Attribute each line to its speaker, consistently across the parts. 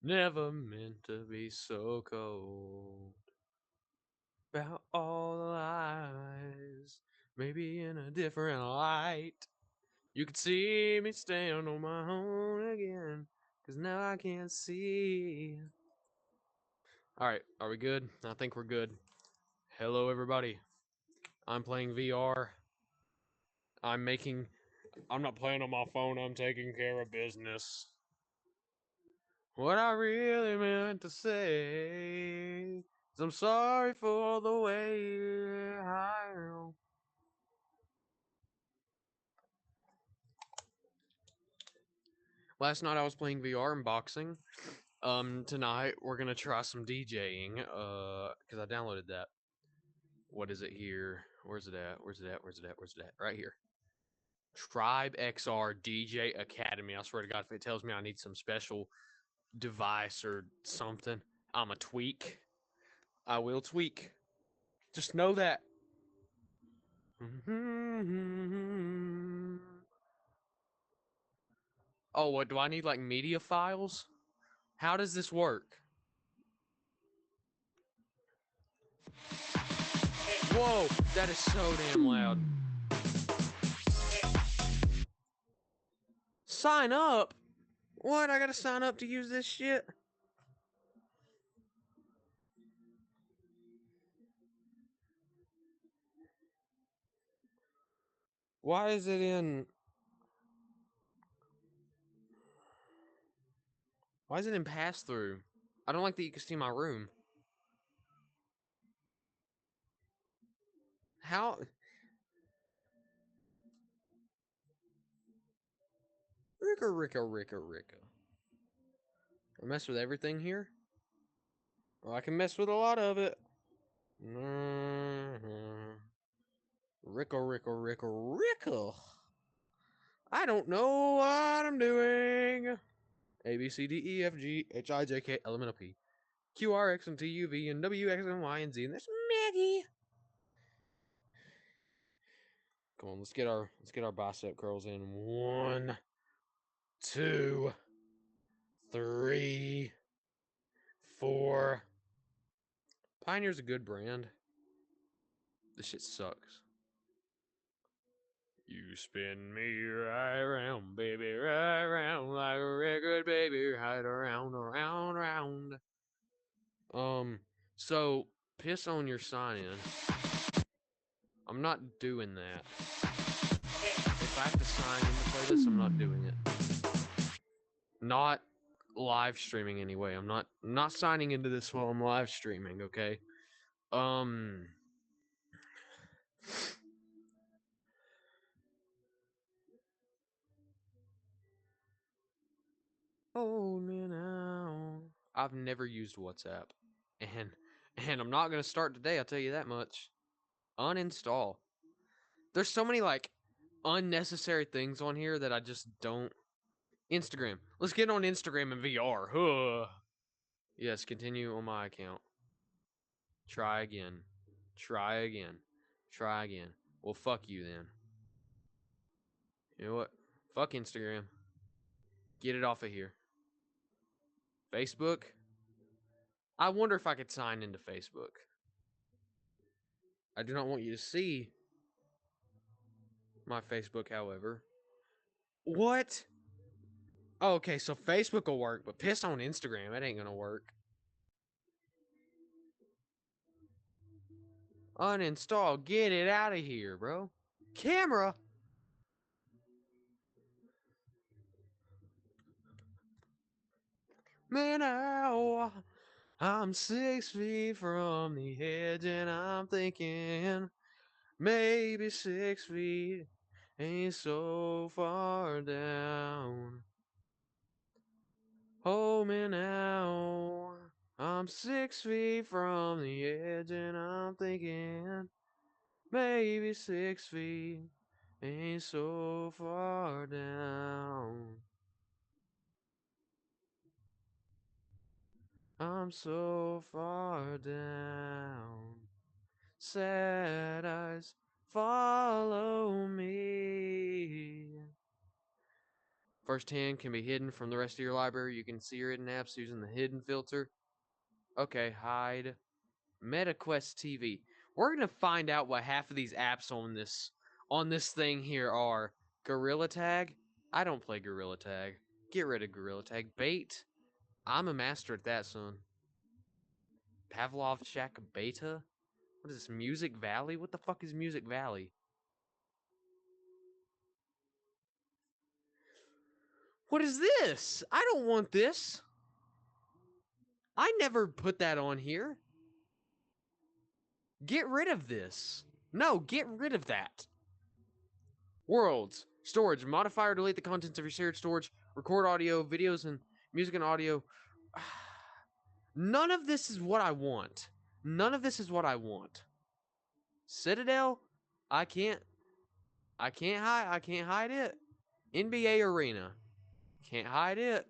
Speaker 1: Never meant to be so cold. About all the lies, maybe in a different light. You could see me stand on my own again, 'cause now I can't see. Alright, are we good? I think we're good. Hello, everybody. I'm playing VR. I'm not playing on my phone, I'm taking care of business. What I really meant to say is I'm sorry for the way I am. Last night I was playing VR and boxing. Tonight we're gonna try some DJing. Cause I downloaded that. What is it here? Where's it at? Where's it at? Where's it at? Where's it at? Right here. Tribe XR DJ Academy. I swear to God, if it tells me I need some special device or something, I'm a tweak. I will tweak. Just know that. Oh, what do I need? Like media files? How does this work? Whoa, that is so damn loud. Sign up? What? I gotta sign up to use this shit? Why is it in... Why is it in pass-through? I don't like that you can see my room. How... Ricka. I mess with everything here? Well, I can mess with a lot of it. Ricka. I don't know what I'm doing. A, B, C, D, E, F, G, H, I, J, K, L, M, N, O, P. Q, R, X, and T, U, V, and W, X, and Y, and Z, and there's Maggie. Come on, let's get our bicep curls in. 1, 2, 3, 4. Pioneer's a good brand. This shit sucks. You spin me right round, baby, right round like a record, baby, right around. So piss on your sign in. I'm not doing that. If I have to sign in to play this, I'm not doing it. Not live streaming anyway. I'm not signing into this while I'm live streaming, okay? Hold me now. I've never used WhatsApp. And I'm not gonna start today, I'll tell you that much. Uninstall. There's so many like unnecessary things on here that I just don't. Instagram. Let's get on Instagram and VR. Huh. Yes, continue on my account. Try again. Try again. Try again. Well, fuck you then. You know what? Fuck Instagram. Get it off of here. Facebook? I wonder if I could sign into Facebook. I do not want you to see my Facebook, however. What? Oh, okay, so Facebook will work, but piss on Instagram, it ain't gonna work. Uninstall. Get it out of here, bro. Camera? Man, ow. I'm 6 feet from the edge and I'm thinking maybe 6 feet ain't so far down. Hold me now. I'm 6 feet from the edge and I'm thinking maybe 6 feet ain't so far down. I'm so far down. Sad eyes follow me First 10 can be hidden from the rest of your library. You can see your hidden apps using the hidden filter. Okay, hide. MetaQuest TV. We're gonna find out what half of these apps on this thing here are. Gorilla Tag. I don't play Gorilla Tag. Get rid of Gorilla Tag. Bait. I'm a master at that, son. Pavlov Shack Beta. What is this? Music Valley? What the fuck is Music Valley? What is this? I don't want this. I never put that on here. Get rid of this. No, get rid of that. Worlds. Storage. Modify or delete the contents of your shared storage. Record audio, videos, and music and audio. None of this is what I want. None of this is what I want. Citadel? I can't hide it. NBA Arena. Can't hide it.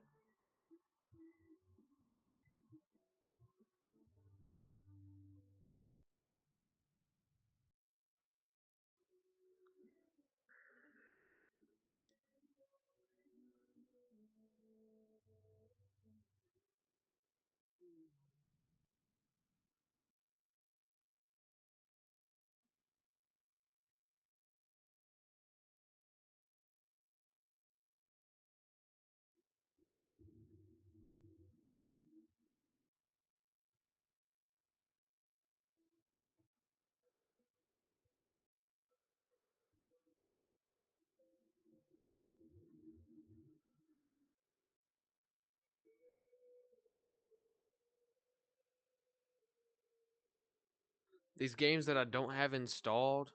Speaker 1: These games that I don't have installed,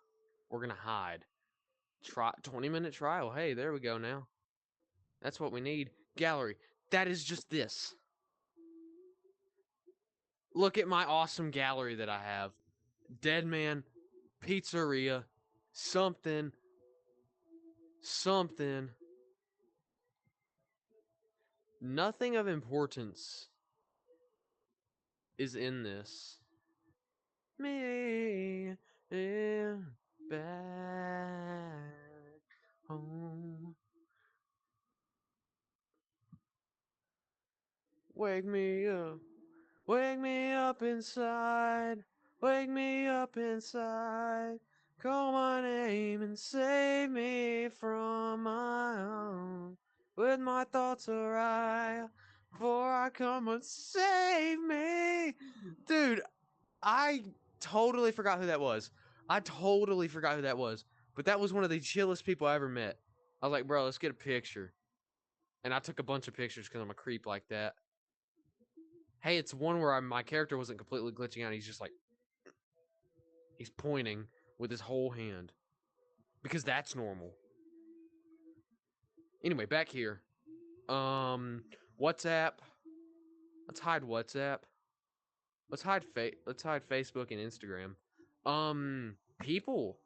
Speaker 1: we're gonna hide. 20-minute trial. Hey, there we go now. That's what we need. Gallery. That is just this. Look at my awesome gallery that I have. Dead Man, Pizzeria, something, something. Nothing of importance is in this. Me back home. Wake me up. Wake me up inside. Wake me up inside. Call my name and save me from my own. With my thoughts awry. Before I come and save me. Dude, I totally forgot who that was. I totally forgot who that was. But that was one of the chillest people I ever met. I was like, bro, let's get a picture. And I took a bunch of pictures because I'm a creep like that. Hey, it's one where my character wasn't completely glitching out. He's just like, he's pointing with his whole hand. Because that's normal. Anyway, back here. WhatsApp. Let's hide WhatsApp. Let's hide Facebook and Instagram. People.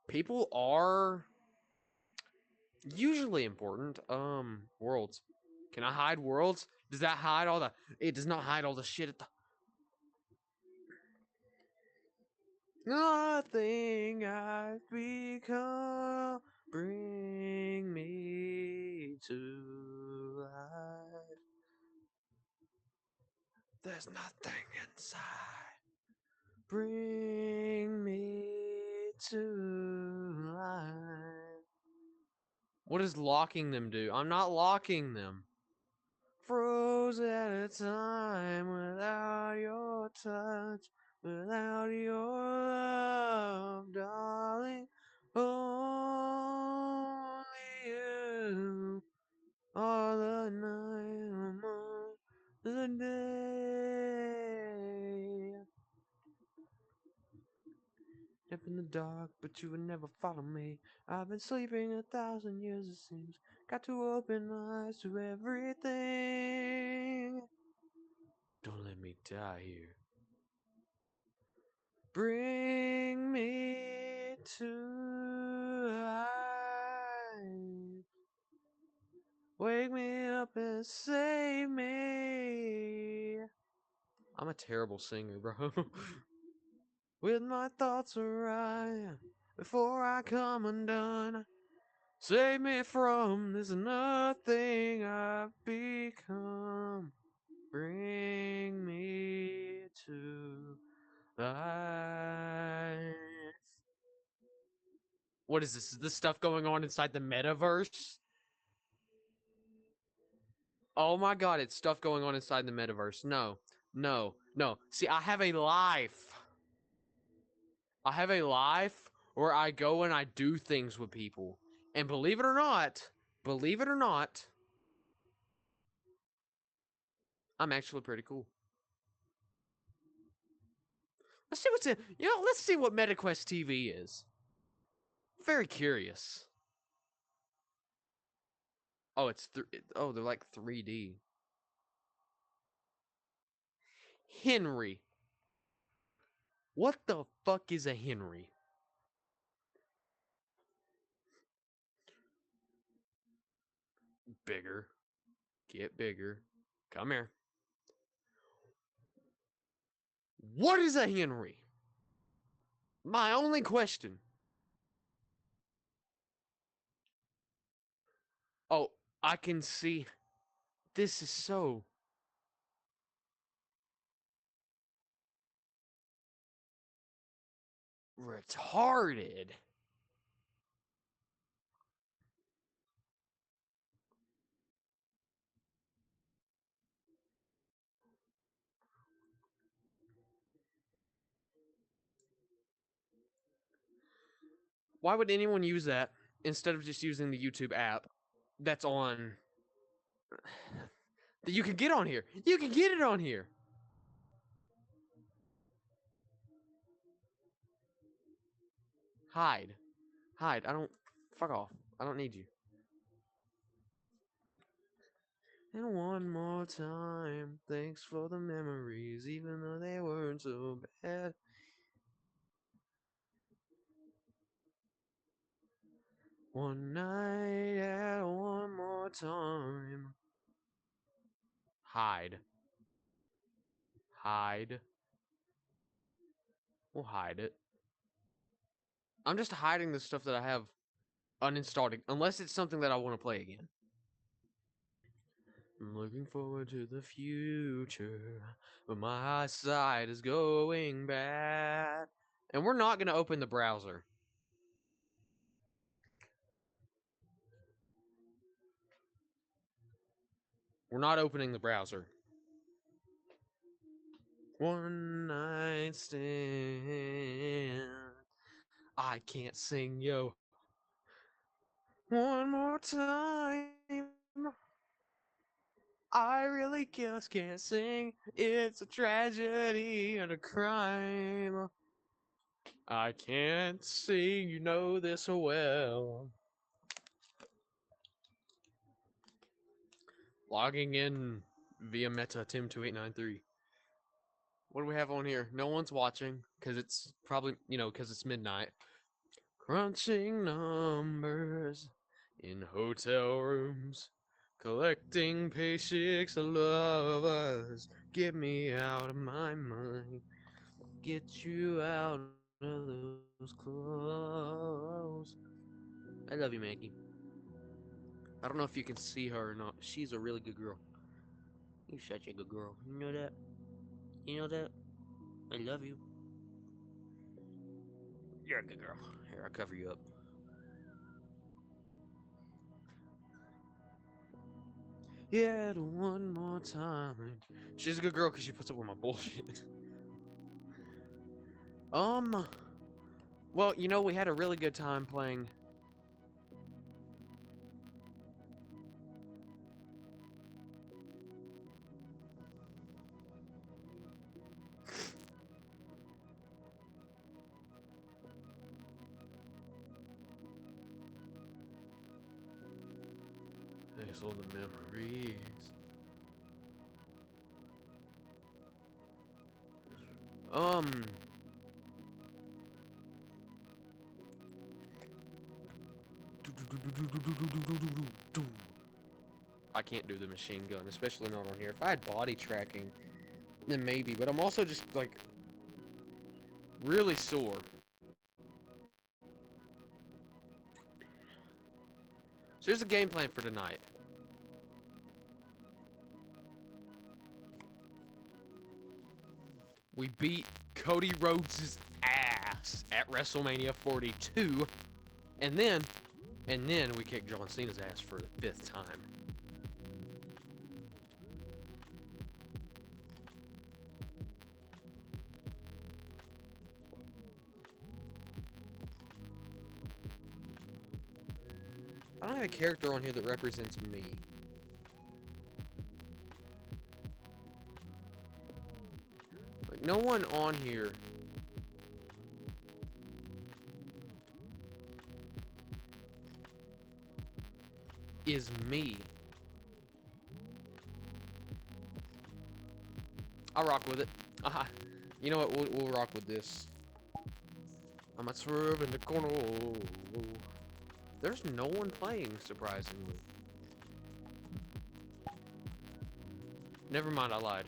Speaker 1: People are usually important. Worlds. Can I hide worlds? Does that hide all the... It does not hide all the shit at the... Nothing I've become. Bring me to life. There's nothing inside. Bring me to life. What does locking them do? I'm not locking them. Froze at a time without your touch, without your love, darling. Only you are the night among the day. Step in the dark, but you would never follow me. I've been sleeping 1,000 years, it seems. Got to open my eyes to everything. Don't let me die here. Bring me to life. Wake me up and save me. I'm a terrible singer, bro. With my thoughts awry before I come undone. Save me from this nothing I've become. Bring me to life. What is this? Is this stuff going on inside the metaverse? Oh my god, it's stuff going on inside the metaverse. No, no, no. See, I have a life. I have a life where I go and I do things with people. And believe it or not, I'm actually pretty cool. Let's see what's in. Let's see what MetaQuest TV is. Very curious. Oh, oh, they're like 3D. Henry. What the fuck is a Henry? Bigger. Get bigger. Come here. What is a Henry? My only question. Oh, I can see. This is so retarded. Why would anyone use that instead of just using the YouTube app that's on that you can get on here? You can get it on here. Hide. Hide. I don't fuck off. I don't need you. And one more time, thanks for the memories, even though they weren't so bad. One night at one more time. Hide. Hide. We'll hide it. I'm just hiding the stuff that I have uninstalled, unless it's something that I want to play again. I'm looking forward to the future, but my eyesight is going bad. And we're not going to open the browser. We're not opening the browser. One night stand. I can't sing, yo. One more time. I really just can't sing. It's a tragedy and a crime. I can't sing, you know this so well. Logging in via Meta Tim2893. What do we have on here? No one's watching because it's probably, because it's midnight. Crunching numbers in hotel rooms, collecting paychecks of lovers. Get me out of my mind. Get you out of those clothes. I love you, Maggie. I don't know if you can see her or not. She's a really good girl. You're such a good girl. You know that? You know that? I love you. You're a good girl. Here, I'll cover you up. Yeah, one more time. She's a good girl because she puts up with my bullshit. Um, well, we had a really good time playing. There's all the memories. Um, I can't do the machine gun, especially not on here. If I had body tracking, then maybe. But I'm also just like really sore. So here's the game plan for tonight. We beat Cody Rhodes' ass at WrestleMania 42, and then we kick John Cena's ass for the 5th time. I don't have a character on here that represents me. Like, no one on here is me. I'll rock with it. You know what? We'll rock with this. I might swerve in the corner. There's no one playing, surprisingly. Never mind, I lied.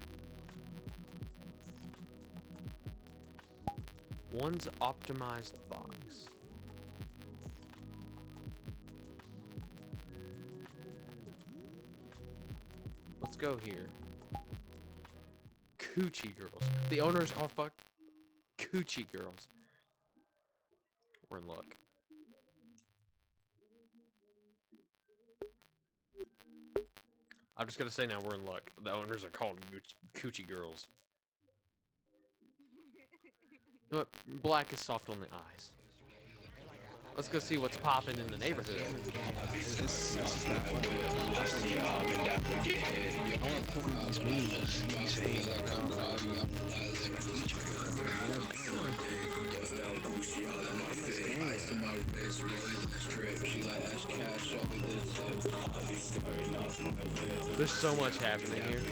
Speaker 1: One's optimized box. Let's go here. Coochie girls. The owners are fuck Coochie girls. We're in luck. I'm just gonna say now we're in luck. The owners are called Coochie girls. You know what? Black is soft on the eyes. Let's go see what's popping in the neighborhood. There's so much happening here.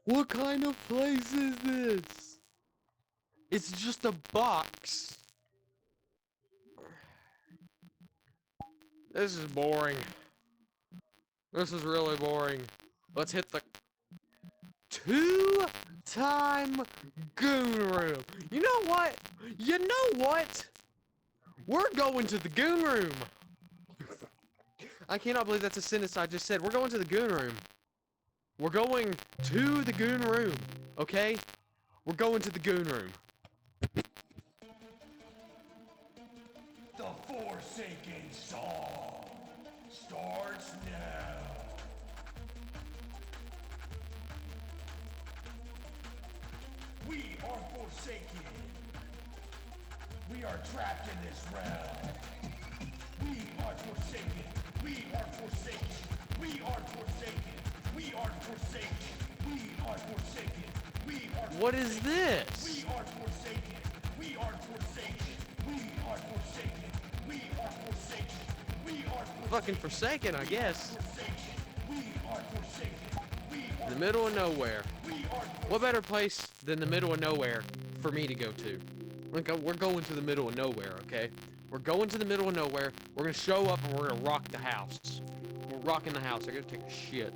Speaker 1: What kind of place is this? It's just a box. This is boring. This is really boring. Let's hit the 2-time goon room. You know what? You know what? We're going to the goon room. I cannot believe that's a sentence I just said. We're going to the goon room. We're going to the goon room, okay? We're going to the goon room.
Speaker 2: The Forsaken song starts now. We are forsaken. We are trapped in this realm. We are forsaken. We are forsaken. We are forsaken. We are forsaken. We are forsaken. We are forsaken.
Speaker 1: What is this?
Speaker 2: We are forsaken. We are forsaken. We are forsaken. We are forsaken. We are forsaken.
Speaker 1: Fucking Forsaken, I guess.
Speaker 2: We are forsaken. We are
Speaker 1: In the middle of nowhere.
Speaker 2: we are
Speaker 1: What better place than the middle of nowhere for me to go to? We're going to the middle of nowhere, okay? We're going to the middle of nowhere. We're gonna show up and we're gonna rock the house. We're rocking the house. I gotta take a shit.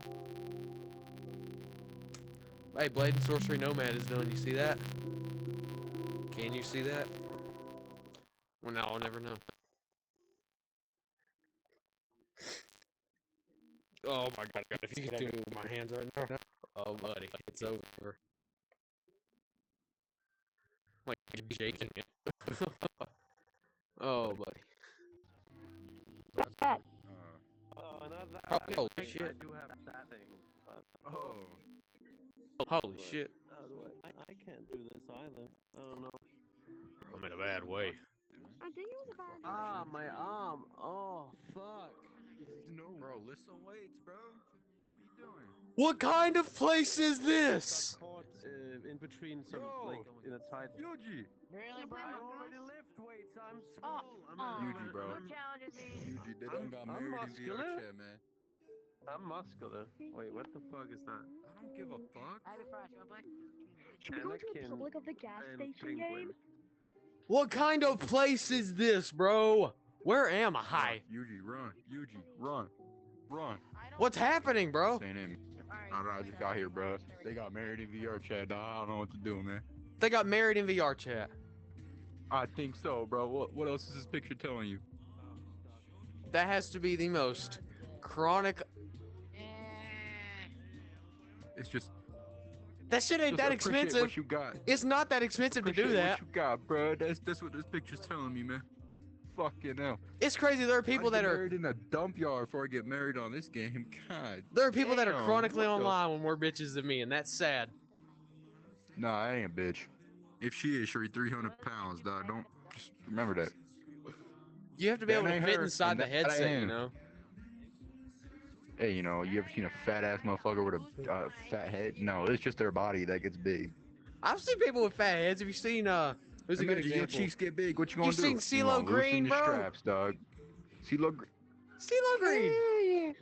Speaker 1: Hey, Blade and Sorcery Nomad is done. You see that? Can you see that? Well, now I'll never know. Oh my god, if you can do it with my hands right now. Oh, buddy, it's over. Like, shaking it. Oh, buddy.
Speaker 3: That.
Speaker 4: Oh, and
Speaker 1: Holy
Speaker 4: I
Speaker 1: shit.
Speaker 4: do have that thing.
Speaker 1: Holy shit.
Speaker 4: I can't do this either. I don't know.
Speaker 1: I'm in a bad way.
Speaker 3: I think it was about.
Speaker 4: Ah, my arm. Oh, fuck.
Speaker 5: No, bro, lift some weights, bro. What you doing?
Speaker 1: What kind of place is this?
Speaker 4: Got caught in between some,
Speaker 5: Yo.
Speaker 4: like, in a tight...
Speaker 5: Yuji!
Speaker 3: Really, bro?
Speaker 4: I already lift weights. I'm
Speaker 3: Oh,
Speaker 4: small.
Speaker 5: Yuji, bro.
Speaker 3: What challenges me?
Speaker 5: Yuji, they done got
Speaker 4: I'm
Speaker 5: married in
Speaker 4: muscular.
Speaker 5: VRChat, man.
Speaker 4: I'm muscular. Wait, what the fuck is that?
Speaker 5: I don't give a fuck.
Speaker 3: Should we go to the
Speaker 4: Anakin
Speaker 3: public of the gas
Speaker 4: and
Speaker 3: station game?
Speaker 4: Penguin.
Speaker 1: What kind of place is this, bro? Where am
Speaker 5: Run,
Speaker 1: I?
Speaker 5: Yuji, run. Yuji, run. Run.
Speaker 1: What's happening, bro?
Speaker 5: This ain't it. I don't know, I just got here, bro. They got married in VRChat, dog. I don't know what to do, man.
Speaker 1: They got married in VRChat.
Speaker 5: I think so, bro. What else is this picture telling you?
Speaker 1: That has to be the most chronic.
Speaker 5: It's just
Speaker 1: That shit ain't
Speaker 5: just
Speaker 1: that
Speaker 5: appreciate
Speaker 1: expensive.
Speaker 5: what you got.
Speaker 1: It's not that expensive to do
Speaker 5: Appreciate
Speaker 1: that.
Speaker 5: what you got, bro. That's what this picture's telling me, man. Fucking hell.
Speaker 1: It's crazy. There are people
Speaker 5: I
Speaker 1: that
Speaker 5: get
Speaker 1: are
Speaker 5: married in a dump yard before I get married on this game. God.
Speaker 1: there are people that are
Speaker 5: Damn,
Speaker 1: chronically
Speaker 5: what the-
Speaker 1: online with more bitches than me, and that's sad.
Speaker 5: Nah, I ain't a bitch. If she is, she's 300 pounds, dog. Don't just remember that.
Speaker 1: You have to be
Speaker 5: That
Speaker 1: able to
Speaker 5: ain't
Speaker 1: fit
Speaker 5: her,
Speaker 1: inside
Speaker 5: and
Speaker 1: the
Speaker 5: that
Speaker 1: headset,
Speaker 5: ain't
Speaker 1: you
Speaker 5: him.
Speaker 1: know.
Speaker 5: Hey, you know, you ever seen a fat ass motherfucker with a fat head? No, it's just their body that gets big.
Speaker 1: I've seen people with fat heads. Have you seen who's a good
Speaker 5: Imagine your
Speaker 1: example?
Speaker 5: cheeks get big. What you
Speaker 1: You
Speaker 5: gonna do?
Speaker 1: seen
Speaker 5: You
Speaker 1: CeeLo
Speaker 5: gonna loosen
Speaker 1: Green,
Speaker 5: your
Speaker 1: bro?
Speaker 5: straps, dog. CeeLo Green.
Speaker 1: CeeLo Green.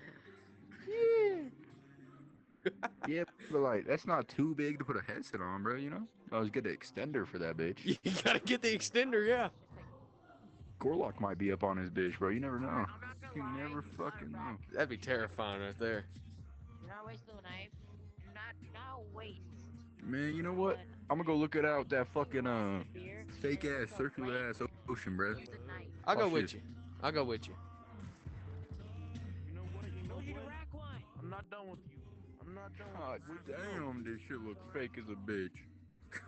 Speaker 5: Yeah, but like that's not too big to put a headset on, bro. You know, I was get the extender for that bitch.
Speaker 1: You gotta get the extender, yeah.
Speaker 5: Gorlock might be up on his bitch, bro. You never know. You never fucking know.
Speaker 1: That'd be terrifying right there.
Speaker 6: Do not waste the knife. Do not waste.
Speaker 5: Man, you know what? I'm gonna go look it out that fucking
Speaker 6: Beer.
Speaker 5: fake ass circular ass ocean, bro.
Speaker 6: Use a knife.
Speaker 1: I'll go
Speaker 5: Watch
Speaker 1: with
Speaker 5: this.
Speaker 1: you. I'll go with you.
Speaker 4: Told you to rack line. I'm not done with you. I'm not done
Speaker 5: God
Speaker 4: with you. Where's the
Speaker 5: damn, this shit looks fake as a bitch.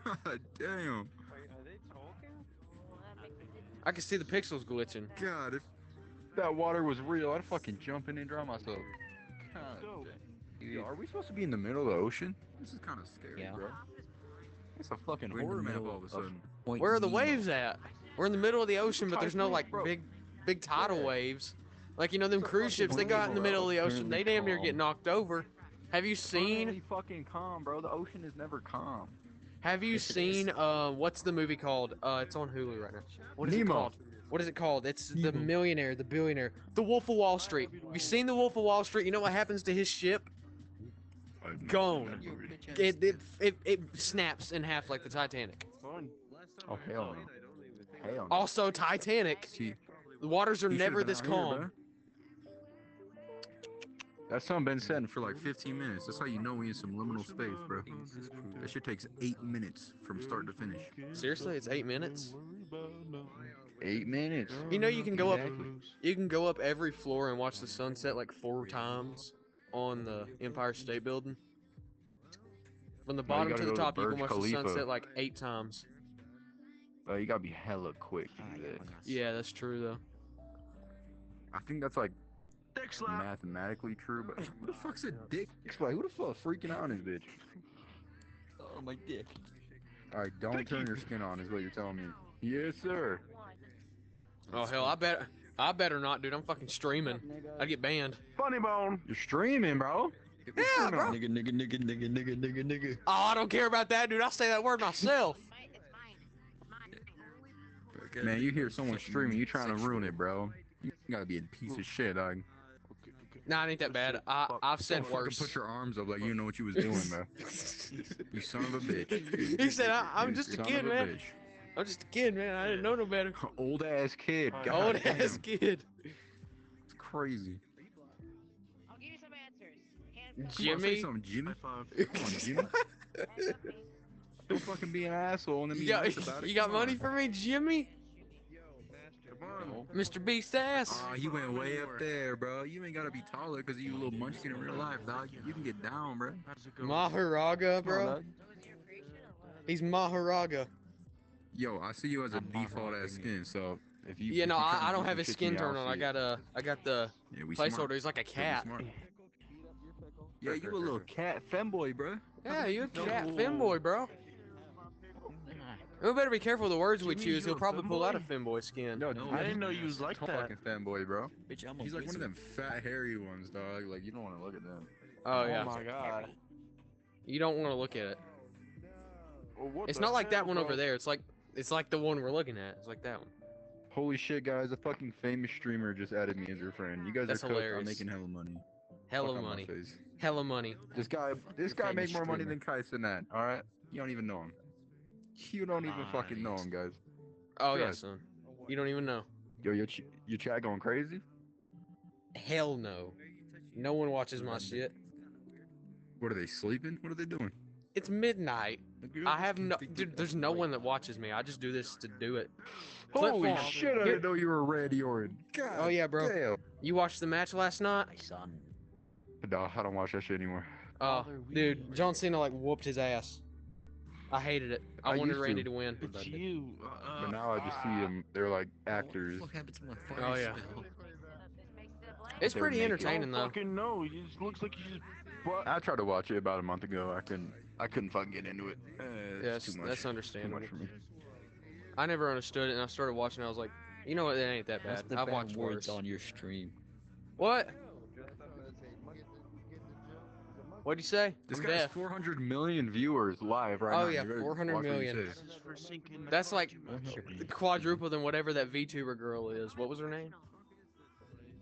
Speaker 5: God damn.
Speaker 4: Wait, are they talking?
Speaker 6: Well, that makes it.
Speaker 1: I can see the pixels glitching.
Speaker 5: God, if that water was real, I'd fucking jump in and drown myself. God
Speaker 4: Go.
Speaker 5: damn. Yo, are we supposed to be in the middle of the ocean? This is kind of scary,
Speaker 7: Yeah.
Speaker 5: bro. It's a fucking
Speaker 7: We're in the
Speaker 5: horror map
Speaker 7: middle
Speaker 5: all of a
Speaker 7: of
Speaker 5: sudden.
Speaker 7: Point
Speaker 1: Where are the
Speaker 7: Nemo.
Speaker 1: waves at? We're in the middle of the ocean, but there's no like
Speaker 5: Bro.
Speaker 1: big tidal
Speaker 5: Yeah.
Speaker 1: waves. Like you know them
Speaker 5: It's a
Speaker 1: cruise
Speaker 5: fucking
Speaker 1: ships, they got in the
Speaker 5: Nemo.
Speaker 1: middle of the ocean, they
Speaker 5: Apparently
Speaker 1: damn near
Speaker 5: calm.
Speaker 1: get knocked over. Have you
Speaker 5: Permanently
Speaker 1: seen?
Speaker 5: fucking calm, bro. The ocean is never calm.
Speaker 1: Have you
Speaker 7: Yes, it is.
Speaker 1: seen? What's the movie called? It's on Hulu right now. What is it
Speaker 5: Nemo.
Speaker 1: called? What is it called? It's the
Speaker 5: Nemo.
Speaker 1: millionaire, the billionaire, the Wolf of Wall Street. Have you seen the Wolf of Wall Street? You know what happens to his ship? Gone.
Speaker 7: Your bitch ass
Speaker 1: It snaps in half like the Titanic.
Speaker 4: Fun.
Speaker 5: Oh, hell no. Hell no.
Speaker 1: Also, Titanic.
Speaker 5: See,
Speaker 1: The waters are
Speaker 5: you should've
Speaker 1: never
Speaker 5: been
Speaker 1: this
Speaker 5: out here,
Speaker 1: calm.
Speaker 5: bro. That sun been setting for like 15 minutes. That's how you know we in some liminal space, bro. That shit takes 8 minutes from start to finish.
Speaker 1: Seriously, it's 8 minutes.
Speaker 5: 8 minutes.
Speaker 1: You know you can go up.
Speaker 5: Exactly.
Speaker 1: You can go up every floor and watch the sunset like 4 times on the Empire State Building. From the
Speaker 5: No, you
Speaker 1: bottom
Speaker 5: gotta
Speaker 1: to the
Speaker 5: go to
Speaker 1: top, you can
Speaker 5: Burj
Speaker 1: watch the
Speaker 5: Khalifa.
Speaker 1: sunset like 8 times.
Speaker 5: You gotta be hella quick to do that.
Speaker 1: Yeah, that's true though.
Speaker 5: I think that's like
Speaker 4: Dick slap.
Speaker 5: mathematically true, but who the fuck's a dick? Like, who the fuck freaking out on this bitch?
Speaker 7: Oh my dick.
Speaker 5: Alright, don't turn your skin on, is what you're telling me. Yes, sir.
Speaker 1: Oh hell, I better not, dude. I'm fucking streaming. I'd get banned.
Speaker 4: Funny bone.
Speaker 5: You're streaming, bro.
Speaker 1: Yeah, bro.
Speaker 7: Nigga, nigga, nigga, nigga, nigga, nigga, nigga.
Speaker 1: Oh, I don't care about that, dude. I'll say that word myself.
Speaker 6: It's mine.
Speaker 5: Man, you hear someone streaming, you trying to ruin it, bro. You gotta be a piece of shit, dog.
Speaker 1: Nah, it ain't that bad. I've said
Speaker 5: Don't fucking
Speaker 1: worse.
Speaker 5: put your arms up like you know what you was doing, bro. You son of a bitch.
Speaker 1: He said, I'm
Speaker 5: You
Speaker 1: just a
Speaker 5: son
Speaker 1: kid,
Speaker 5: of a
Speaker 1: man.
Speaker 5: bitch.
Speaker 1: I'm just a kid, man. I didn't know no better.
Speaker 5: Old ass kid. God
Speaker 1: Old ass
Speaker 5: damn.
Speaker 1: kid.
Speaker 5: It's crazy.
Speaker 6: I'll give you some answers.
Speaker 5: Come on, say
Speaker 1: Jimmy.
Speaker 5: something, Jimmy.
Speaker 4: High
Speaker 5: Come on, Jimmy. Don't fucking be an asshole and then
Speaker 1: You
Speaker 5: be
Speaker 1: got,
Speaker 5: nice about it.
Speaker 1: you got
Speaker 5: Come on.
Speaker 1: money for me, Jimmy?
Speaker 5: Come on.
Speaker 1: Mr. Beast ass.
Speaker 5: Aw, he went way up there, bro. You ain't gotta be taller because you a little munchkin in real life, dog. You can get down, bro.
Speaker 1: Maharaga,
Speaker 5: Come on,
Speaker 1: bro.
Speaker 5: dog.
Speaker 1: He's Maharaga.
Speaker 5: Yo, I see you as a default ass skin, so if you
Speaker 1: Yeah,
Speaker 5: if
Speaker 1: no,
Speaker 5: you tryna
Speaker 1: I don't
Speaker 5: do
Speaker 1: have his
Speaker 5: shit to
Speaker 1: skin
Speaker 5: me,
Speaker 1: turn
Speaker 5: I'll
Speaker 1: on.
Speaker 5: see it.
Speaker 1: I got the
Speaker 5: Yeah, we smart.
Speaker 1: placeholder. He's like a
Speaker 5: Yeah, we
Speaker 1: cat.
Speaker 5: smart. Yeah, you a little cat femboy, bro.
Speaker 1: Yeah, you a cat femboy, bro. We better be careful with the words we
Speaker 4: Jimmy,
Speaker 1: choose.
Speaker 4: you
Speaker 1: He'll
Speaker 4: a
Speaker 1: probably pull out a
Speaker 4: femboy?
Speaker 1: femboy skin.
Speaker 5: No,
Speaker 7: No,
Speaker 4: I didn't know you was like that.
Speaker 5: fucking fanboy, bro.
Speaker 7: Bitch, I'm a
Speaker 5: He's like one of
Speaker 7: wizard.
Speaker 5: them fat, hairy ones, dog. Like you don't want to look at them.
Speaker 1: Oh yeah.
Speaker 4: my god.
Speaker 1: You don't want to look at it.
Speaker 4: Well, what
Speaker 1: It's
Speaker 4: the
Speaker 1: not like that
Speaker 4: hell,
Speaker 1: one
Speaker 4: bro?
Speaker 1: over there. It's like the one we're looking at. It's like that one.
Speaker 5: Holy shit, guys! A fucking famous streamer just added me as her friend. You guys
Speaker 1: That's
Speaker 5: are cooked. I'm
Speaker 1: hilarious.
Speaker 5: making hella money.
Speaker 1: Hella
Speaker 5: Fuck out my
Speaker 1: money.
Speaker 5: face.
Speaker 1: Hella money.
Speaker 5: This guy make more money than Kais in that. All right, you don't even know him. You don't even fucking know him, guys.
Speaker 1: Oh yeah,
Speaker 5: Good.
Speaker 1: son. You don't even know.
Speaker 5: Yo, your chat going crazy?
Speaker 1: Hell no. No one watches my shit.
Speaker 5: What are they sleeping? What are they doing?
Speaker 1: It's midnight. I have no, dude. There's no one that watches me. I just do this to do it. Flip
Speaker 5: Holy
Speaker 1: phone.
Speaker 5: shit! I
Speaker 1: Here-
Speaker 5: didn't know you were ready, Orin. God
Speaker 1: Oh yeah, bro.
Speaker 5: damn.
Speaker 1: You watched the match last night?
Speaker 5: No, I don't watch that shit anymore.
Speaker 1: Oh, dude, John Cena like whooped his ass. I hated it. I wanted
Speaker 5: used
Speaker 1: Randy to win.
Speaker 4: It's you.
Speaker 5: But now I just see them. They're like actors.
Speaker 7: What happened to my
Speaker 1: Oh
Speaker 7: fire
Speaker 1: yeah.
Speaker 7: spell?
Speaker 1: It's
Speaker 5: They're
Speaker 1: pretty
Speaker 5: naked.
Speaker 1: entertaining though.
Speaker 4: Fucking no. It just looks like you just.
Speaker 5: I tried to watch it about a month ago. I couldn't fucking get into it. It's
Speaker 1: Yes,
Speaker 5: too much.
Speaker 1: that's
Speaker 5: Too
Speaker 1: understandable.
Speaker 5: much for me.
Speaker 1: I never understood it, and I started watching. I was like, you know what? It ain't that
Speaker 7: What's
Speaker 1: bad.
Speaker 7: the
Speaker 1: I've
Speaker 7: bad
Speaker 1: watched
Speaker 7: words
Speaker 1: worse.
Speaker 7: on your stream?
Speaker 1: What? What'd you say?
Speaker 5: This
Speaker 1: I'm
Speaker 5: guy has
Speaker 1: deaf.
Speaker 5: 400 million viewers live right now.
Speaker 1: Oh yeah,
Speaker 5: You better
Speaker 1: 400
Speaker 5: watch what you
Speaker 1: million.
Speaker 5: say.
Speaker 1: That's like quadruple than whatever that VTuber girl is. What was her name?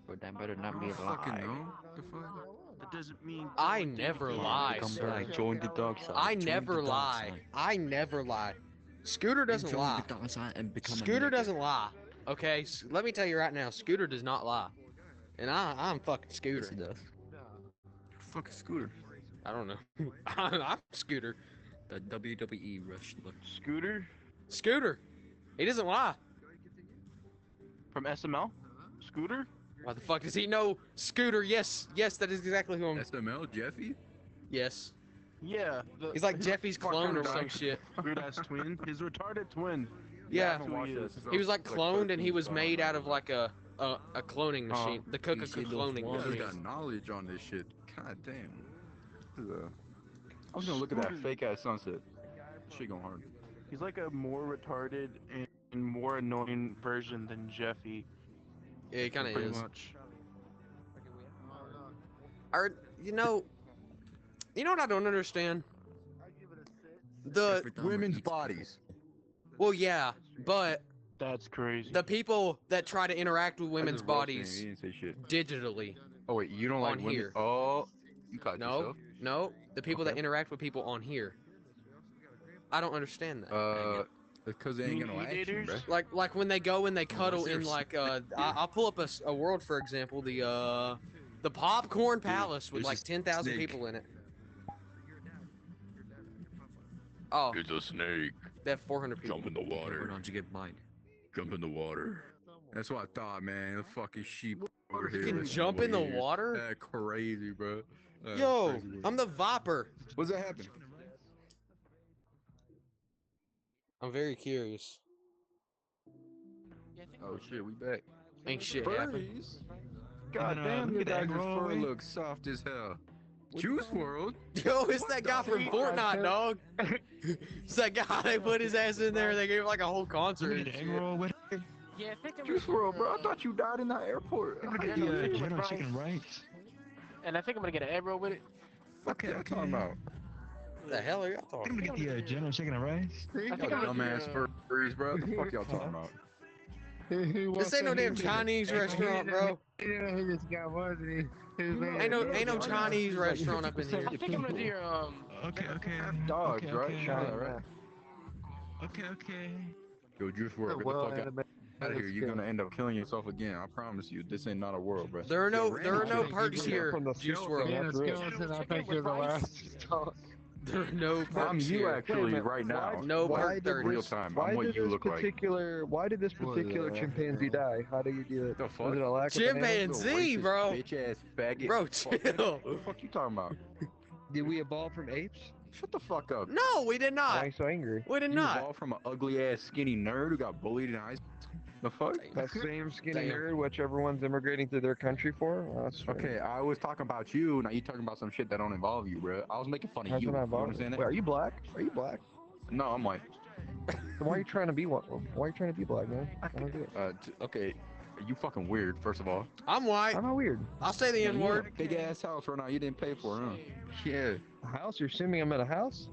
Speaker 7: But that better not
Speaker 5: I
Speaker 7: be a
Speaker 5: don't fucking
Speaker 7: lie.
Speaker 5: know. The fuck?
Speaker 4: That doesn't mean.
Speaker 1: I never lie,
Speaker 7: Come
Speaker 1: sir.
Speaker 7: back, join the dark side.
Speaker 1: I
Speaker 7: join
Speaker 1: never
Speaker 7: the dark
Speaker 1: lie.
Speaker 7: side.
Speaker 1: I never lie. Scooter doesn't
Speaker 7: join
Speaker 1: lie.
Speaker 7: the dark side and become a
Speaker 1: Scooter
Speaker 7: nigga.
Speaker 1: doesn't lie. Okay, let me tell you right now, Scooter does not lie. And I'm fucking
Speaker 7: Yes,
Speaker 1: Scooter.
Speaker 7: he does.
Speaker 5: Fuck a scooter.
Speaker 1: I don't know. I'm Scooter.
Speaker 7: The WWE rush look.
Speaker 4: Scooter
Speaker 1: Scooter. He doesn't lie.
Speaker 4: from SML. Scooter.
Speaker 1: Why the fuck does he know Scooter? Yes, yes, that is exactly who I'm.
Speaker 5: SML Jeffy?
Speaker 1: Yes.
Speaker 4: Yeah.
Speaker 1: He's like Jeffy's clone or some shit.
Speaker 4: Weird ass twin. His retarded twin.
Speaker 1: Yeah.
Speaker 4: That's who he is.
Speaker 1: He was like cloned and he was made out of like a cloning machine. The Coca
Speaker 7: see those
Speaker 1: cloning
Speaker 7: walls?
Speaker 5: You
Speaker 1: machine.
Speaker 5: guys got knowledge on this shit. God damn. I was gonna look at that fake ass sunset. Shit going hard.
Speaker 4: He's like a more retarded and more annoying version than Jeffy.
Speaker 1: Yeah, he kind of
Speaker 4: Pretty
Speaker 1: is.
Speaker 4: much.
Speaker 1: Or you know what I don't understand? The
Speaker 7: Jeffrey Dahmer
Speaker 5: Women's
Speaker 7: eats
Speaker 5: bodies.
Speaker 1: well, yeah, but
Speaker 4: That's crazy.
Speaker 1: the people that try to interact with
Speaker 5: I
Speaker 1: women's
Speaker 5: just roasted him.
Speaker 1: bodies
Speaker 5: He didn't say shit.
Speaker 1: digitally.
Speaker 5: Oh wait, you don't like
Speaker 1: On
Speaker 5: women?
Speaker 1: here.
Speaker 5: Oh, you caught
Speaker 1: No,
Speaker 5: yourself.
Speaker 1: no, the people that
Speaker 5: Okay.
Speaker 1: interact with people on here. I don't understand that.
Speaker 5: Because they ain't got no action,
Speaker 4: Mediators?
Speaker 5: bruh.
Speaker 1: Like when they go and they cuddle
Speaker 5: there
Speaker 1: in
Speaker 5: s-
Speaker 1: like I'll pull up a world for example, the Popcorn Palace with
Speaker 7: there's
Speaker 1: like
Speaker 7: a
Speaker 1: 10,000
Speaker 7: snake.
Speaker 1: people in it. Oh,
Speaker 5: It's a snake.
Speaker 1: they have 400 people.
Speaker 5: Jump in the
Speaker 7: Why
Speaker 5: water.
Speaker 7: don't you get mine?
Speaker 5: Jump in the water. That's what I thought, man. The fucking sheep over
Speaker 1: You
Speaker 5: here.
Speaker 1: can
Speaker 5: listen
Speaker 1: jump in the
Speaker 5: weird.
Speaker 1: water?
Speaker 5: That crazy, bro. That
Speaker 1: Yo,
Speaker 5: crazy weird.
Speaker 1: I'm the Viper.
Speaker 5: What's that happen?
Speaker 1: I'm very curious.
Speaker 5: Oh shit, we back.
Speaker 1: Ain't shit happened.
Speaker 5: Furries? God damn, your
Speaker 7: look at that
Speaker 5: guys' fur
Speaker 7: Roy.
Speaker 5: looks soft as hell. Juice World?
Speaker 1: Yo, it's that guy from Fortnite, dog. It's that guy. They put his ass in there. They gave like a whole concert. And shit.
Speaker 3: Yeah, I think I'm
Speaker 5: Juice World, bro. I thought you died in that airport.
Speaker 3: General Chicken Rice. And I think I'm gonna get an egg roll with it.
Speaker 5: Fuck y'all talking about?
Speaker 1: What the hell are y'all talking?
Speaker 3: I'm gonna get the General Chicken and Rice.
Speaker 5: Y'all
Speaker 3: think I'm gonna
Speaker 5: dumbass furries, bro. What the fuck y'all talking about?
Speaker 1: This ain't no damn Chinese restaurant, bro. Ain't no Chinese restaurant up in here.
Speaker 3: I think I'm gonna do your
Speaker 8: Okay.
Speaker 5: Dogs,
Speaker 8: okay,
Speaker 5: right?
Speaker 8: okay.
Speaker 5: You know that, right?
Speaker 8: Okay.
Speaker 5: Yo, Juice World, get the fuck out of here. You're gonna end up killing yourself again. I promise you. This ain't not a world, bro.
Speaker 1: There are no perks here, Juice World.
Speaker 3: I think you're the last.
Speaker 1: There are no perks
Speaker 5: I'm you
Speaker 1: here.
Speaker 5: actually right now.
Speaker 1: No
Speaker 9: Why
Speaker 1: perk
Speaker 9: did
Speaker 1: 30s.
Speaker 5: Real time.
Speaker 9: Why
Speaker 5: I'm what
Speaker 9: did
Speaker 5: you
Speaker 9: this
Speaker 5: look like.
Speaker 9: Why did this particular chimpanzee die? How did you do it?
Speaker 5: The fuck?
Speaker 9: Was it a lack of bananas?
Speaker 1: Chimpanzee, bro.
Speaker 5: Bitch ass faggot.
Speaker 1: Bro,
Speaker 5: Fuck.
Speaker 1: chill.
Speaker 5: What the fuck you talking about?
Speaker 9: Did we evolve from apes?
Speaker 5: Shut the fuck up.
Speaker 1: No, we did
Speaker 9: Why
Speaker 1: not.
Speaker 9: are you so angry?
Speaker 1: We did
Speaker 5: You
Speaker 1: not.
Speaker 5: evolved from an ugly ass skinny nerd who got bullied in high school. The fuck?
Speaker 9: That same skinny
Speaker 1: Damn.
Speaker 9: nerd, which everyone's immigrating to their country for? Well, that's strange.
Speaker 5: Okay, I was talking about you. Now you talking about some shit that don't involve you, bro. I was making fun of
Speaker 9: How's
Speaker 5: you.
Speaker 9: it not
Speaker 5: You
Speaker 9: evolving?
Speaker 5: understand that?
Speaker 9: Wait, are you black? Are you black?
Speaker 5: No, I'm white.
Speaker 9: Then why are you trying to be one? Why are you trying to be black, man? I don't get it.
Speaker 5: Okay, you fucking weird. First of all.
Speaker 1: I'm white.
Speaker 9: I'm not weird.
Speaker 1: I'll say the N word.
Speaker 5: Big ass house right now. You didn't pay for it, huh? Yeah.
Speaker 9: A house? You're assuming I'm at a house?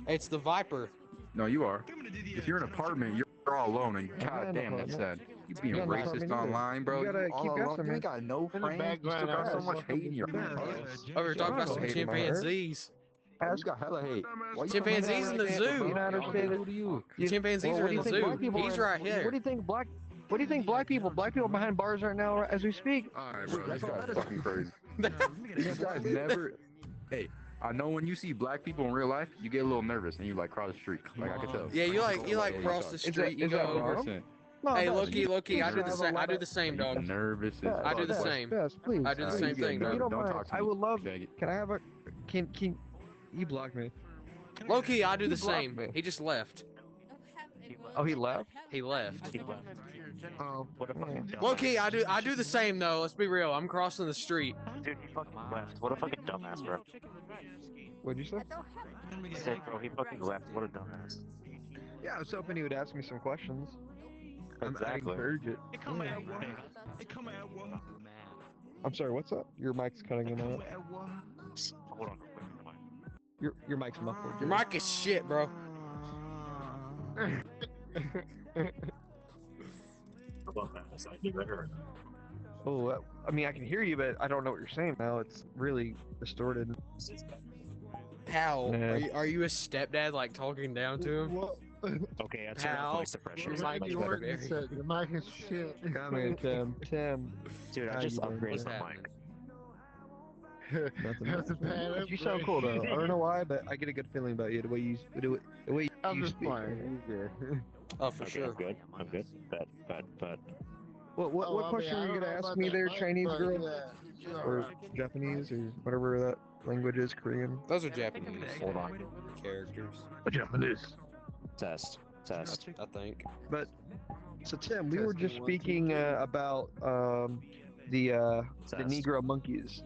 Speaker 1: It's the Viper.
Speaker 5: No, you are. If you're in an apartment, you're all alone, and
Speaker 9: I'm not in an
Speaker 5: god damn, that's sad.
Speaker 9: apartment.
Speaker 5: You being
Speaker 9: No, that's what I
Speaker 5: racist
Speaker 9: mean, either.
Speaker 5: online, bro.
Speaker 9: You gotta
Speaker 5: all
Speaker 9: keep
Speaker 5: alone.
Speaker 9: guessing,
Speaker 5: You
Speaker 9: man.
Speaker 5: ain't got no
Speaker 8: In the
Speaker 5: friends. You still
Speaker 8: background,
Speaker 5: got so
Speaker 8: I
Speaker 5: much hate in your
Speaker 9: Dumbass.
Speaker 5: heart.
Speaker 1: Oh, we were talking about
Speaker 9: no
Speaker 1: some
Speaker 9: hate in my heart.
Speaker 1: chimpanzees.
Speaker 5: Oh, you got hella hate. Why you
Speaker 1: Chimpanzees in the zoo.
Speaker 9: You not understand it?
Speaker 5: do to you?
Speaker 1: The chimpanzees
Speaker 9: Well,
Speaker 1: are
Speaker 9: what
Speaker 1: in
Speaker 9: do
Speaker 1: the
Speaker 9: you think black
Speaker 1: zoo.
Speaker 9: people are
Speaker 1: He's
Speaker 9: in?
Speaker 1: right
Speaker 9: What do
Speaker 1: here.
Speaker 9: you think black people behind bars right now as we speak?
Speaker 5: All right, bro. This
Speaker 9: That's all
Speaker 5: guy's
Speaker 9: that is.
Speaker 5: fucking crazy. This guy's never. Hey, I know when you see black people in real life, you get a little nervous and you like cross the street. Like I can tell.
Speaker 1: Yeah, you like
Speaker 5: Yeah,
Speaker 1: cross the
Speaker 9: Is that
Speaker 1: street. You
Speaker 9: is that
Speaker 1: go.
Speaker 9: wrong?
Speaker 5: 100%.
Speaker 9: No,
Speaker 1: Hey,
Speaker 9: Bess,
Speaker 1: Loki, I do
Speaker 9: should
Speaker 1: the
Speaker 9: have a
Speaker 1: same. I
Speaker 9: lot
Speaker 1: do
Speaker 9: of-
Speaker 1: the same,
Speaker 5: You
Speaker 1: dog.
Speaker 5: nervous as
Speaker 1: I do the
Speaker 5: fuck.
Speaker 1: same.
Speaker 9: Bess, please.
Speaker 1: I do the
Speaker 5: You
Speaker 1: same
Speaker 5: getting
Speaker 1: thing,
Speaker 9: If you
Speaker 1: dog.
Speaker 9: don't
Speaker 5: Don't
Speaker 9: mind,
Speaker 5: talk to
Speaker 9: I
Speaker 5: me.
Speaker 9: would love.
Speaker 5: Faggot.
Speaker 9: Can I have a? Can you block me?
Speaker 1: Loki, I do
Speaker 9: He
Speaker 1: the
Speaker 9: blocked
Speaker 1: same.
Speaker 9: me.
Speaker 1: He just left.
Speaker 9: Oh, he left.
Speaker 1: He left.
Speaker 9: Oh,
Speaker 3: What a fucking dumbass.
Speaker 1: Loki, I do the same though. Let's be real. I'm crossing the street.
Speaker 3: Dude, he fucking left. What a fucking dumbass, bro.
Speaker 9: what'd you say?
Speaker 3: I said, bro, he fucking left. What a dumbass.
Speaker 9: Yeah, I was hoping he would ask me some questions. I
Speaker 3: Exactly.
Speaker 9: encourage it.
Speaker 8: It come at what? It come at what?
Speaker 9: I'm sorry. What's up? Your mic's cutting in out.
Speaker 8: At what?
Speaker 3: Hold on.
Speaker 9: Your mic's muffled.
Speaker 1: Your mic is shit, bro.
Speaker 9: Oh, I mean, I can hear you, but I don't know what you're saying now. It's really distorted.
Speaker 1: Pal,
Speaker 9: Yeah.
Speaker 1: are you a stepdad like talking down to him?
Speaker 3: Okay, I turned
Speaker 1: Pal,
Speaker 3: off voice suppression.
Speaker 1: your mic is very-
Speaker 10: Your mic is shit.
Speaker 9: Come here, Tim. Tim.
Speaker 3: Dude,
Speaker 9: How
Speaker 3: I just
Speaker 9: you doing,
Speaker 3: upgraded
Speaker 1: What's
Speaker 3: my
Speaker 1: happening?
Speaker 3: mic.
Speaker 9: Nothing.
Speaker 10: That's a bad
Speaker 9: You sound
Speaker 10: upgrade.
Speaker 9: cool though. I don't know why, but I get a good feeling about you. The way you
Speaker 10: I'm just
Speaker 9: speak.
Speaker 10: playing. You're good.
Speaker 1: Oh, for
Speaker 3: Okay,
Speaker 1: sure.
Speaker 3: I'm good. But.
Speaker 9: What
Speaker 10: Oh, I
Speaker 9: question
Speaker 10: mean, I
Speaker 9: are you
Speaker 10: don't
Speaker 9: gonna
Speaker 10: know
Speaker 9: ask
Speaker 10: about
Speaker 9: me
Speaker 10: that
Speaker 9: there,
Speaker 10: mic,
Speaker 9: Chinese
Speaker 10: but
Speaker 9: girl?
Speaker 10: yeah, you're
Speaker 9: Or
Speaker 10: alright.
Speaker 9: Japanese, or whatever that language is, Korean?
Speaker 1: Those are Japanese
Speaker 3: Hold on.
Speaker 1: characters,
Speaker 9: Japanese.
Speaker 3: Test.
Speaker 1: I think.
Speaker 9: But so Tim, we were just speaking about the
Speaker 3: Test.
Speaker 9: Negro monkeys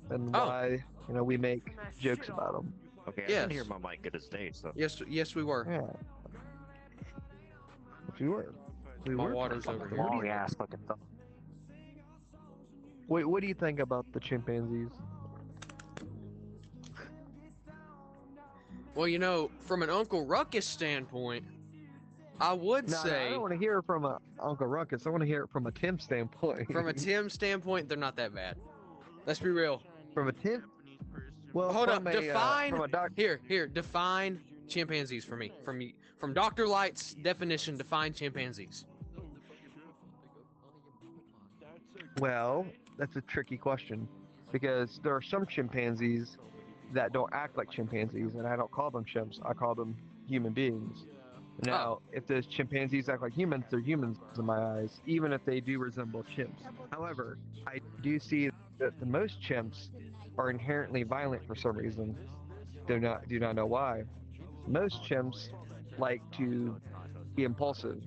Speaker 9: and
Speaker 1: Oh.
Speaker 9: why we make jokes about them.
Speaker 3: Okay, I
Speaker 1: Yes.
Speaker 3: didn't hear my mic at his stage, so.
Speaker 1: Yes, we were.
Speaker 9: Yeah. We were. We
Speaker 1: My
Speaker 9: were
Speaker 1: water's
Speaker 9: talking
Speaker 1: over
Speaker 9: about
Speaker 1: here.
Speaker 9: them.
Speaker 3: Long ass fucking thumb.
Speaker 9: Wait, what do you think about the chimpanzees?
Speaker 1: Well, from an Uncle Ruckus standpoint, I would
Speaker 9: No, I
Speaker 1: say
Speaker 9: don't want to hear it from a Uncle Ruckus. I want to hear it from a Tim standpoint.
Speaker 1: from a Tim standpoint, they're not that bad. Let's be real.
Speaker 9: From a Tim. Well,
Speaker 1: Hold
Speaker 9: from
Speaker 1: up.
Speaker 9: a,
Speaker 1: Define
Speaker 9: from a doc.
Speaker 1: here. Define chimpanzees for me. From Dr. Light's definition. Define chimpanzees.
Speaker 9: Well, that's a tricky question because there are some chimpanzees that don't act like chimpanzees, and I don't call them chimps. I call them human beings. Now, if those chimpanzees act like humans, they're humans in my eyes, even if they do resemble chimps. However, I do see that the most chimps are inherently violent for some reason. Do not know why. Most chimps like to be impulsive.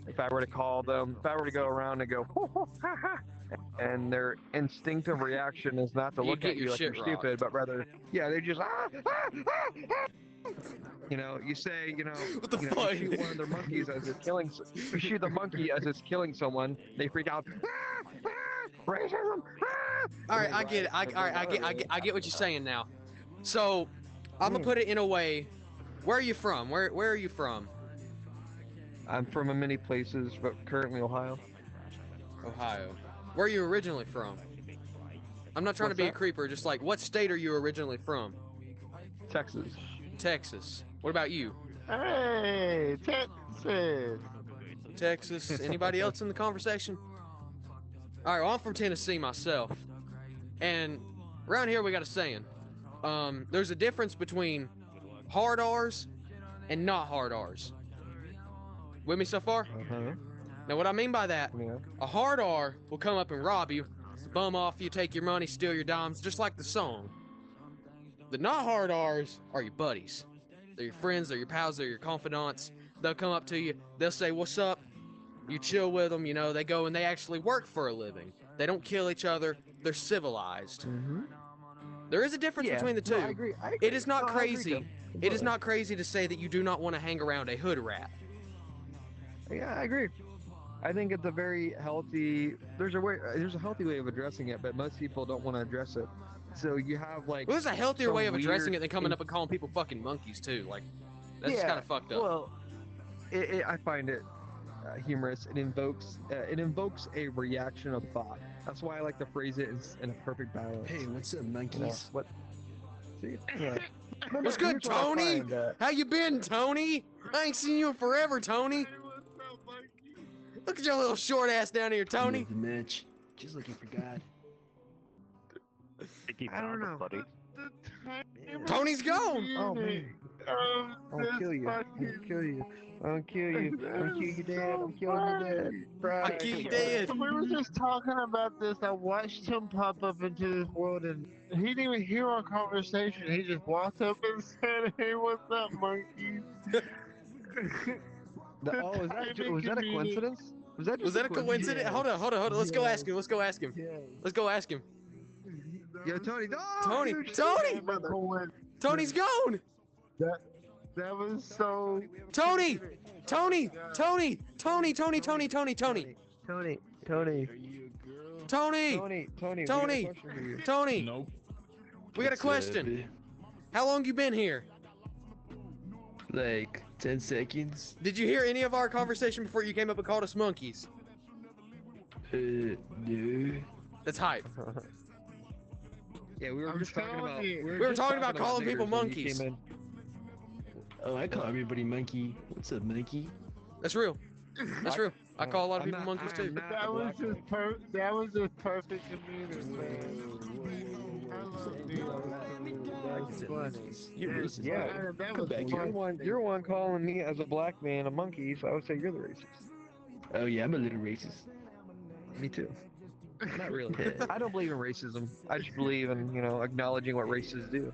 Speaker 9: If I were to go around and go, "Ho, ho, ha, ha," and their instinctive reaction is not to
Speaker 1: You
Speaker 9: look
Speaker 1: get
Speaker 9: at
Speaker 1: your
Speaker 9: you like you're
Speaker 1: shit
Speaker 9: stupid, but rather, yeah, they just you say,
Speaker 1: What the
Speaker 9: you
Speaker 1: fuck?
Speaker 9: shoot one of their monkeys as it's killing. You shoot the monkey as it's killing someone. They freak out. Racism.
Speaker 1: All right, I get it. I get what you're saying now. So, I'm gonna put it in a way. Where are you from? Where are you from?
Speaker 9: I'm from many places, but currently Ohio.
Speaker 1: Ohio. Where are you originally from? I'm not trying to
Speaker 9: What's
Speaker 1: be a
Speaker 9: that?
Speaker 1: creeper. Just like, what state are you originally from?
Speaker 9: Texas.
Speaker 1: Texas. What about you?
Speaker 10: Hey, Texas.
Speaker 1: Texas. Anybody else in the conversation? All right. Well, I'm from Tennessee myself, and around here we got a saying. There's a difference between hard R's and not hard R's. With me so far?
Speaker 9: Uh-huh.
Speaker 1: Now, what I mean by that,
Speaker 9: Yeah.
Speaker 1: a hard R will come up and rob you, bum off you, take your money, steal your dimes, just like the song. The not hard R's are your buddies. They're your friends, they're your pals, they're your confidants. They'll come up to you, they'll say, "What's up?" You chill with them, they go and they actually work for a living. They don't kill each other, they're civilized.
Speaker 9: Mm-hmm.
Speaker 1: There is a difference between the two.
Speaker 9: No, I agree.
Speaker 1: It is not
Speaker 9: No, I agree,
Speaker 1: crazy.
Speaker 9: Tim.
Speaker 1: It is not crazy to say that you do not want to hang around a hood rat.
Speaker 9: Yeah, I agree. I think it's a very healthy. There's a healthy way of addressing it, but most people don't want to address it. So you have like.
Speaker 1: Well, there's a healthier
Speaker 9: some
Speaker 1: way of addressing
Speaker 9: weird
Speaker 1: it than coming up and calling people fucking monkeys too. Like, that's
Speaker 9: Yeah,
Speaker 1: kind of fucked up.
Speaker 9: Well, I find it humorous. It invokes a reaction of thought. That's why I like to phrase it in a perfect balance.
Speaker 7: Hey, what's up,
Speaker 9: You know
Speaker 7: monkeys?
Speaker 9: what? See, yeah. No,
Speaker 1: What's
Speaker 9: no,
Speaker 1: good,
Speaker 9: here's what I
Speaker 1: Tony?
Speaker 9: find,
Speaker 1: How you been, Tony? I ain't seen you in forever, Tony. Look at your little short ass down here, Tony.
Speaker 7: Nothing much. Just looking for God.
Speaker 9: I don't know.
Speaker 1: Tony's gone.
Speaker 9: Oh man, I'll kill you. I'll kill you. I'll kill you. I'll kill you, Dad. I'm killing you, Dad.
Speaker 1: I kill you dead.
Speaker 10: We were just talking about this. I watched him pop up into this world, and he didn't even hear our conversation. He just walked up and said, "Hey, what's up, monkey?"
Speaker 9: Oh, was that a coincidence? Was that just
Speaker 1: Was that a coincidence? Hold on. Let's go ask him. Let's go ask him.
Speaker 9: Yo, Tony. No,
Speaker 1: Tony,
Speaker 9: dude,
Speaker 1: Tony, Tony's gone.
Speaker 10: That was so.
Speaker 1: Tony, Tony.
Speaker 9: Tony.
Speaker 1: Tony.
Speaker 9: Tony.
Speaker 1: Tony.
Speaker 9: Tony.
Speaker 1: Tony.
Speaker 8: Nope.
Speaker 1: We got a question. How long you been here?
Speaker 7: Like 10 seconds.
Speaker 1: Did you hear any of our conversation before you came up and called us monkeys?
Speaker 7: No.
Speaker 1: That's hype.
Speaker 9: Yeah, we were just talking about.
Speaker 10: We
Speaker 1: were talking about calling people
Speaker 9: niggers when you
Speaker 1: monkeys.
Speaker 9: came in.
Speaker 7: Oh, I call everybody monkey. What's up, monkey?
Speaker 1: That's real. That's real. I call a lot of people monkeys too.
Speaker 10: That was just perfect demeanor, man. I love
Speaker 7: You're racist.
Speaker 9: Yeah,
Speaker 10: that
Speaker 7: Come
Speaker 10: was
Speaker 7: back
Speaker 10: fun.
Speaker 7: here.
Speaker 9: you're one calling me as a black man a monkey, so I would say you're the racist.
Speaker 7: Oh yeah, I'm a little racist.
Speaker 9: Me too. Not really. I don't believe in racism. I just believe in, acknowledging what races do.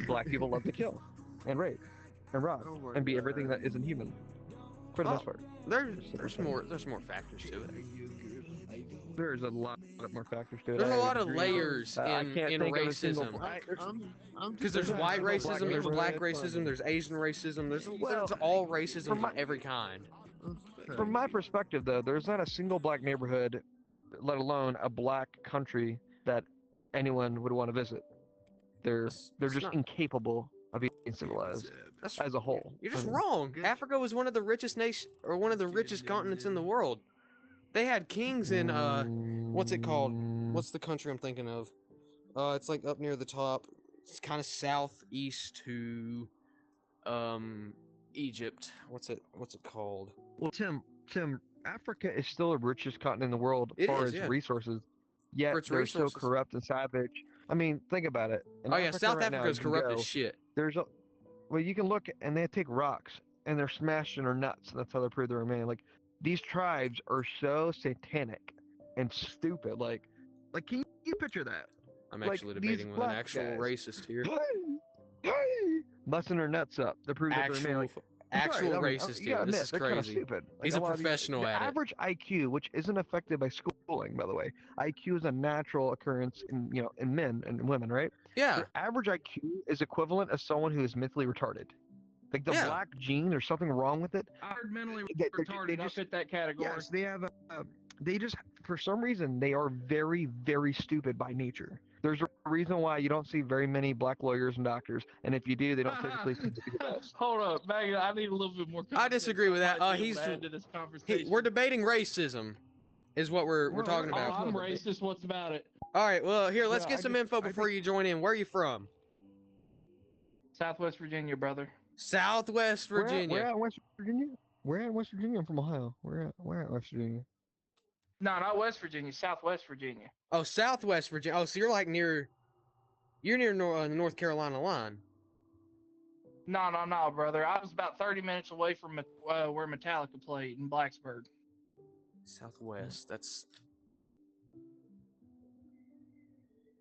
Speaker 9: Black people love to kill, and rape, and rob, and be everything that isn't human. For the most part.
Speaker 1: There's more factors to it.
Speaker 9: There's a lot more factors to it.
Speaker 1: There's
Speaker 9: I
Speaker 1: a lot of
Speaker 9: agree.
Speaker 1: layers
Speaker 9: I
Speaker 1: in
Speaker 9: can't think of a single
Speaker 1: racism.
Speaker 9: black-
Speaker 1: Because there's white racism, there's black racism, there's Asian racism, there's all racism of every kind.
Speaker 9: From my perspective, though, there's not a single black neighborhood, let alone a black country, that anyone would want to visit. They're just incapable of being civilized as a whole.
Speaker 1: You're just wrong. Africa was one of the richest one of the richest continents in the world. They had kings in what's it called? What's the country I'm thinking of? It's like up near the top. It's kind of southeast to Egypt. What's it called?
Speaker 9: Well, Tim, Africa is still the richest continent in the world as far as resources. Yet they're so corrupt and savage. I mean, think about it. In Africa
Speaker 1: South
Speaker 9: right now,
Speaker 1: Africa is
Speaker 9: you can
Speaker 1: corrupt
Speaker 9: go,
Speaker 1: as shit.
Speaker 9: Well, you can look and they take rocks and they're smashing their nuts. And that's how they prove they're a man. Like, these tribes are so satanic and stupid. Like, can you picture that?
Speaker 1: I'm actually debating with an actual racist here.
Speaker 9: Busting their nuts up to prove that they're a man. Like,
Speaker 1: Actual racist here. This is
Speaker 9: they're kind of
Speaker 1: crazy.
Speaker 9: stupid.
Speaker 1: He's a professional at it.
Speaker 9: Average IQ, which isn't affected by schooling, by the way. IQ is a natural occurrence in men and women, right?
Speaker 1: Yeah.
Speaker 9: Their average IQ is equivalent of someone who is mentally retarded. Like the black gene, there's something wrong with it.
Speaker 8: I heard mentally retarded. I fit that category.
Speaker 9: Yes, they have. They just, for some reason, they are very, very stupid by nature. There's a reason why you don't see very many black lawyers and doctors, and if you do, they don't typically seem to be the best.
Speaker 8: Hold up, Megan. I need a little bit more.
Speaker 1: I disagree with that. We're debating racism, is what we're talking about.
Speaker 8: I'm racist. What's about it?
Speaker 1: All right. Well, here, let's get some info before you join in. Where are you from?
Speaker 3: Southwest Virginia, brother.
Speaker 1: Southwest Virginia.
Speaker 9: Where at West Virginia? Where at West Virginia? I'm from Ohio. Where at West Virginia?
Speaker 3: No, not West Virginia. Southwest Virginia.
Speaker 1: Oh, Southwest Virginia. Oh, so you're like near North Carolina line.
Speaker 3: No, brother. I was about 30 minutes away from where Metallica played in Blacksburg.
Speaker 1: Southwest. That's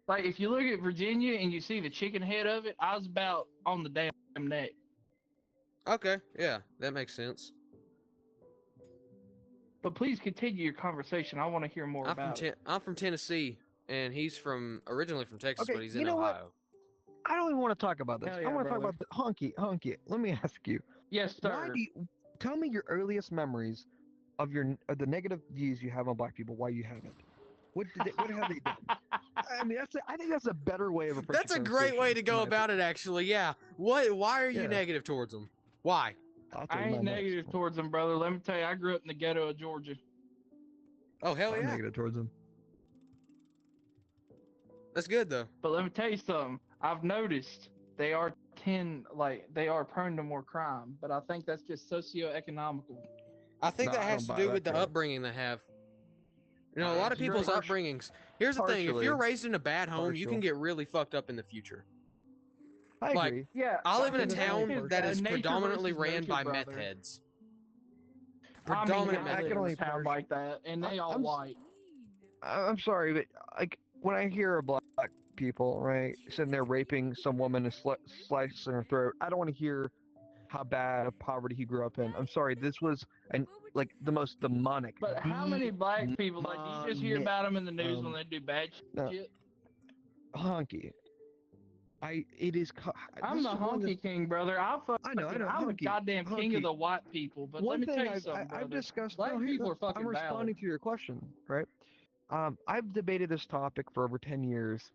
Speaker 3: like if you look at Virginia and you see the chicken head of it, I was about on the damn neck.
Speaker 1: okay. Yeah, that makes sense.
Speaker 3: But please continue your conversation. I want to hear more about it.
Speaker 1: I'm from Tennessee, and he's originally from Texas,
Speaker 9: Okay,
Speaker 1: but he's in
Speaker 9: you know
Speaker 1: Ohio.
Speaker 9: I don't even want to talk about this.
Speaker 3: Hell yeah,
Speaker 9: I want to talk
Speaker 3: brother.
Speaker 9: about Honky. Let me ask you.
Speaker 3: Yes, sir.
Speaker 9: Tell me your earliest memories of the negative views you have on black people. Why you have it? What have they done? I mean, I think that's a better way of approaching.
Speaker 1: That's a great way to go about it, actually. Yeah. Why are you negative towards them? Why?
Speaker 7: I'll
Speaker 3: I
Speaker 7: take
Speaker 3: ain't
Speaker 7: mine next.
Speaker 3: negative towards them, brother. Let me tell you, I grew up in the ghetto of Georgia.
Speaker 1: Oh hell
Speaker 7: I'm
Speaker 1: yeah,
Speaker 7: negative towards them.
Speaker 1: that's good though.
Speaker 3: But let me tell you something. I've noticed they are they are prone to more crime, but I think that's just socioeconomical.
Speaker 1: I think
Speaker 7: No,
Speaker 1: that
Speaker 7: I
Speaker 1: has
Speaker 7: don't
Speaker 1: to
Speaker 7: buy
Speaker 1: do
Speaker 7: that
Speaker 1: with the
Speaker 7: crap.
Speaker 1: upbringing they have. You know, a lot of
Speaker 3: Straight.
Speaker 1: people's upbringings. Here's the thing: if
Speaker 9: Partially.
Speaker 1: you're raised in a bad home, you can
Speaker 9: Partial.
Speaker 1: get really fucked up in the future.
Speaker 9: I
Speaker 1: Like,
Speaker 9: agree.
Speaker 3: Yeah,
Speaker 1: I live in a
Speaker 3: fucking
Speaker 1: town that is
Speaker 3: nature
Speaker 1: predominantly
Speaker 3: versus
Speaker 1: ran
Speaker 3: nurture,
Speaker 1: by meth
Speaker 3: brother.
Speaker 1: heads.
Speaker 3: I mean,
Speaker 1: Predominant
Speaker 3: I
Speaker 1: meth
Speaker 3: live in a
Speaker 9: only
Speaker 1: heads.
Speaker 3: town like that, and they all
Speaker 9: I'm
Speaker 3: white.
Speaker 9: I'm sorry, but like when I hear black people, right, sitting there raping some woman and slicing her throat, I don't want to hear how bad of poverty he grew up in. I'm sorry, this was like the most demonic.
Speaker 3: But how many black people, like, do you just hear about them in the news when they do bad
Speaker 9: no,
Speaker 3: shit?
Speaker 9: honky. It is.
Speaker 3: I'm
Speaker 9: This
Speaker 3: the
Speaker 9: is one of the.
Speaker 3: honky king, brother.
Speaker 9: I know,
Speaker 3: I'm the
Speaker 9: honky,
Speaker 3: goddamn king of
Speaker 9: honky.
Speaker 3: the white people. But let
Speaker 9: One
Speaker 3: me
Speaker 9: thing
Speaker 3: tell you something,
Speaker 9: I've
Speaker 3: brother.
Speaker 9: discussed.
Speaker 3: Black
Speaker 9: No, here,
Speaker 3: people are
Speaker 9: I'm
Speaker 3: fucking
Speaker 9: responding
Speaker 3: valid.
Speaker 9: to your question, right? I've debated this topic for over 10 years.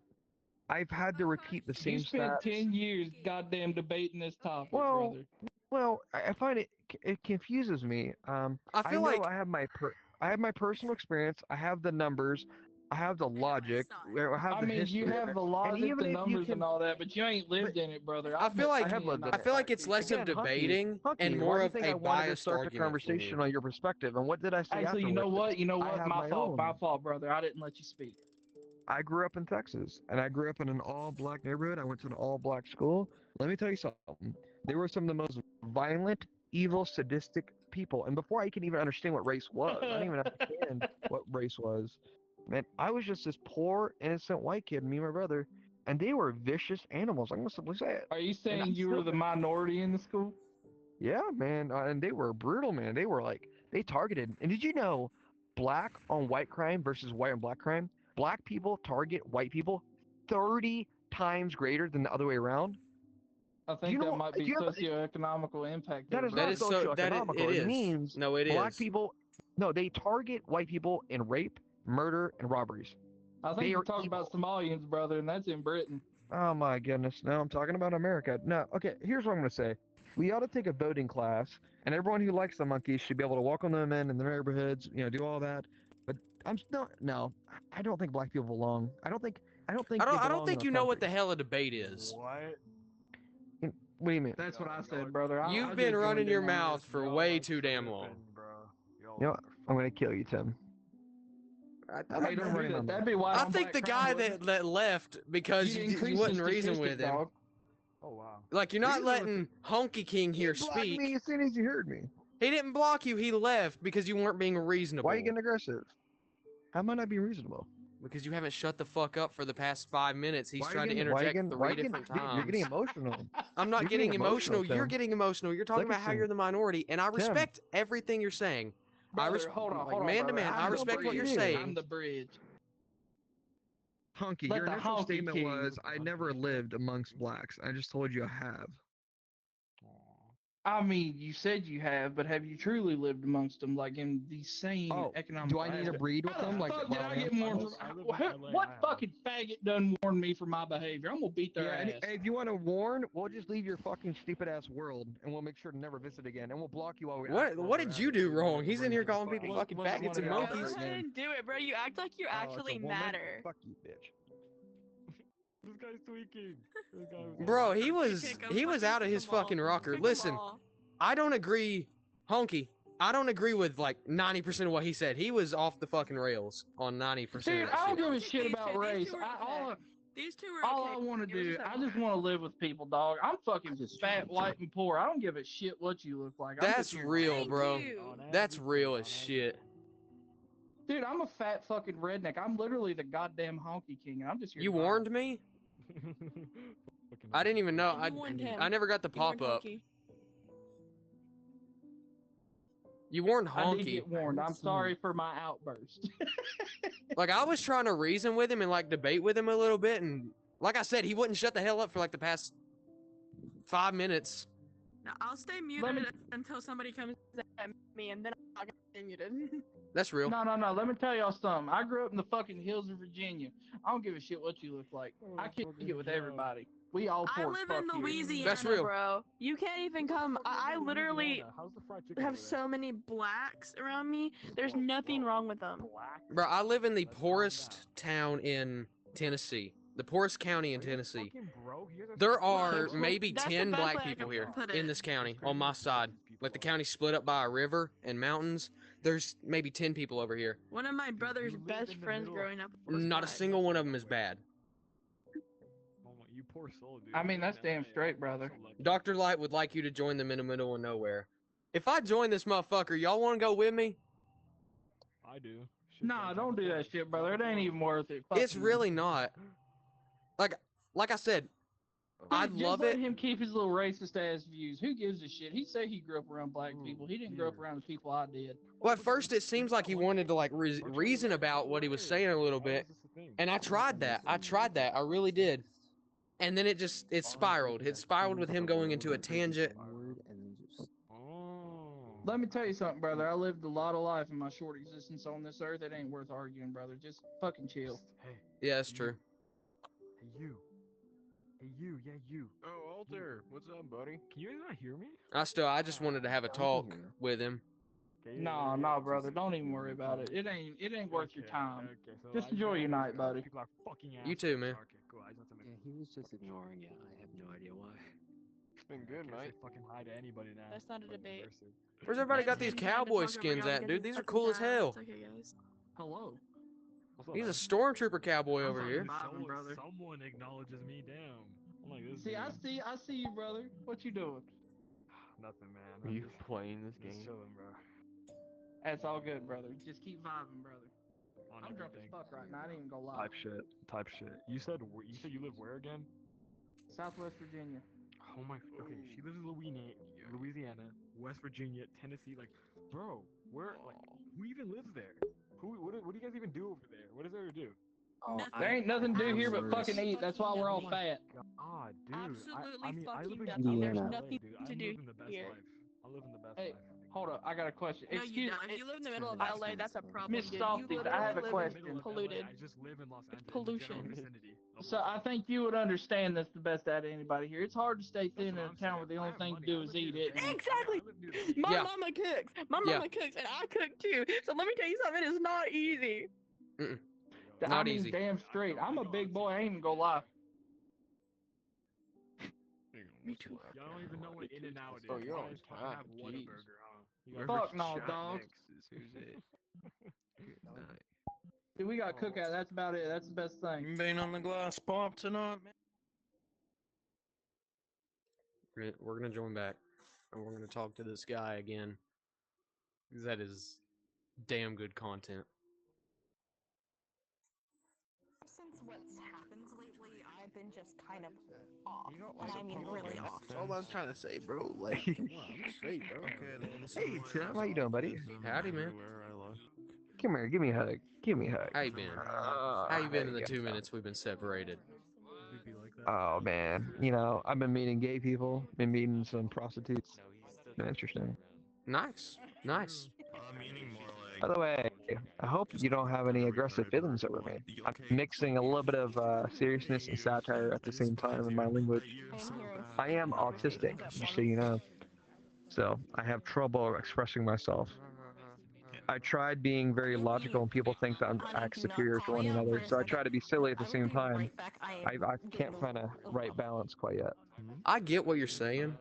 Speaker 9: I've had to repeat the
Speaker 3: You
Speaker 9: same
Speaker 3: spent
Speaker 9: stats.
Speaker 3: 10 years goddamn debating this topic,
Speaker 9: Well,
Speaker 3: brother.
Speaker 9: well, I find it confuses me.
Speaker 1: I
Speaker 9: I
Speaker 1: feel
Speaker 9: know
Speaker 1: like
Speaker 9: I have my personal experience. I have the numbers. I have the logic. I have
Speaker 3: I
Speaker 9: the
Speaker 3: mean, you
Speaker 9: history.
Speaker 3: have the
Speaker 9: And
Speaker 3: logic,
Speaker 9: even
Speaker 3: the
Speaker 9: if you
Speaker 3: numbers,
Speaker 9: can,
Speaker 3: and all that, but you ain't lived in it, brother.
Speaker 1: I feel like
Speaker 9: I have lived in
Speaker 1: I
Speaker 9: it.
Speaker 1: feel like it's less of
Speaker 9: Again,
Speaker 1: debating and
Speaker 9: Why
Speaker 1: more
Speaker 9: do you
Speaker 1: of
Speaker 9: think
Speaker 1: a
Speaker 9: I wanted to
Speaker 1: biased
Speaker 9: start the
Speaker 1: argument from you.
Speaker 9: conversation on your perspective? And what did I say
Speaker 3: Actually, you know
Speaker 9: afterwards?
Speaker 3: what? You know
Speaker 9: I
Speaker 3: what?
Speaker 9: have
Speaker 3: My
Speaker 9: own.
Speaker 3: fault, brother. I didn't let you speak.
Speaker 9: I grew up in Texas, and I grew up in an all-black neighborhood. I went to an all-black school. Let me tell you something. They were some of the most violent, evil, sadistic people. And before I can even understand what race was, I didn't even understand what race was. Man, I was just this poor, innocent white kid, me and my brother, and they were vicious animals. I'm gonna simply say it.
Speaker 3: Are you
Speaker 9: And I
Speaker 3: saying you
Speaker 9: still
Speaker 3: were the minority in the school?
Speaker 9: yeah, man, and they were brutal, man. They were like they targeted. And did you know, black on white crime versus white on black crime? Black people target white people 30 times greater than the other way around.
Speaker 3: I
Speaker 9: Do you
Speaker 3: think that
Speaker 9: know?
Speaker 3: might
Speaker 9: Do
Speaker 3: be
Speaker 9: you have?
Speaker 3: socioeconomical impact
Speaker 9: That
Speaker 3: there,
Speaker 9: is
Speaker 1: That
Speaker 9: not
Speaker 3: brother.
Speaker 1: is so that it
Speaker 9: socioeconomical. It
Speaker 1: is.
Speaker 9: means
Speaker 1: No, it
Speaker 9: black
Speaker 1: is.
Speaker 9: people. No, they target white people in rape, murder, and robberies.
Speaker 3: I think
Speaker 9: They
Speaker 3: you're
Speaker 9: are
Speaker 3: talking
Speaker 9: evil.
Speaker 3: about Somalians, brother, and that's in Britain.
Speaker 9: Oh my goodness. No, I'm talking about America. No, okay, here's what I'm going to say. We ought to take a voting class, and everyone who likes the monkeys should be able to welcome them in their neighborhoods, do all that. But I'm still, no, I don't think black people belong. I don't think they
Speaker 1: I don't
Speaker 9: belong in
Speaker 1: think
Speaker 9: our
Speaker 1: you know what
Speaker 9: country.
Speaker 1: the hell a debate is.
Speaker 4: What?
Speaker 9: What do you mean?
Speaker 3: That's what I said, brother.
Speaker 1: You've
Speaker 3: I
Speaker 1: been
Speaker 3: just
Speaker 1: running
Speaker 3: joined
Speaker 1: your
Speaker 3: in on
Speaker 1: mouth
Speaker 3: this.
Speaker 1: for
Speaker 4: Y'all
Speaker 1: way
Speaker 4: like
Speaker 1: too damn long.
Speaker 4: tripping, bro. Y'all
Speaker 9: You know what? I'm going to kill you, Tim. I'm
Speaker 3: Hey,
Speaker 9: not
Speaker 3: don't do
Speaker 9: running my
Speaker 3: that.
Speaker 9: mouth.
Speaker 3: That'd be white
Speaker 1: I
Speaker 3: on
Speaker 1: think
Speaker 3: black
Speaker 1: the
Speaker 3: crime,
Speaker 1: guy
Speaker 3: wouldn't
Speaker 1: that left
Speaker 3: it?
Speaker 1: because
Speaker 3: You'd
Speaker 1: you
Speaker 3: increase
Speaker 1: wouldn't
Speaker 3: the
Speaker 1: reason
Speaker 3: statistic,
Speaker 1: with him.
Speaker 3: dog.
Speaker 4: Oh wow.
Speaker 1: Like you're not
Speaker 9: Reason with
Speaker 1: letting Honky King here
Speaker 9: You blocked me
Speaker 1: speak.
Speaker 9: as soon as you heard me.
Speaker 1: He didn't block you. He left because you weren't being
Speaker 9: Why
Speaker 1: reasonable.
Speaker 9: are you getting aggressive? How am I not being reasonable?
Speaker 1: Because you haven't shut the fuck up for the past 5 minutes. He's tried to
Speaker 9: Why
Speaker 1: interject
Speaker 9: again?
Speaker 1: 3 different
Speaker 9: Dude, you're getting
Speaker 1: times.
Speaker 9: emotional.
Speaker 1: I'm not
Speaker 9: You're
Speaker 1: getting emotional. You're
Speaker 9: Tim.
Speaker 1: getting emotional. You're talking
Speaker 9: Look at
Speaker 1: about how
Speaker 9: some-
Speaker 1: you're the minority, and I
Speaker 9: Tim.
Speaker 1: respect everything you're saying.
Speaker 3: Brother, hold on,
Speaker 1: like
Speaker 3: hold on,
Speaker 1: man to
Speaker 3: brother.
Speaker 1: man, I
Speaker 3: I'm the
Speaker 1: respect what you're
Speaker 3: bridge.
Speaker 1: saying.
Speaker 3: I'm the bridge.
Speaker 9: Honky,
Speaker 3: Let
Speaker 9: your
Speaker 3: the
Speaker 9: initial
Speaker 3: honky
Speaker 9: statement
Speaker 3: king.
Speaker 9: was, I never lived amongst blacks. I just told you I have.
Speaker 3: I mean, you said you have, but have you truly lived amongst them, like in the same economic?
Speaker 9: Do I need to breed with
Speaker 3: How
Speaker 9: them?
Speaker 3: the
Speaker 9: Like
Speaker 3: fuck did
Speaker 9: wild
Speaker 3: I get
Speaker 9: animals?
Speaker 3: more? What fucking faggot done warned me for my behavior? I'm gonna beat their
Speaker 9: Yeah, and
Speaker 3: ass.
Speaker 9: if you want to warn, we'll just leave your fucking stupid ass world, and we'll make sure to never visit again, and we'll block you while we.
Speaker 1: What did you do wrong? He's in here calling people fucking faggots and
Speaker 11: Go
Speaker 1: monkeys.
Speaker 11: ahead and do it, bro. You act like you actually matter.
Speaker 9: Fuck you, bitch.
Speaker 4: This guy's tweaking.
Speaker 1: Bro, he was out of his fucking rocker. Listen, I don't agree, Honky. I don't agree with like 90% of what he said. He was off the fucking rails on 90% of
Speaker 3: Dude,
Speaker 1: that
Speaker 3: I
Speaker 1: shit.
Speaker 3: don't give a shit about race.
Speaker 11: These two were
Speaker 3: All
Speaker 11: okay.
Speaker 3: I want to
Speaker 11: It was
Speaker 3: do,
Speaker 11: just
Speaker 3: I
Speaker 11: that
Speaker 3: just want to live with people, dog. I'm fucking fat, white, and poor. I don't give a shit what you look like. I'm
Speaker 1: That's
Speaker 3: just
Speaker 1: real,
Speaker 11: Thank
Speaker 1: bro.
Speaker 11: you.
Speaker 1: That's real as shit.
Speaker 3: Dude, I'm a fat fucking redneck. I'm literally the goddamn honky king, and I'm just here.
Speaker 1: You
Speaker 3: to
Speaker 1: warned me? I didn't even know.
Speaker 11: You warned him.
Speaker 1: I never got the
Speaker 11: You warned
Speaker 1: pop-up.
Speaker 11: Honky.
Speaker 1: You warned
Speaker 3: I did
Speaker 1: Honky.
Speaker 3: get warned. I'm sorry for my outburst.
Speaker 1: Like, I was trying to reason with him and, like, debate with him a little bit, and like I said, he wouldn't shut the hell up for, like, the past 5 minutes.
Speaker 11: Now, I'll stay muted until somebody comes at me, and then I'll get muted.
Speaker 1: That's real.
Speaker 3: No. Let me tell y'all something. I grew up in the fucking hills of Virginia. I don't give a shit what you look like. I kick it with everybody. We all
Speaker 11: I
Speaker 3: pork
Speaker 11: live
Speaker 3: fuck
Speaker 11: in
Speaker 3: here.
Speaker 11: Louisiana,
Speaker 1: That's real.
Speaker 11: bro. You can't even come. I literally
Speaker 12: How's the fried chicken
Speaker 11: have
Speaker 12: over there?
Speaker 11: so many blacks around me. There's nothing wrong with them.
Speaker 12: Black?
Speaker 1: Bro, I live in the
Speaker 12: Let's calm
Speaker 1: poorest
Speaker 12: down.
Speaker 1: town in Tennessee. The poorest county in
Speaker 12: Are you
Speaker 1: Tennessee.
Speaker 12: fucking broke? You guys are
Speaker 1: There
Speaker 12: fucking
Speaker 1: are
Speaker 12: broke.
Speaker 1: maybe
Speaker 11: That's the
Speaker 1: 10
Speaker 11: best
Speaker 1: black
Speaker 11: way I
Speaker 1: people
Speaker 11: can
Speaker 1: here
Speaker 11: put
Speaker 1: in
Speaker 11: it.
Speaker 1: this county
Speaker 12: It's
Speaker 1: on
Speaker 12: crazy
Speaker 1: my
Speaker 12: how
Speaker 1: side.
Speaker 12: these people
Speaker 1: Like the
Speaker 12: are.
Speaker 1: county's split up by a river and mountains. There's maybe 10 people over here.
Speaker 11: One of my brother's
Speaker 12: you live
Speaker 11: best
Speaker 12: in the
Speaker 11: friends
Speaker 12: middle of
Speaker 11: growing up.
Speaker 1: Not a
Speaker 11: black.
Speaker 1: single one of them is bad.
Speaker 12: Oh my, you poor soul, dude.
Speaker 3: I mean,
Speaker 12: You're in
Speaker 3: that's damn
Speaker 12: LA.
Speaker 3: straight,
Speaker 12: I'm
Speaker 3: brother.
Speaker 12: so lucky.
Speaker 1: Dr. Light would like you to join them in the middle of nowhere. If I join this motherfucker, y'all want to go with me?
Speaker 12: I do. Shit,
Speaker 3: Nah,
Speaker 12: man,
Speaker 3: don't do that shit, brother. It ain't even worth it. Fuck
Speaker 1: It's
Speaker 3: you.
Speaker 1: really not. Like I said, I
Speaker 3: Just
Speaker 1: love
Speaker 3: let
Speaker 1: it.
Speaker 3: him keep his little racist ass views. Who gives a shit? He said he grew up around black people. He didn't grow up around the people I did.
Speaker 1: Well, at first it seems like he wanted to like reason about what he was saying a little bit, and I tried that. I really did. And then it spiraled. It spiraled with him going into a tangent.
Speaker 12: Oh.
Speaker 3: Let me tell you something, brother. I lived a lot of life in my short existence on this earth. It ain't worth arguing, brother. Just fucking chill.
Speaker 12: Hey.
Speaker 1: Yeah, that's true.
Speaker 12: Hey, you. Hey, you. Yeah, you.
Speaker 5: Oh, Alter, what's up, buddy?
Speaker 12: Can you guys not hear me?
Speaker 1: I just wanted to have a talk with him.
Speaker 12: Okay,
Speaker 3: Nah, brother. Don't even worry about it. It ain't worth your time.
Speaker 12: Okay, so
Speaker 3: Just
Speaker 12: I
Speaker 3: enjoy your
Speaker 12: know
Speaker 3: night, buddy.
Speaker 12: People are fucking
Speaker 1: You too, man.
Speaker 12: Okay, cool. I just want to make
Speaker 13: Yeah, he was just ignoring you. I have no idea why.
Speaker 5: It's been good,
Speaker 12: Can't say
Speaker 5: mate.
Speaker 12: fucking hi to anybody now.
Speaker 11: That's not a
Speaker 12: Fucking
Speaker 11: debate.
Speaker 12: immersive.
Speaker 1: Where's everybody got
Speaker 11: That's
Speaker 1: these
Speaker 11: him trying to
Speaker 1: cowboy
Speaker 11: talk over
Speaker 1: skins
Speaker 11: y'all
Speaker 1: at,
Speaker 11: because
Speaker 1: dude?
Speaker 11: he's
Speaker 1: These are
Speaker 11: fucking
Speaker 1: cool as
Speaker 11: tired.
Speaker 1: hell.
Speaker 11: It's okay, guys.
Speaker 3: Hello.
Speaker 12: What's up,
Speaker 1: He's a
Speaker 12: man?
Speaker 1: stormtrooper cowboy over
Speaker 3: I'm
Speaker 1: here.
Speaker 3: vibing, brother.
Speaker 12: Someone acknowledges me, damn. I'm like this.
Speaker 3: See,
Speaker 12: dude.
Speaker 3: I see you, brother. What you doing?
Speaker 12: Nothing, man.
Speaker 4: Are
Speaker 12: I'm
Speaker 4: you
Speaker 12: just
Speaker 4: playing this
Speaker 12: just
Speaker 4: game?
Speaker 12: chilling, bro.
Speaker 3: That's all good, brother. Just keep vibing, brother.
Speaker 12: On
Speaker 3: I'm drunk as
Speaker 12: everything.
Speaker 3: fuck right now. I ain't even gonna lie.
Speaker 12: Type shit. You said you live where again?
Speaker 3: Southwest Virginia.
Speaker 12: Oh my. Okay, she lives in Louisiana, West Virginia, Tennessee. Like, bro, where? Like, who even lives there? What do you guys even do over there? What is there to do?
Speaker 3: There ain't nothing to do here but
Speaker 11: Absolutely
Speaker 3: fucking eat. That's why we're all fat.
Speaker 12: God, dude.
Speaker 11: Absolutely
Speaker 12: I mean, I live
Speaker 11: fucking
Speaker 12: in
Speaker 11: nothing. There's
Speaker 13: Indiana.
Speaker 11: nothing
Speaker 12: dude.
Speaker 11: to
Speaker 12: I'm
Speaker 11: do
Speaker 12: living the best
Speaker 11: here.
Speaker 12: life. I'm living the best
Speaker 3: Hey,
Speaker 12: life.
Speaker 3: hold up. I got a question.
Speaker 11: No, you don't. If you live in the middle of LA, that's a problem,
Speaker 3: Miss
Speaker 11: dude.
Speaker 3: Softy,
Speaker 11: You
Speaker 3: I have a
Speaker 11: literally live in
Speaker 3: question.
Speaker 11: polluted.
Speaker 12: I just live in Los Angeles.
Speaker 11: Pollution.
Speaker 12: In the general vicinity of
Speaker 3: So
Speaker 12: Los
Speaker 3: I think you would understand this the best out of anybody here. It's hard to stay thin in a town where the only thing to do is eat it.
Speaker 11: Exactly. My
Speaker 1: Yeah.
Speaker 11: mama cooks. My
Speaker 1: Yeah.
Speaker 11: mama cooks, and I cook too. So let me tell you something. It's not easy.
Speaker 3: I
Speaker 1: Not
Speaker 3: mean,
Speaker 1: easy.
Speaker 3: damn straight. I'm a big boy. I ain't even gonna lie.
Speaker 11: Me too.
Speaker 12: Y'all don't even know what In and Out is.
Speaker 5: Oh, you're
Speaker 12: You
Speaker 5: on
Speaker 12: guys fucking
Speaker 5: top,
Speaker 12: have
Speaker 5: jeez.
Speaker 12: Whataburger, huh? You guys
Speaker 3: Fuck no, dog.
Speaker 5: Who's it?
Speaker 3: Dude, we got cookout. That's about it. That's the best thing.
Speaker 10: Being on the glass pop tonight, man.
Speaker 1: We're gonna join back, and we're gonna talk to this guy again. 'Cause that is damn good content.
Speaker 14: Since what's happened lately, I've been just kind of off. And I mean really off.
Speaker 9: That's all I'm trying to say, bro. Like,
Speaker 5: I'm straight, bro.
Speaker 9: hey Tim, how you doing, buddy?
Speaker 1: Howdy, man.
Speaker 9: Come here, give me a hug. Give me a hug.
Speaker 1: How you been? How you been
Speaker 9: there
Speaker 1: in the
Speaker 9: you
Speaker 1: 2
Speaker 9: go.
Speaker 1: minutes we've been separated?
Speaker 9: Oh man, you know I've been meeting gay people, been meeting some prostitutes. Been interesting.
Speaker 1: Nice, nice.
Speaker 9: By the way, I hope you don't have any aggressive feelings over me. I'm mixing a little bit of seriousness and satire at the same time in my language. I am autistic, just so you know. So I have trouble expressing myself. I tried being very logical, and people think that I'm act superior to one another. So I try to be silly at the same time. I can't find a right balance quite yet.
Speaker 1: I get what you're saying.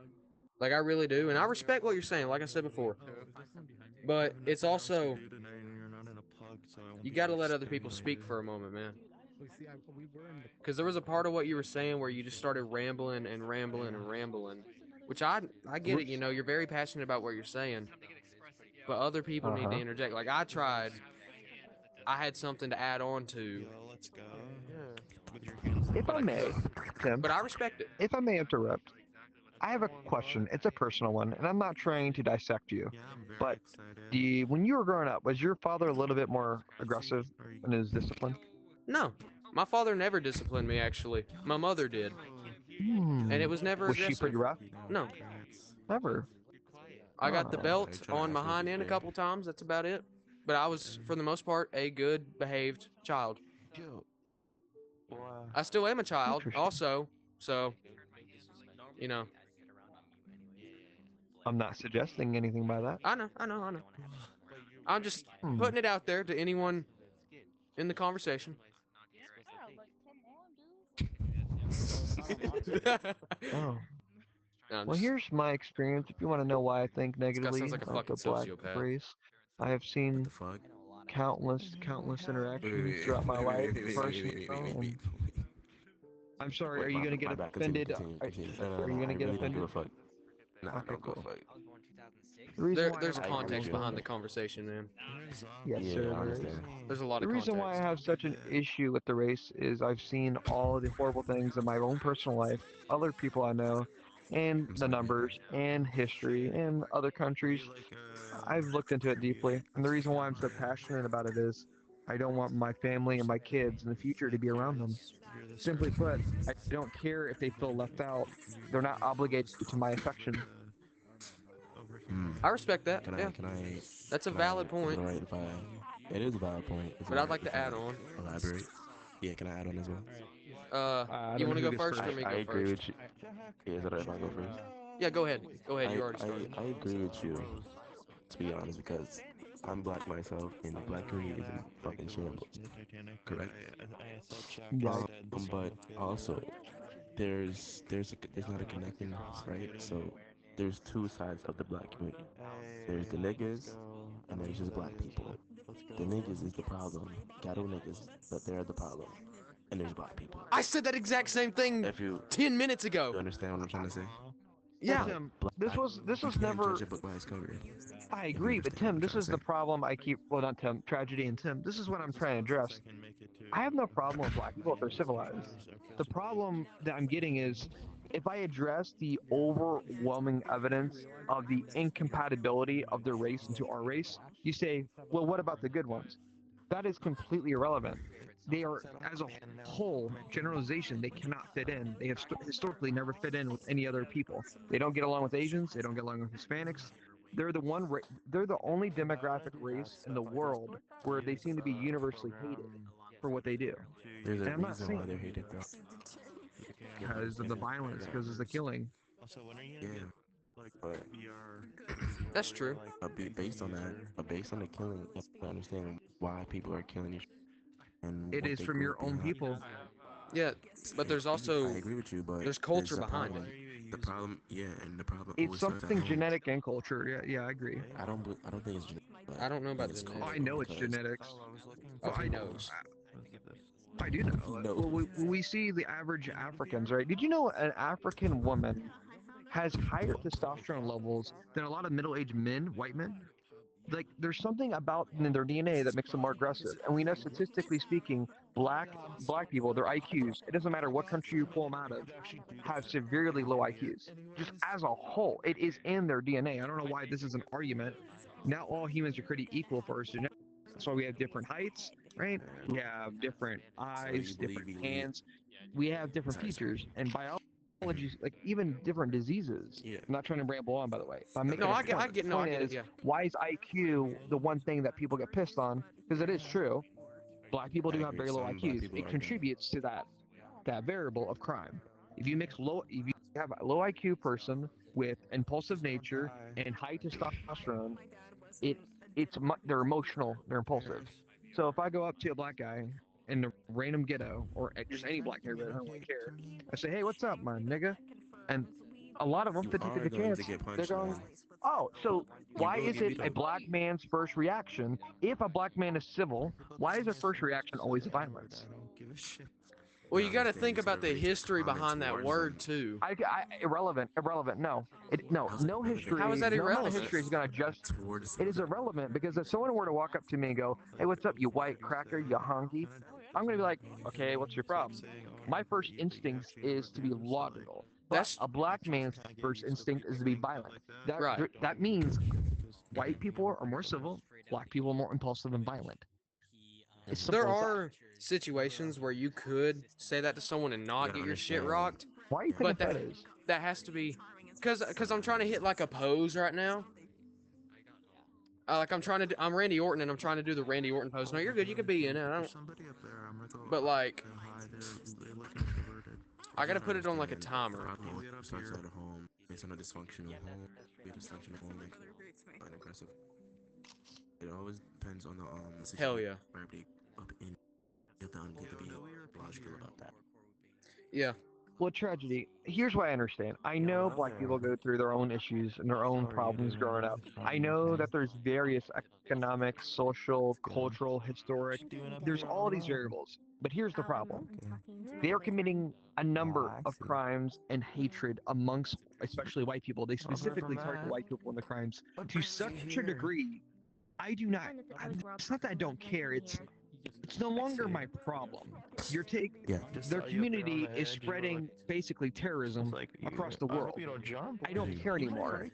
Speaker 1: Like, I really do. And I respect what you're saying, like I said before. But it's also, you gotta let other people speak for a moment, man. Because there was a part of what you were saying where you just started rambling and rambling and rambling. Which I get it, you know, you're very passionate about what you're saying. But other people need to interject. Like, I tried. I had something to add on to.
Speaker 9: If I may, Tim.
Speaker 1: But I respect it.
Speaker 9: If I may interrupt, I have a question. It's a personal one, and I'm not trying to dissect you. But when you were growing up, was your father a little bit more aggressive in his discipline?
Speaker 1: No. My father never disciplined me, actually. My mother did. And it was never
Speaker 9: Was
Speaker 1: aggressive.
Speaker 9: she pretty rough?
Speaker 1: No.
Speaker 9: Never.
Speaker 1: I got the belt on my hind end a couple times. That's about it. But I was, for the most part, a good behaved child. I still am a child, also. So, you know,
Speaker 9: I'm not suggesting anything by that.
Speaker 1: I know. I'm just
Speaker 9: Hmm.
Speaker 1: putting it out there to anyone in the conversation.
Speaker 9: Oh.
Speaker 1: No, I'm
Speaker 9: Well,
Speaker 1: just,
Speaker 9: here's my experience. If you want to know why I think
Speaker 1: this guy
Speaker 9: negatively
Speaker 1: sounds like a
Speaker 9: of
Speaker 1: fucking
Speaker 9: the black
Speaker 1: sociopath.
Speaker 9: race, I have seen countless interactions throughout my life, personally. And I'm sorry, are you gonna get
Speaker 15: My bad. Continue,
Speaker 9: offended?
Speaker 15: continue, continue. No,
Speaker 9: Are
Speaker 15: no,
Speaker 9: you
Speaker 15: no. I
Speaker 9: gonna get
Speaker 15: really don't give
Speaker 9: offended?
Speaker 15: a fuck. Nah,
Speaker 9: Okay,
Speaker 15: don't give a
Speaker 9: cool.
Speaker 15: fuck.
Speaker 9: The reason why I
Speaker 1: There's
Speaker 9: have a
Speaker 15: I agree
Speaker 9: problem
Speaker 15: with
Speaker 1: context
Speaker 9: with
Speaker 15: you.
Speaker 1: behind
Speaker 9: them,
Speaker 1: the conversation, man.
Speaker 9: yes,
Speaker 15: Yeah,
Speaker 9: sir,
Speaker 15: I
Speaker 9: there is.
Speaker 15: understand.
Speaker 1: There's a lot
Speaker 9: The
Speaker 1: of
Speaker 9: reason why I
Speaker 1: context.
Speaker 9: have such an issue with the race is I've seen all of the horrible things in my own personal life, other people I know, and
Speaker 15: I'm
Speaker 9: the
Speaker 15: sorry to hear
Speaker 9: numbers and history and other countries. I've looked into it deeply, and the reason why I'm so passionate about it is I don't want my family and my kids in the future to be around them. Simply put, I don't care if they feel left out. They're not obligated to my affection.
Speaker 15: Hmm.
Speaker 1: I respect that.
Speaker 15: Can I,
Speaker 1: Yeah,
Speaker 15: can I,
Speaker 1: that's a
Speaker 15: can I,
Speaker 1: valid
Speaker 15: is it
Speaker 1: point.
Speaker 15: alright if I, it is a valid point. Is it
Speaker 1: But I'd
Speaker 15: alright
Speaker 1: like
Speaker 15: if
Speaker 1: to
Speaker 15: I
Speaker 1: add on.
Speaker 15: elaborate? Yeah, can I add on as well?
Speaker 9: I
Speaker 1: You
Speaker 9: don't
Speaker 1: want
Speaker 9: know
Speaker 1: to
Speaker 9: who
Speaker 1: go
Speaker 9: gets
Speaker 1: first or
Speaker 9: first.
Speaker 1: me
Speaker 15: I
Speaker 1: go
Speaker 15: agree
Speaker 1: first?
Speaker 15: with you. Yeah, is it alright if I go first?
Speaker 1: Yeah, go ahead. Go ahead. You already
Speaker 15: I,
Speaker 1: started.
Speaker 15: I agree with you, to be honest, because I'm black myself, and the black community is in fucking shambles. Correct?
Speaker 9: Yeah.
Speaker 15: But also, there's not a connection, right? So there's two sides of the black community. There's the niggas, and there's just black people. The niggas is the problem. Ghetto niggas, that they're the problem. And there's black people.
Speaker 1: I said that exact same thing
Speaker 15: If you
Speaker 1: 10 minutes ago.
Speaker 15: understand what I'm trying to say?
Speaker 1: Yeah.
Speaker 9: Tim, this
Speaker 15: You
Speaker 9: was
Speaker 15: can't judge
Speaker 9: never.
Speaker 15: a book by its cover.
Speaker 9: I
Speaker 15: If you
Speaker 9: agree, but
Speaker 15: understand what
Speaker 9: Tim,
Speaker 15: I'm
Speaker 9: this
Speaker 15: trying to
Speaker 9: is the
Speaker 15: say.
Speaker 9: problem I keep. Well, not Tim. Tragedy and Tim. This is what I'm trying to address. I have no problem with black people if they're civilized. The problem that I'm getting is if I address the overwhelming evidence of the incompatibility of their race into our race, you say, well, what about the good ones? That is completely irrelevant. They are, as a whole, generalization, they cannot fit in. They have historically never fit in with any other people. They don't get along with Asians. They don't get along with Hispanics. They're the only demographic race in the world where they seem to be universally hated for what they do.
Speaker 15: There's a
Speaker 9: And I'm not
Speaker 15: reason why
Speaker 9: saying
Speaker 15: they're hated, though.
Speaker 9: because of the violence, because of the killing.
Speaker 15: Yeah, but
Speaker 1: That's true.
Speaker 15: based on the killing, you have to understand why people are killing each and
Speaker 9: It
Speaker 15: what
Speaker 9: is
Speaker 15: they
Speaker 9: from
Speaker 15: grew
Speaker 9: your
Speaker 15: up
Speaker 9: own
Speaker 15: being.
Speaker 9: people.
Speaker 1: Yeah, but there's
Speaker 15: I
Speaker 1: also
Speaker 15: agree with you, but
Speaker 1: there's culture
Speaker 15: there's a
Speaker 1: behind
Speaker 15: problem.
Speaker 1: it.
Speaker 15: The problem, yeah, and the problem
Speaker 9: It's
Speaker 15: always starts at
Speaker 9: something
Speaker 15: home.
Speaker 9: genetic and culture. Yeah, I agree.
Speaker 15: I don't think it's genetic.
Speaker 1: I don't know
Speaker 15: I think
Speaker 1: about
Speaker 15: it's
Speaker 9: Oh, I
Speaker 15: cultural
Speaker 1: genetics.
Speaker 9: know it's
Speaker 15: because
Speaker 9: genetics.
Speaker 1: Oh,
Speaker 9: Well,
Speaker 1: he knows.
Speaker 9: I do know.
Speaker 15: he knows.
Speaker 9: Well, we see the average Africans, right? Did you know an African woman has higher testosterone levels than a lot of middle-aged men, white men? Like, there's something about in their DNA that makes them more aggressive. And we know, statistically speaking, black people, their IQs, it doesn't matter what country you pull them out of, have severely low IQs. Just as a whole, it is in their DNA. I don't know why this is an argument. Now all humans are pretty equal for us genetics. That's why we have different heights, right? We have different
Speaker 15: So you
Speaker 9: eyes,
Speaker 15: believe
Speaker 9: different
Speaker 15: elite?
Speaker 9: hands. We have different
Speaker 15: Sorry, sorry.
Speaker 9: features. And biology, like even different diseases.
Speaker 15: Yeah.
Speaker 9: I'm not trying to ramble on, by the way, but I'm
Speaker 1: No,
Speaker 9: making a
Speaker 1: I
Speaker 9: point.
Speaker 1: get
Speaker 9: The
Speaker 1: no, I
Speaker 9: point
Speaker 1: get it.
Speaker 9: is,
Speaker 1: Yeah.
Speaker 9: why is IQ the one thing that people get pissed on? Because it is true. Black people
Speaker 15: I
Speaker 9: do have
Speaker 15: agree.
Speaker 9: very low
Speaker 15: Some black
Speaker 9: IQs.
Speaker 15: people
Speaker 9: It
Speaker 15: are dumb.
Speaker 9: contributes to that variable of crime. If you have a low IQ person with impulsive nature and high testosterone, it they're emotional, they're impulsive. So if I go up to a black guy in a random ghetto or just any black neighborhood, I don't really care. I say, hey, what's up, my nigga? And a lot of them,
Speaker 15: You
Speaker 9: 50
Speaker 15: are
Speaker 9: 50
Speaker 15: going to
Speaker 9: chance,
Speaker 15: get
Speaker 9: they're
Speaker 15: punched,
Speaker 9: going,
Speaker 15: man.
Speaker 9: oh, so
Speaker 1: You
Speaker 9: why
Speaker 1: will
Speaker 9: is
Speaker 1: get
Speaker 9: it
Speaker 1: beat
Speaker 9: a
Speaker 1: up.
Speaker 9: black man's first reaction? If a black man is civil, why is their first reaction always violence?
Speaker 1: Well,
Speaker 15: Not
Speaker 1: you got to think
Speaker 15: understanding sort
Speaker 1: about
Speaker 15: of
Speaker 1: the
Speaker 15: racist
Speaker 1: history
Speaker 15: comments
Speaker 1: behind that
Speaker 15: towards them.
Speaker 1: word too.
Speaker 9: Irrelevant. No,
Speaker 15: How's it relevant?
Speaker 1: How is that
Speaker 9: no amount of
Speaker 1: irrelevant?
Speaker 9: history is going to just.
Speaker 15: Towards
Speaker 9: It is irrelevant because if someone were to walk up to me and go, "Hey, what's up, you white cracker, you honky?" I'm going to be like, "Okay, what's your problem?" My first instinct is to be logical, but
Speaker 1: That's
Speaker 9: a black man's first instinct is to be violent.
Speaker 1: right.
Speaker 9: That means white people are more civil, black people are more impulsive and violent. It's
Speaker 1: There
Speaker 9: simple as that.
Speaker 1: are situations where you could say that to someone and
Speaker 15: you
Speaker 1: not
Speaker 15: gotta
Speaker 1: get your shit
Speaker 15: understand.
Speaker 1: rocked,
Speaker 9: Why are you taking
Speaker 1: but
Speaker 9: photos?
Speaker 1: that has to be because I'm trying to hit like a pose right now. Like I'm Randy Orton and I'm trying to do the Randy Orton pose. No, you're good. You could be in it. I don't. But like, I gotta put it on like a timer.
Speaker 15: Problem starts at home. It's not a dysfunctional home. Be a dysfunctional home makes it unimpressive. It always depends on the
Speaker 1: Hell
Speaker 15: situation
Speaker 1: yeah.
Speaker 15: where they up in. You have to be logical about that.
Speaker 1: Yeah.
Speaker 9: Well, tragedy. Here's what I understand. I know black people go through their own issues and their own problems growing up. I know that there's various economic, social, cultural, historic. There's all these variables. But here's the problem. They are committing a number of crimes and hatred amongst, especially white people. They specifically target white people in the crimes to such a degree. I do not. It's not that I don't care. It's no longer my problem.
Speaker 15: Yeah.
Speaker 9: Their community is spreading basically terrorism across the world. I don't care anymore.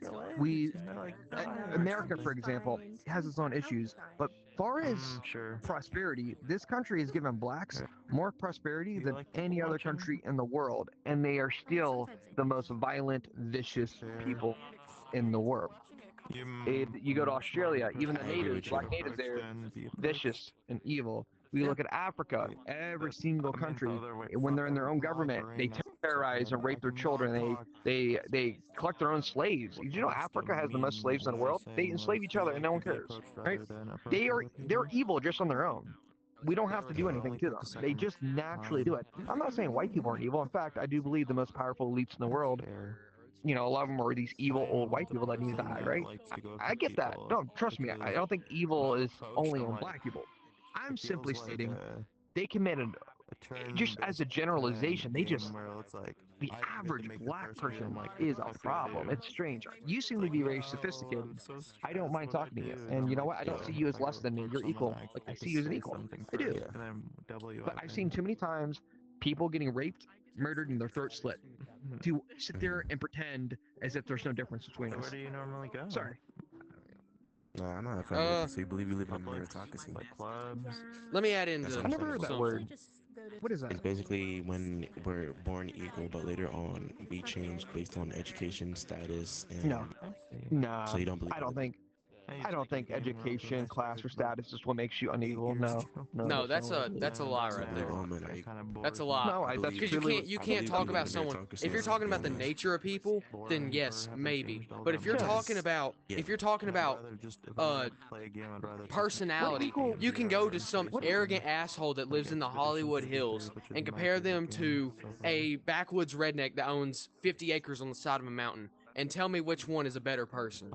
Speaker 9: America, for example, has its own issues, but far as prosperity, this country has given blacks more prosperity than any other country in the world, and they are still the most violent, vicious people in the world. You go to Australia, even the
Speaker 15: I agree
Speaker 9: natives,
Speaker 15: with you.
Speaker 9: black natives there, vicious and evil. We look at Africa, every single country, when they're in their own government, they terrorize and rape their children. They collect their own slaves. Did you know Africa has the most slaves in the world? They enslave each other and no one cares, right? They're evil just on their own. We don't have to do anything to them. They just naturally do it. I'm not saying white people aren't evil. In fact, I do believe the most powerful elites in the world, a lot of them are these evil old white people that need to die, right? I get that. No, trust me, I don't think evil is only in black people. I'm simply stating they committed, just as a generalization, the average black person is a problem. It's strange. You seem to be very sophisticated. I don't mind talking to you. And you know what? I don't see you as less than me. You're equal. Like, I see you as an equal. I do. But I've seen too many times people getting raped, murdered, and their throat slit to sit there and pretend as if there's no difference between us.
Speaker 4: Where do you normally go?
Speaker 9: Sorry.
Speaker 15: No, I'm not offended. So you believe you live in a meritocracy?
Speaker 4: Like clubs.
Speaker 1: Let me add in
Speaker 15: That's
Speaker 1: the,
Speaker 9: I never heard that
Speaker 1: something.
Speaker 9: word. What is that?
Speaker 15: It's basically when we're born equal, but later on we change based on education status, and
Speaker 9: No. Nah.
Speaker 15: so you don't believe
Speaker 9: I don't think. I don't think education, class, or status is what makes you unequal. No,
Speaker 1: No,
Speaker 9: that's not
Speaker 1: that's a lie right there. That's a lie.
Speaker 9: No, that's
Speaker 1: Because
Speaker 9: truly
Speaker 1: you can't talk about someone. If you're talking about the nature of people, then yes, maybe. But if you're talking about personality, you can go to some arrogant asshole that lives in the Hollywood Hills and compare them to a backwoods redneck that owns 50 acres on the side of a mountain and tell me which one is a better person.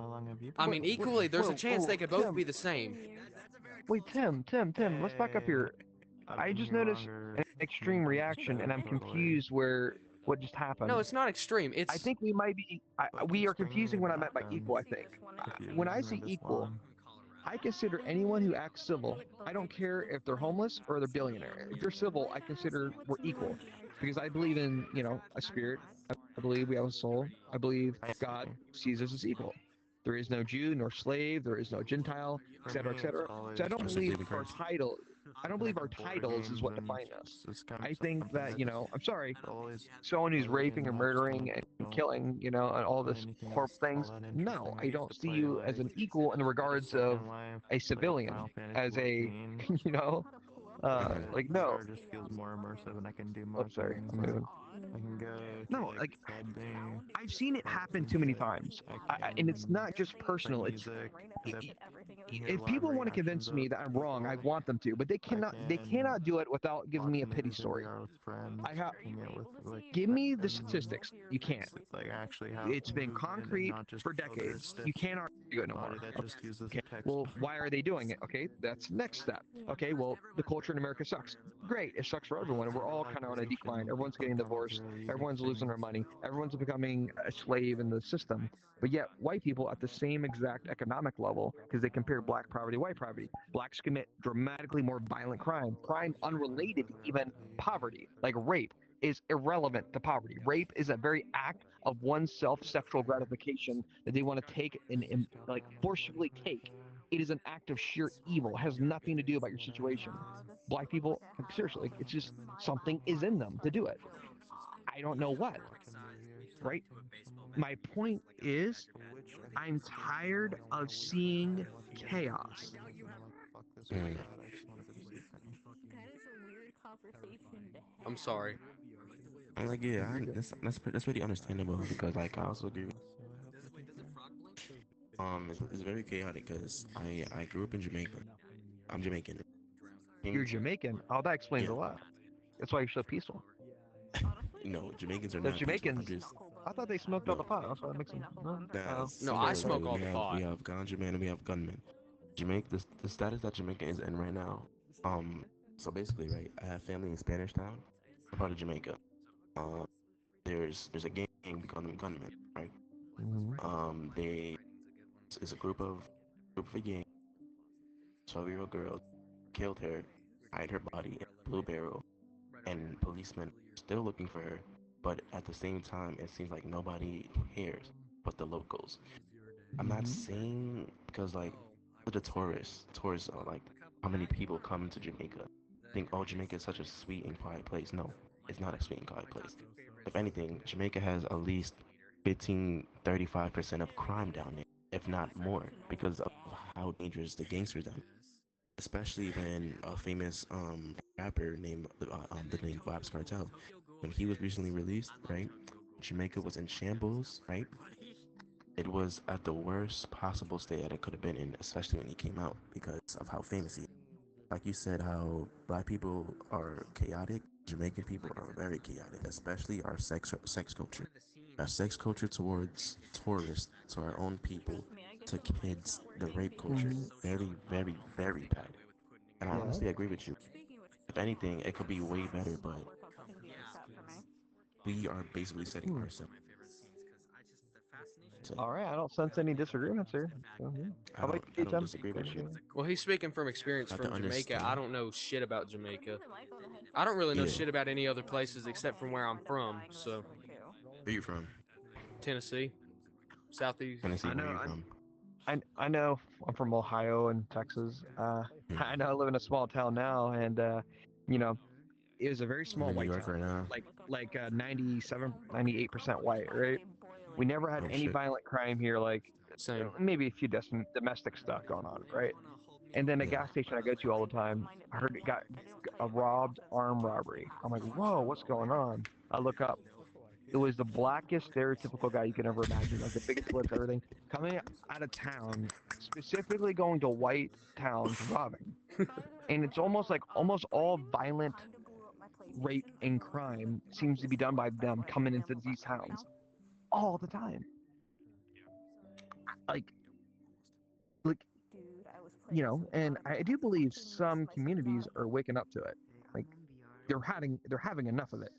Speaker 1: I mean, equally, there's a chance they could both be the same.
Speaker 9: Wait, Tim, let's back up here. I just noticed an extreme reaction, and I'm confused what just happened.
Speaker 1: No, it's not extreme.
Speaker 9: I think we might be. We are confusing what I meant by equal. I think when I say equal, I consider anyone who acts civil. I don't care if they're homeless or they're billionaire. If you're civil, I consider we're equal, because I believe in a spirit. I believe we have a soul. I believe God sees us as equal. There is no Jew nor slave. There is no Gentile, etc., etc. So I don't believe our title. I don't believe our titles is what define us. I think that I'm sorry, someone who's raping and murdering and killing, and all this horrible things. No, I don't see you as an equal in the regards of a civilian, as a, like no.
Speaker 4: Just feels more immersive, and I can do
Speaker 9: Oh,
Speaker 4: more
Speaker 9: sorry,
Speaker 4: things.
Speaker 9: I'm moving.
Speaker 4: I can go.
Speaker 9: No, like I've seen it happen too many times, and it's not just personal. It's if people want to convince me that I'm wrong, I want them to, but they cannot. They cannot do it without giving me a pity story. I have. Give me the statistics. You can't. It's been concrete for decades. You can't argue it no more. Okay. Well, why are they doing it? Okay, that's the next step. Okay, well, the culture in America sucks. Great, it sucks for everyone, and we're all kind of on a decline. Everyone's getting divorced. Everyone's losing their money. Everyone's becoming a slave in the system. But yet, white people at the same exact economic level, because they compare black poverty, white poverty. Blacks commit dramatically more violent crime unrelated to even poverty, like rape is irrelevant to poverty. Rape is a very act of oneself sexual gratification that they want to take and like forcibly take. It is an act of sheer evil. It has nothing to do about your situation. Black people, like, seriously, it's just something is in them to do it. I don't know what. Right? My point is, I'm tired of seeing chaos.
Speaker 1: I'm sorry.
Speaker 15: I'm like, yeah, that's pretty understandable because like I also agree. It's very chaotic because I grew up in Jamaica. I'm Jamaican.
Speaker 9: You're
Speaker 15: Things,
Speaker 9: Jamaican. Oh, that explains
Speaker 15: yeah,
Speaker 9: a lot. That's why you're so peaceful.
Speaker 15: no, Jamaicans are
Speaker 9: Because
Speaker 15: not peaceful. I'm
Speaker 9: Jamaicans,
Speaker 15: just
Speaker 9: I thought they smoked all
Speaker 15: no,
Speaker 9: the pot. That's why it makes them. No,
Speaker 15: nah.
Speaker 9: oh,
Speaker 1: No,
Speaker 15: So
Speaker 1: I
Speaker 9: sorry, sorry.
Speaker 1: smoke
Speaker 15: basically,
Speaker 1: all the
Speaker 15: we
Speaker 1: pot.
Speaker 15: have ganja man and we have gunmen. Jamaica, the status that Jamaica is in right now. Um, so basically, right, I have family in Spanish Town, a part of Jamaica. Um, there's a gang, we call them gunmen, right?
Speaker 9: Mm-hmm.
Speaker 15: They it's a group of a gang, 12-year-old girl killed her, hide her body in a blue barrel, and policemen are still looking for her. But at the same time, it seems like nobody cares but the locals. I'm not
Speaker 9: Mm-hmm.
Speaker 15: saying because like the tourists are like how many people come to Jamaica think oh Jamaica is such a sweet and quiet place. No, it's not a sweet and quiet place. If anything, Jamaica has at least 35% of crime down there, if not more, because of how dangerous the gangsters down there. Especially when a famous rapper named the name Vibes Cartel, when he was recently released, right? Jamaica was in shambles, right? It was at the worst possible state that it could have been in, especially when he came out because of how famous he is. Like you said, how black people are chaotic, Jamaican people are very chaotic, especially our sex culture. Our sex culture towards tourists, to our own people, to kids, the rape culture is
Speaker 9: Mm-hmm.
Speaker 15: very, very, very bad. And I
Speaker 9: Yeah.
Speaker 15: honestly agree with you. If anything, it could be way better, but we are basically setting
Speaker 9: Hmm.
Speaker 15: ourselves to.
Speaker 9: All right. I don't sense any disagreements here. So, yeah. How about
Speaker 15: I
Speaker 9: you,
Speaker 15: don't
Speaker 9: Tim?
Speaker 15: disagree
Speaker 9: What
Speaker 15: with
Speaker 9: do
Speaker 15: you.
Speaker 9: you?
Speaker 1: Well, he's speaking from experience
Speaker 15: I have to
Speaker 1: from Jamaica. I
Speaker 15: understand.
Speaker 1: don't know shit about Jamaica. I don't really know
Speaker 15: Yeah.
Speaker 1: shit about any other places except from where I'm from. So,
Speaker 15: Where you from?
Speaker 1: Tennessee, southeast.
Speaker 15: Tennessee.
Speaker 9: I
Speaker 15: Where
Speaker 9: know.
Speaker 15: you from?
Speaker 9: I know. I'm from Ohio and Texas.
Speaker 15: Hmm.
Speaker 9: I know I live in a small town now, and you know, it was a very
Speaker 15: I'm
Speaker 9: small
Speaker 15: in New
Speaker 9: white
Speaker 15: York
Speaker 9: town,
Speaker 15: right now.
Speaker 9: like 97, 98% white, right? We never had
Speaker 15: Oh
Speaker 9: any
Speaker 15: shit.
Speaker 9: violent crime here, like
Speaker 1: Same.
Speaker 9: maybe a few domestic stuff going on, right? And then a
Speaker 15: Yeah.
Speaker 9: gas station I go to all the time, I heard it got a robbed armed robbery. I'm like, whoa, what's going on? I look up. It was the blackest stereotypical guy you can ever imagine, like the biggest lips, everything, coming out of town, specifically going to white towns robbing. And it's almost like almost all violent rape and crime seems to be done by them coming into these towns all the time. Like, like and I do believe some communities are waking up to it. Like they're having enough of it.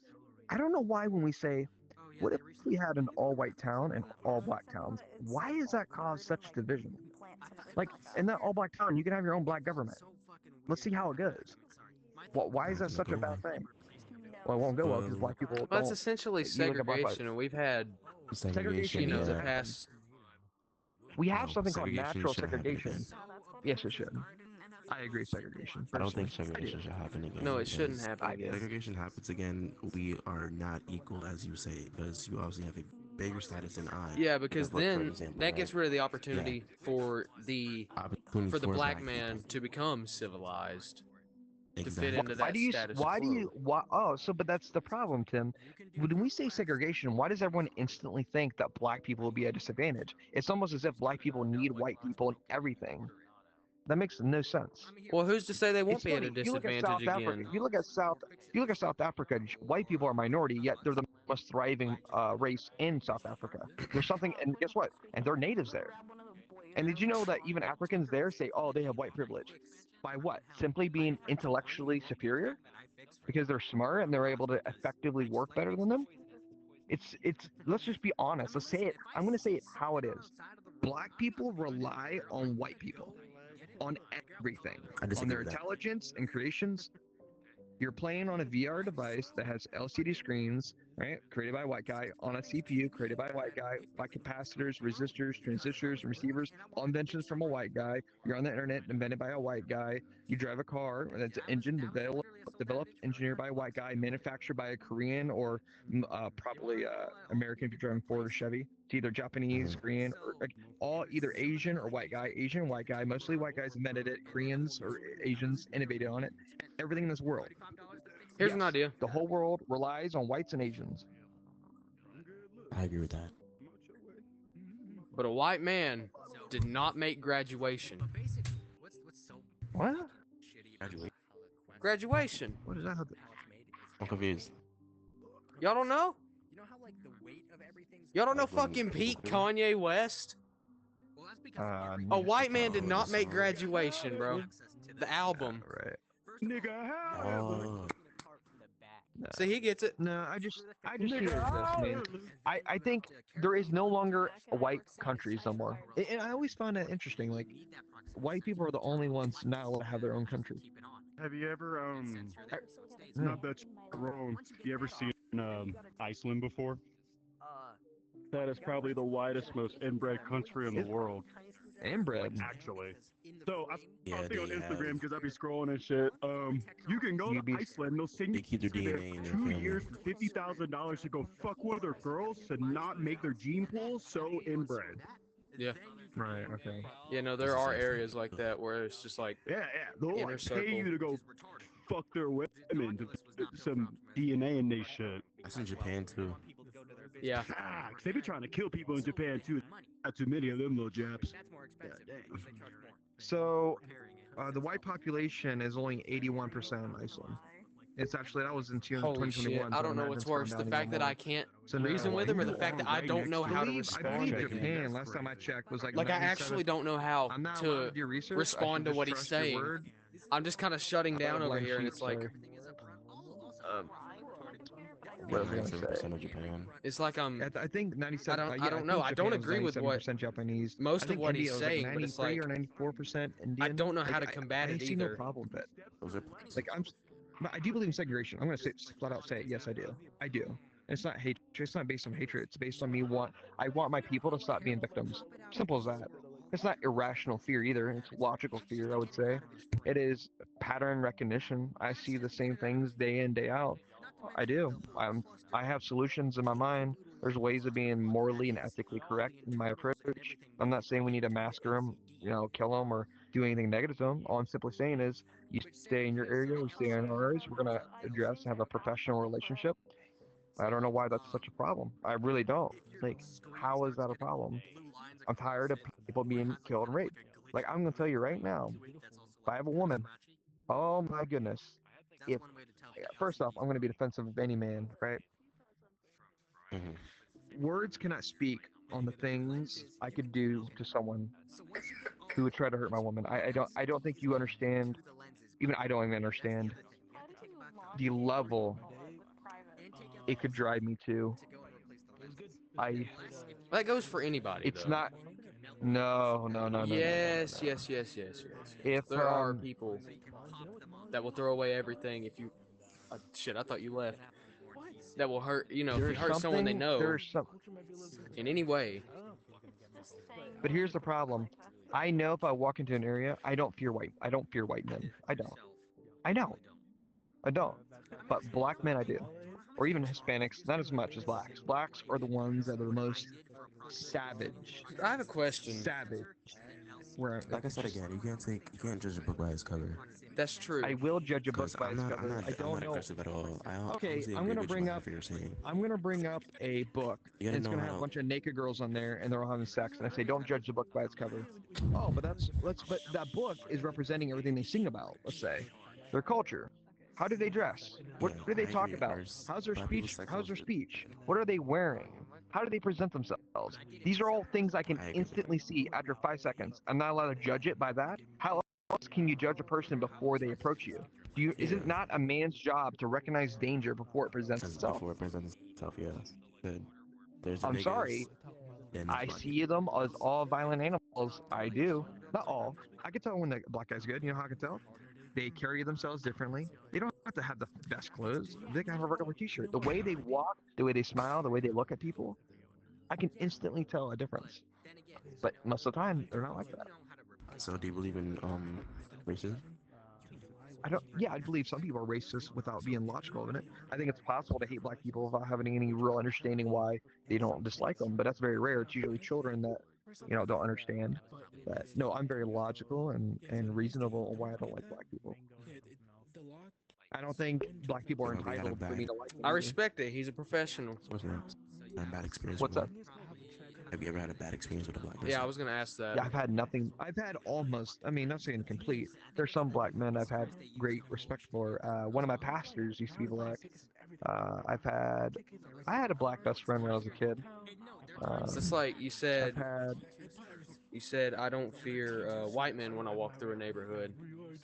Speaker 9: I don't know why when we say, what if we had an all white town and all black towns? Why does that cause such division? Like in that all black town, you can have your own black government. Let's see how it goes. Why is
Speaker 15: Not
Speaker 9: that
Speaker 15: gonna
Speaker 9: such
Speaker 15: go
Speaker 9: a bad
Speaker 15: well.
Speaker 9: thing? Well, it won't go well because
Speaker 15: Well,
Speaker 9: black people
Speaker 1: Well, it's
Speaker 9: don't.
Speaker 1: essentially
Speaker 9: You look at black lives.
Speaker 1: segregation, and we've had,
Speaker 9: Segregation
Speaker 15: segregation.
Speaker 9: needs to
Speaker 1: the
Speaker 15: Yeah.
Speaker 9: happen.
Speaker 1: past.
Speaker 9: We have
Speaker 15: No,
Speaker 9: something called
Speaker 15: segregation
Speaker 9: natural
Speaker 15: should happen
Speaker 9: segregation.
Speaker 15: again.
Speaker 9: Yes, it should. I agree, segregation
Speaker 15: I don't
Speaker 9: personally.
Speaker 15: think
Speaker 9: I do.
Speaker 15: segregation should happen
Speaker 1: No,
Speaker 15: again
Speaker 1: it shouldn't
Speaker 15: because
Speaker 1: happen
Speaker 9: I do.
Speaker 1: again.
Speaker 15: segregation happens again, we are not equal as you say because you obviously have a bigger status than I.
Speaker 1: Yeah, because
Speaker 15: Because look, for
Speaker 1: then
Speaker 15: example,
Speaker 1: that
Speaker 15: right?
Speaker 1: gets rid of the
Speaker 15: Yeah,
Speaker 1: opportunity for
Speaker 15: opportunity
Speaker 1: the
Speaker 15: for
Speaker 1: black
Speaker 15: black people.
Speaker 1: man to become civilized, to fit
Speaker 15: Exactly.
Speaker 1: into that status quo.
Speaker 9: Why, so, but that's the problem, Tim. When we say segregation, why does everyone instantly think that black people will be at a disadvantage? It's almost as if black people need white people in everything. That makes no sense.
Speaker 1: Well, who's to say they won't
Speaker 9: It's
Speaker 1: be at
Speaker 9: funny.
Speaker 1: a
Speaker 9: If you look at
Speaker 1: disadvantage
Speaker 9: South Africa,
Speaker 1: again?
Speaker 9: if you look at South Africa, white people are a minority, yet they're the most thriving race in South Africa. There's something, and guess what? And they're natives there. And did you know that even Africans there say, oh, they have white privilege? By what? Simply being intellectually superior? Because they're smart and they're able to effectively work better than them? It's let's just be honest. Let's say it. I'm going to say it how it is. Black people rely on white people on everything,
Speaker 15: I
Speaker 9: on
Speaker 15: disagree
Speaker 9: their
Speaker 15: with that.
Speaker 9: intelligence and creations. You're playing on a VR device that has LCD screens, right? Created by a white guy, on a CPU created by a white guy, by capacitors, resistors, transistors, and receivers, all inventions from a white guy. You're on the internet, invented by a white guy. You drive a car that's an engine developed, engineered by a white guy, manufactured by a Korean or probably American if you're driving Ford or Chevy. It's either Japanese,
Speaker 15: Hmm.
Speaker 9: Korean, or like all either Asian or white guy. Asian, white guy. Mostly white guys invented it. Koreans or Asians innovated on it. Everything in this world.
Speaker 1: Here's
Speaker 9: Yes,
Speaker 1: an idea.
Speaker 9: the whole world relies on whites and Asians.
Speaker 15: I agree with that.
Speaker 1: But a white man did not make graduation.
Speaker 9: What?
Speaker 15: Graduate.
Speaker 1: Graduation.
Speaker 9: What does that have to...
Speaker 15: I'm confused.
Speaker 1: Y'all don't know? Y'all don't know
Speaker 15: Like when
Speaker 1: fucking
Speaker 15: people
Speaker 1: Pete
Speaker 15: do?
Speaker 1: Kanye West? A white man did not make graduation, bro. The album.
Speaker 9: Right.
Speaker 12: Nigga, how?
Speaker 15: Oh,
Speaker 1: See, he gets it.
Speaker 9: No, I just see it as this, man. I think there is no longer a white country somewhere. And I always found that interesting. Like, white people are the only ones not allowed to have their own country.
Speaker 12: Have you ever
Speaker 9: Yeah.
Speaker 12: not that you're wrong? You ever seen Iceland before? That is probably the whitest, most inbred country in the world.
Speaker 9: Inbred.
Speaker 12: Actually. So I
Speaker 15: yeah,
Speaker 12: saw a thing on
Speaker 15: they
Speaker 12: Instagram
Speaker 15: have.
Speaker 12: because I be scrolling and shit. You can go to
Speaker 9: You be
Speaker 12: Iceland. They'll send
Speaker 15: They
Speaker 12: you
Speaker 15: keep their
Speaker 12: there
Speaker 15: DNA in their
Speaker 12: 2
Speaker 15: family.
Speaker 12: years for $50,000 to go fuck with other girls to not make their gene pool so inbred.
Speaker 1: Yeah.
Speaker 9: right. Okay.
Speaker 1: Yeah, no, there are areas like that where it's just like
Speaker 12: Yeah, they'll
Speaker 1: inner
Speaker 12: like
Speaker 1: circle.
Speaker 12: pay you to go fuck their women to put some DNA in they shit.
Speaker 15: That's in Japan too.
Speaker 1: Yeah.
Speaker 12: Facts. They be trying to kill people in Japan too. Not too many of them little Japs. God dang.
Speaker 9: So, the white population is only 81% in Iceland. It's actually, that was in
Speaker 1: Holy shit.
Speaker 9: 2021.
Speaker 1: I
Speaker 9: So
Speaker 1: don't know what's worse, the fact that I can't reason with him or the fact that I don't know how to
Speaker 9: I
Speaker 1: respond
Speaker 9: believe
Speaker 1: to him.
Speaker 9: Japan, last time I checked, was like
Speaker 1: Like, I
Speaker 9: 97.
Speaker 1: actually don't know how
Speaker 9: I'm not allowed
Speaker 1: to
Speaker 9: to do research.
Speaker 1: respond
Speaker 9: I
Speaker 1: to
Speaker 9: should
Speaker 1: what
Speaker 9: just
Speaker 1: he's
Speaker 9: trust your
Speaker 1: saying.
Speaker 9: word.
Speaker 1: I'm just kind of shutting
Speaker 9: I bought a
Speaker 1: down over
Speaker 9: blank
Speaker 1: here, and
Speaker 9: sheet,
Speaker 1: it's like,
Speaker 9: what was I gonna
Speaker 15: 97%
Speaker 9: say?
Speaker 15: of Japan.
Speaker 1: it's like
Speaker 9: I think 97.
Speaker 1: I
Speaker 9: Yeah,
Speaker 1: don't
Speaker 9: I
Speaker 1: know.
Speaker 9: think
Speaker 1: I
Speaker 9: Japan
Speaker 1: don't
Speaker 9: was
Speaker 1: agree with what
Speaker 9: 97% Japanese.
Speaker 1: most
Speaker 9: I
Speaker 1: of
Speaker 9: think
Speaker 1: what
Speaker 9: India
Speaker 1: he's
Speaker 9: was like
Speaker 1: saying, but it's
Speaker 9: 93
Speaker 1: like
Speaker 9: or 94% Indian.
Speaker 1: I don't know how
Speaker 9: Like,
Speaker 1: to combat
Speaker 9: I
Speaker 1: it
Speaker 9: see no
Speaker 1: either.
Speaker 9: problem with it.
Speaker 15: Those are
Speaker 9: Like but I do believe in segregation. I'm gonna say flat out say it. Yes, I do. I do. And it's not hatred. It's not based on hatred. It's based on I want my people to stop being victims. Simple as that. It's not irrational fear either. It's logical fear, I would say. It is pattern recognition. I see the same things day in, day out. I do. I have solutions in my mind. There's ways of being morally and ethically correct in my approach. I'm not saying we need to massacre them, kill them or do anything negative to them. All I'm simply saying is you stay in your area, we stay in ours. We're gonna have a professional relationship. I don't know why that's such a problem. I really don't. Like, how is that a problem? I'm tired of people being killed and raped. Like, I'm gonna tell you right now, if I have a woman, oh my goodness, if first off, I'm gonna be defensive of any man, right? Words cannot speak on the things I could do to someone who would try to hurt my woman. I don't think you understand. Even I don't even understand the level it could drive me to.
Speaker 1: That goes for anybody.
Speaker 9: It's
Speaker 1: though.
Speaker 9: not. No.
Speaker 1: Yes.
Speaker 9: If
Speaker 1: There are people that will throw away everything if you. Shit, I thought you left. That will hurt. If you
Speaker 9: there's
Speaker 1: hurt someone they
Speaker 9: something,
Speaker 1: know
Speaker 9: there's some.
Speaker 1: in any way.
Speaker 9: But here's the problem. I know if I walk into an area, I don't fear white men. I don't. I know. I don't. But black men, I do. Or even Hispanics, not as much as blacks. Blacks are the ones that are the most savage.
Speaker 1: I have a question.
Speaker 9: Savage. Where
Speaker 15: Like I said again, you can't judge a book by its cover.
Speaker 1: That's true.
Speaker 9: I will judge a book by its
Speaker 15: I'm
Speaker 9: cover.
Speaker 15: not
Speaker 9: I don't know.
Speaker 15: aggressive at all.
Speaker 9: Okay,
Speaker 15: honestly
Speaker 9: I'm
Speaker 15: agree
Speaker 9: gonna
Speaker 15: with
Speaker 9: bring
Speaker 15: you on
Speaker 9: up.
Speaker 15: everything you're saying.
Speaker 9: I'm gonna bring up a book.
Speaker 15: You gotta
Speaker 9: And it's
Speaker 15: know
Speaker 9: gonna have a
Speaker 15: how.
Speaker 9: bunch of naked girls on there, and they're all having sex. And I say, don't judge the book by its cover. Oh, but but that book is representing everything they sing about. Let's say, their culture. How do they dress? What do they talk about? How's their speech? How's their speech? What are they wearing? How do they present themselves? These are all things I can instantly see after 5 seconds. I'm not allowed to judge it by that. How else can you judge a person before they approach you? Is it not a man's job to recognize danger before it presents itself?
Speaker 15: Before it presents itself, yeah. Good. There's the
Speaker 9: I'm
Speaker 15: niggas,
Speaker 9: sorry.
Speaker 15: then
Speaker 9: I
Speaker 15: there's
Speaker 9: see them as all violent animals. I do. Not all. I can tell when the black guy's good. You know how I can tell? They carry themselves differently. They don't have to have the best clothes. They can have a regular t-shirt. The way they walk, the way they smile, the way they look at people, I can instantly tell a difference. But most of the time, they're not like that.
Speaker 15: So do you believe in racism?
Speaker 9: I believe some people are racist without being logical in it. I think it's possible to hate black people without having any real understanding why they don't dislike them, but that's very rare. It's usually children that, don't understand. But no, I'm very logical and reasonable on why I don't like black people. I don't think black people are
Speaker 15: Well, we had a
Speaker 9: entitled for me
Speaker 15: bad,
Speaker 9: to like
Speaker 1: I
Speaker 9: them either.
Speaker 1: respect it. He's a professional.
Speaker 15: what's that? A bad experience with
Speaker 9: What's up?
Speaker 15: one. Have you ever had a bad experience with a black
Speaker 1: Yeah, I
Speaker 15: person?
Speaker 1: was gonna ask that.
Speaker 9: Yeah, I've had nothing. I've had almost. I mean, not saying complete. There's some black men I've had great respect for. One of my pastors used to be black. I had a black best friend when I was a kid.
Speaker 1: It's just like you
Speaker 9: I've
Speaker 1: said.
Speaker 9: had.
Speaker 1: You said I don't fear white men when I walk through a neighborhood.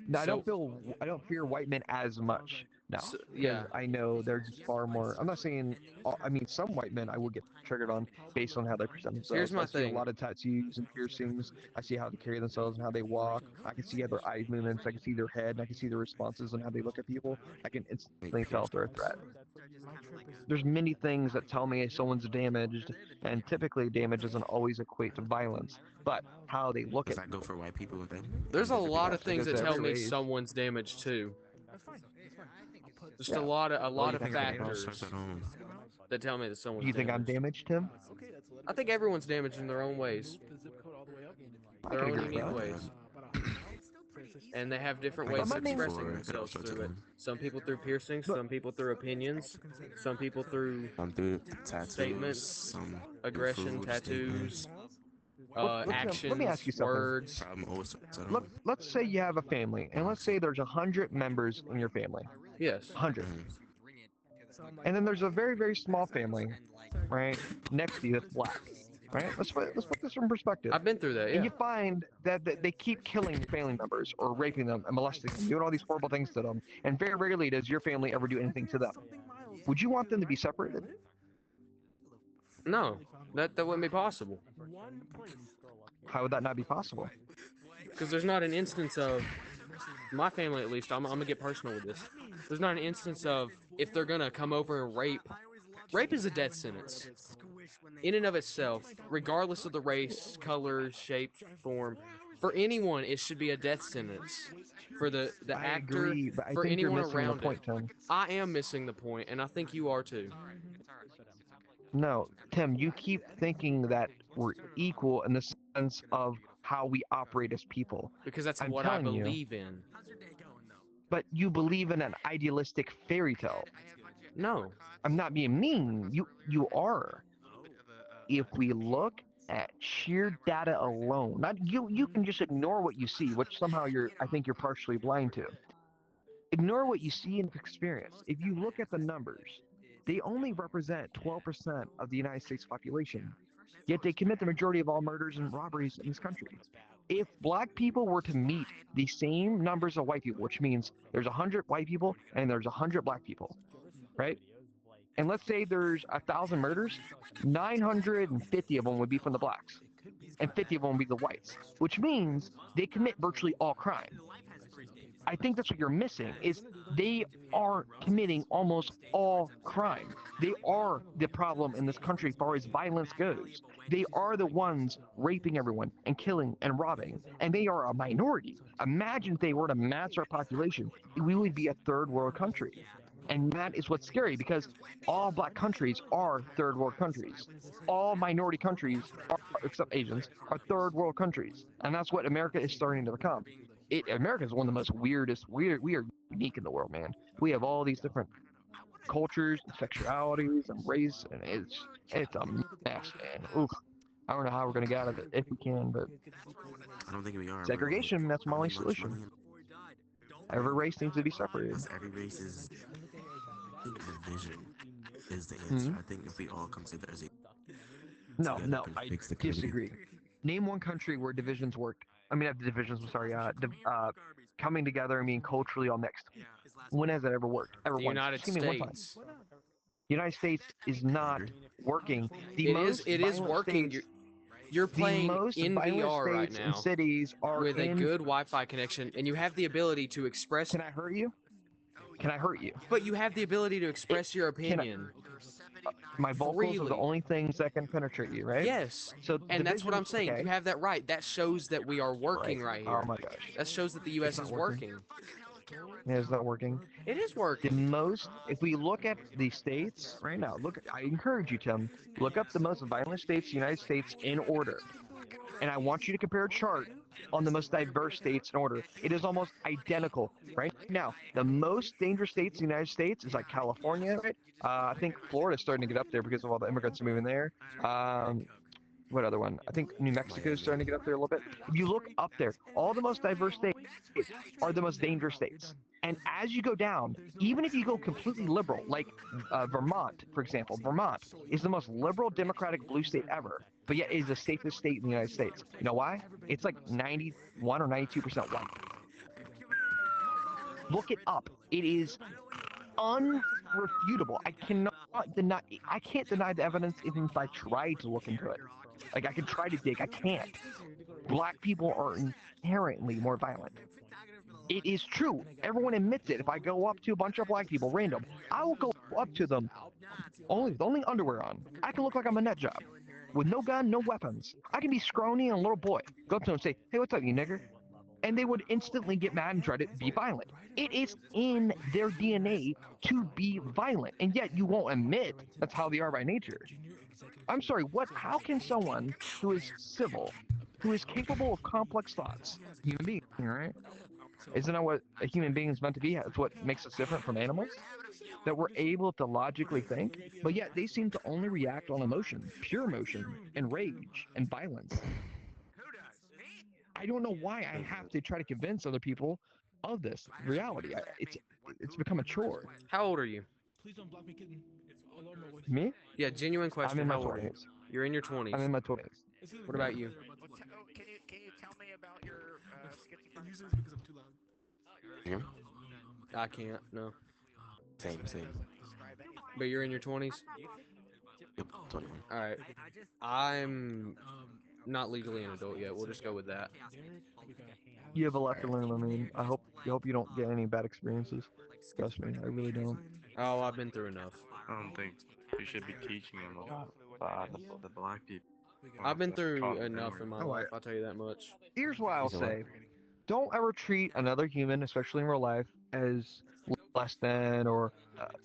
Speaker 9: No,
Speaker 1: So,
Speaker 9: I don't fear white men as much now because
Speaker 1: yeah.
Speaker 9: I know they're just far more. I'm not saying. I mean, some white men I will get triggered on based on how they present
Speaker 1: Here's
Speaker 9: themselves. I
Speaker 1: my
Speaker 9: see a
Speaker 1: thing.
Speaker 9: lot of tattoos and piercings. I see how they carry themselves and how they walk. I can see their eye movements. I can see their head. And I can see their responses and how they look at people. I can instantly tell if they're a threat. There's many things that tell me someone's damaged, and typically damage doesn't always equate to violence, but how they look
Speaker 15: Does
Speaker 9: at
Speaker 15: that go
Speaker 9: people.
Speaker 15: for white people then?
Speaker 1: There's a
Speaker 15: And different
Speaker 1: lot of
Speaker 9: Yes,
Speaker 15: people?
Speaker 9: it
Speaker 1: things
Speaker 9: goes
Speaker 1: that
Speaker 9: to
Speaker 1: tell
Speaker 9: every
Speaker 1: me
Speaker 9: race.
Speaker 1: someone's damaged too. Just
Speaker 9: Yeah.
Speaker 1: a
Speaker 9: Well,
Speaker 1: lot
Speaker 9: you
Speaker 1: of
Speaker 9: think
Speaker 15: I
Speaker 9: I'm
Speaker 15: think it all
Speaker 9: damaged?
Speaker 15: starts
Speaker 1: factors
Speaker 15: at home.
Speaker 1: that tell me that
Speaker 9: Do
Speaker 1: someone's
Speaker 9: you think I'm
Speaker 1: damaged.
Speaker 9: damaged, Tim?
Speaker 1: I think everyone's damaged in their own ways,
Speaker 9: I
Speaker 1: their
Speaker 9: can
Speaker 1: own
Speaker 9: agree with
Speaker 1: unique
Speaker 9: that.
Speaker 1: ways, and they have different
Speaker 15: Like I
Speaker 9: But
Speaker 1: ways
Speaker 9: my
Speaker 1: of
Speaker 15: said
Speaker 9: main,
Speaker 1: expressing
Speaker 15: before, it all
Speaker 1: themselves
Speaker 15: starts at
Speaker 1: through it.
Speaker 15: home.
Speaker 1: Some people through piercings,
Speaker 9: but
Speaker 1: some people through opinions, some people through
Speaker 15: Some through tattoos,
Speaker 1: statements,
Speaker 15: some through
Speaker 1: aggression,
Speaker 15: food,
Speaker 1: tattoos,
Speaker 15: statements.
Speaker 9: let me ask
Speaker 1: actions,
Speaker 9: you something.
Speaker 1: words.
Speaker 15: Problem always starts at
Speaker 9: Look,
Speaker 15: home.
Speaker 9: let's say you have a family, and let's say there's 100 members in your family.
Speaker 1: Yes.
Speaker 9: 100.
Speaker 15: Mhm.
Speaker 9: And then there's a very, very small family, right, next to you that's black, right? Let's put this in perspective.
Speaker 1: I've been through that,
Speaker 9: And
Speaker 1: yeah.
Speaker 9: you find that they keep killing family members or raping them and molesting them, doing all these horrible things to them, and very rarely does your family ever do anything to them. Would you want them to be separated?
Speaker 1: No, that wouldn't be possible.
Speaker 9: How would that not be possible?
Speaker 1: Because there's not an instance of my family, at least. I'm gonna get personal with this. There's not an instance of if they're gonna come over and rape. Rape is a death sentence in and of itself, regardless of the race, color, shape, form. For anyone, it should be a death sentence. For the
Speaker 9: I
Speaker 1: actor,
Speaker 9: agree, but I
Speaker 1: for
Speaker 9: think you're
Speaker 1: anyone
Speaker 9: missing the
Speaker 1: around it.
Speaker 9: point, Tim.
Speaker 1: I am missing the point, and I think you are too.
Speaker 9: No, Tim, you keep thinking that we're equal in the sense of how we operate as people.
Speaker 1: Because that's
Speaker 9: I'm
Speaker 1: what I
Speaker 9: telling you,
Speaker 1: believe in.
Speaker 9: but you believe in an idealistic fairy tale.
Speaker 1: No.
Speaker 9: I'm not being mean. You are. If we look at sheer data alone, not you can just ignore what you see, which somehow I think you're partially blind to. Ignore what you see and experience. If you look at the numbers, they only represent 12% of the United States population, yet they commit the majority of all murders and robberies in this country. If black people were to meet the same numbers of white people, which means there's 100 white people and there's 100 black people, right? And let's say there's 1,000 murders, 950 of them would be from the blacks, and 50 of them would be the whites, which means they commit virtually all crime. I think that's what you're missing is they are committing almost all crime. They are the problem in this country as far as violence goes. They are the ones raping everyone and killing and robbing, and they are a minority. Imagine if they were to match our population, we would be a third world country. And that is what's scary because all black countries are third world countries. All minority countries, except Asians, are third world countries. And that's what America is starting to become. America is one of the most weirdest. We are unique in the world, man. We have all these different cultures, and sexualities, and race, and it's a mess, man. Oof. I don't know how we're gonna get out of it if we can, but
Speaker 15: I don't think we are, bro. Like,
Speaker 9: segregation, that's
Speaker 15: I
Speaker 9: my
Speaker 15: don't
Speaker 9: only
Speaker 15: think much
Speaker 9: solution.
Speaker 15: money.
Speaker 9: Every race needs to be separated.
Speaker 15: Because every race is. I think division is the answer.
Speaker 9: Hmm.
Speaker 15: I think if we all come together as a
Speaker 9: No,
Speaker 15: together,
Speaker 9: no,
Speaker 15: we can
Speaker 9: I
Speaker 15: fix the country.
Speaker 9: disagree. Name one country where divisions worked. I mean, divisions. I'm sorry. Coming together and being culturally all mixed. When has that ever worked? Ever
Speaker 1: The
Speaker 9: once?
Speaker 1: United
Speaker 9: Just give me one time.
Speaker 1: States.
Speaker 9: The United States is
Speaker 15: I
Speaker 9: not
Speaker 15: agree.
Speaker 9: working. The
Speaker 1: It is.
Speaker 9: most
Speaker 1: It is
Speaker 9: violent
Speaker 1: working.
Speaker 9: states,
Speaker 1: You're
Speaker 9: the
Speaker 1: playing
Speaker 9: most
Speaker 1: in
Speaker 9: violent
Speaker 1: VR right
Speaker 9: states and
Speaker 1: now
Speaker 9: cities are
Speaker 1: with a
Speaker 9: in.
Speaker 1: good Wi-Fi connection, and you have the ability to express.
Speaker 9: Can I hurt you? Can I hurt you?
Speaker 1: But you have the ability to express your
Speaker 9: Can I?
Speaker 1: opinion
Speaker 9: My vocals are the
Speaker 1: freely.
Speaker 9: only things that can penetrate you, right?
Speaker 1: Yes,
Speaker 9: So
Speaker 1: and that's what
Speaker 9: division.
Speaker 1: I'm saying.
Speaker 9: Okay.
Speaker 1: You have that right. That shows that we are
Speaker 9: Right.
Speaker 1: working right
Speaker 9: Oh
Speaker 1: here.
Speaker 9: my gosh.
Speaker 1: That shows that the
Speaker 9: It's
Speaker 1: U.S.
Speaker 9: not
Speaker 1: is
Speaker 9: working.
Speaker 1: working.
Speaker 9: Yeah, it's not working.
Speaker 1: It is
Speaker 9: The
Speaker 1: working.
Speaker 9: most, if we look at the states right now, I encourage you, Tim, look up the most violent states, United States, in order. And I want you to compare a chart on the most diverse states in order. It is almost identical. Right now, the most dangerous states in the United States is like California, right? I think Florida's starting to get up there because of all the immigrants moving there. What other one? I think New Mexico is starting to get up there a little bit. If you look up there, all the most diverse states are the most dangerous states. And as you go down, even if you go completely liberal, like Vermont, for example, Vermont is the most liberal Democratic blue state ever, but yet it is the safest state in the United States. You know why? It's like 91 or 92% white. Look it up. It is unrefutable. I cannot deny. I can't deny the evidence even if I tried to look into it. Like I can try to dig. I can't. Black people are inherently more violent. It is true. Everyone admits it. If I go up to a bunch of black people, random, I will go up to them only underwear on. I can look like I'm a nut job. With no gun, no weapons. I can be scrawny and a little boy. Go up to them and say, hey, what's up, you nigger? And they would instantly get mad and try to be violent. It is in their DNA to be violent, and yet you won't admit that's how they are by nature. I'm sorry, how can someone who is civil, who is capable of complex thoughts, human being, right? Isn't that what a human being is meant to be? That's what makes us different from animals? That we're able to logically think, but yet they seem to only react on emotion, pure emotion, and rage and violence. I don't know why I have to try to convince other people of this reality. It's become a chore.
Speaker 1: How old are you?
Speaker 9: Me?
Speaker 1: Yeah, genuine question.
Speaker 9: I'm in my
Speaker 1: How old are you?
Speaker 9: 20s.
Speaker 1: You're in your 20s.
Speaker 9: I'm in my 20s.
Speaker 1: What about you?
Speaker 6: Can you tell me about your schizophrenia?
Speaker 15: Hear me?
Speaker 1: I can't. No.
Speaker 15: Same.
Speaker 1: But you're in your 20s?
Speaker 15: Yep, 21.
Speaker 1: All right. I'm not legally an adult yet. We'll just go with that.
Speaker 9: You have a lot to learn. I mean, I hope you don't get any bad experiences. Trust me, I really don't.
Speaker 1: Oh, I've been through enough.
Speaker 16: I don't think we should be teaching them about the black people.
Speaker 1: I've been through
Speaker 16: Calm
Speaker 1: enough
Speaker 16: down.
Speaker 1: in my life. I'll tell you that much.
Speaker 9: Here's what I'll
Speaker 15: You said what?
Speaker 9: say. Don't ever treat another human, especially in real life, as less than or,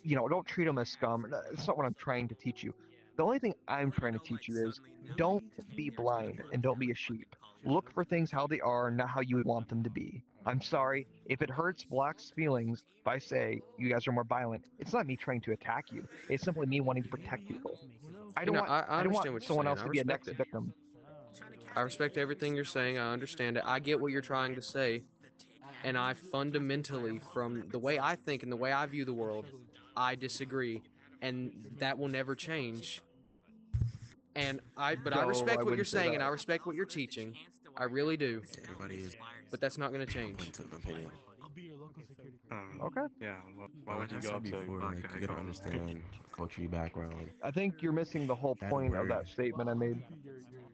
Speaker 9: don't treat them as scum. That's not what I'm trying to teach you. The only thing I'm trying to teach you is don't be blind and don't be a sheep. Look for things how they are, not how you would want them to be. I'm sorry, if it hurts blacks' feelings if I say you guys are more violent, it's not me trying to attack you. It's simply me wanting to protect people. I don't want
Speaker 1: I understand what you're
Speaker 9: someone
Speaker 1: saying.
Speaker 9: else
Speaker 1: I
Speaker 9: to be a
Speaker 1: respect
Speaker 9: next
Speaker 1: it.
Speaker 9: victim.
Speaker 1: I respect everything you're saying. I understand it. I get what you're trying to say. And I fundamentally, from the way I think and the way I view the world, I disagree. And that will never change. But I
Speaker 9: No, I
Speaker 1: respect what you're
Speaker 9: wouldn't say
Speaker 1: saying and I
Speaker 9: that.
Speaker 1: respect what you're teaching. I really do.
Speaker 15: Everybody is
Speaker 1: But that's not going to change.
Speaker 15: point of opinion.
Speaker 9: Okay.
Speaker 16: Yeah. Why
Speaker 15: But
Speaker 16: would
Speaker 15: like
Speaker 16: you
Speaker 15: I
Speaker 16: go
Speaker 15: said
Speaker 16: up to a
Speaker 15: before,
Speaker 16: black
Speaker 15: like
Speaker 16: guy?
Speaker 15: you gotta understand culture background.
Speaker 9: I think you're missing the whole
Speaker 15: That
Speaker 9: point of
Speaker 15: word,
Speaker 9: that statement I made.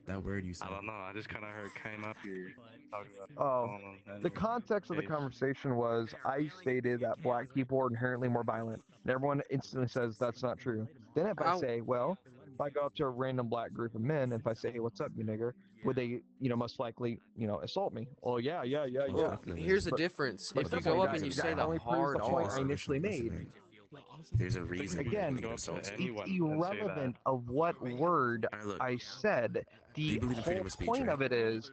Speaker 15: that word you
Speaker 16: I
Speaker 15: said.
Speaker 16: don't know. I just kind of heard came up here talking about
Speaker 9: Oh,
Speaker 16: calling them
Speaker 9: the context of the
Speaker 16: case.
Speaker 9: conversation was I stated that black people are inherently more violent, and everyone instantly says that's not true. Then if I
Speaker 1: I,
Speaker 9: say, well, if I go up to a random black group of men, if I say, hey, what's up, you nigger, would they, most likely, assault me? Oh, yeah, yeah, yeah,
Speaker 15: Most
Speaker 9: yeah.
Speaker 1: well,
Speaker 15: definitely.
Speaker 1: here's the
Speaker 9: But,
Speaker 1: difference.
Speaker 9: but
Speaker 1: If you
Speaker 9: simply
Speaker 1: go up
Speaker 9: that
Speaker 1: and you say
Speaker 9: that
Speaker 1: the
Speaker 9: only proves the
Speaker 1: hard
Speaker 9: point I
Speaker 1: R,
Speaker 9: initially made.
Speaker 15: Man. There's a
Speaker 16: But
Speaker 15: reason
Speaker 16: you
Speaker 15: why
Speaker 9: Again,
Speaker 16: can
Speaker 15: people
Speaker 16: go up
Speaker 15: assault
Speaker 16: to
Speaker 15: you.
Speaker 9: it's
Speaker 16: anyone and say that.
Speaker 9: irrelevant of what word
Speaker 15: Alright, look.
Speaker 9: I said.
Speaker 15: Do you
Speaker 9: The
Speaker 15: believe in freedom
Speaker 9: whole
Speaker 15: of speech,
Speaker 9: point
Speaker 15: right?
Speaker 9: of it is,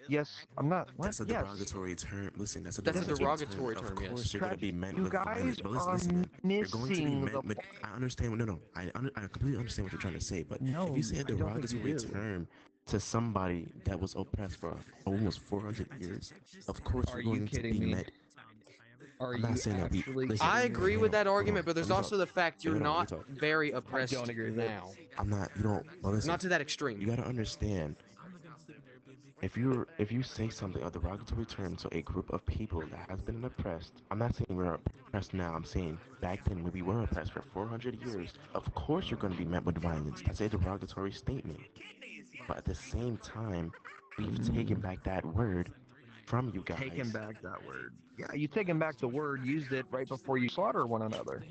Speaker 9: yes, I'm not. What?
Speaker 15: That's a
Speaker 9: Yes.
Speaker 15: derogatory term. Listen, that's a
Speaker 1: that's a
Speaker 15: derogatory term.
Speaker 1: derogatory
Speaker 15: Of
Speaker 1: term, yes.
Speaker 15: course, you're gonna be met
Speaker 9: You
Speaker 15: with
Speaker 9: guys
Speaker 15: violence. But
Speaker 9: are
Speaker 15: listen, man. You're going to be
Speaker 9: missing the
Speaker 15: met with. I understand. No. I completely understand what you're trying to say. But if
Speaker 9: No,
Speaker 15: you say a
Speaker 9: I don't think you
Speaker 15: derogatory
Speaker 9: do.
Speaker 15: term to somebody that was oppressed for almost 400 years, of course
Speaker 9: Are
Speaker 15: you're
Speaker 9: you
Speaker 15: going to
Speaker 9: kidding
Speaker 15: be
Speaker 9: me?
Speaker 15: met.
Speaker 9: Are
Speaker 15: I'm not
Speaker 9: you
Speaker 15: saying that we
Speaker 9: actually
Speaker 15: listen.
Speaker 1: I
Speaker 9: kidding me?
Speaker 1: agree
Speaker 15: Hold
Speaker 1: with
Speaker 15: on,
Speaker 1: that
Speaker 15: hold on.
Speaker 1: argument, but
Speaker 15: Let
Speaker 1: there's
Speaker 15: me talk.
Speaker 1: also the fact you're
Speaker 15: Hold on, let me
Speaker 1: not
Speaker 15: talk.
Speaker 1: very
Speaker 9: I don't
Speaker 1: oppressed
Speaker 9: agree with it.
Speaker 1: now.
Speaker 15: I'm not. You don't. Well, listen.
Speaker 1: Not to that extreme.
Speaker 15: You gotta understand. If you say something a derogatory term to a group of people that has been oppressed, I'm not saying we're oppressed now. I'm saying back then when we were oppressed for 400 years, of course you're going to be met with violence. That's a derogatory statement. But at the same time, we've taken back that word from you
Speaker 9: Taking
Speaker 15: guys.
Speaker 9: back that word. Yeah, you taking back the word, used it right before you slaughter one another.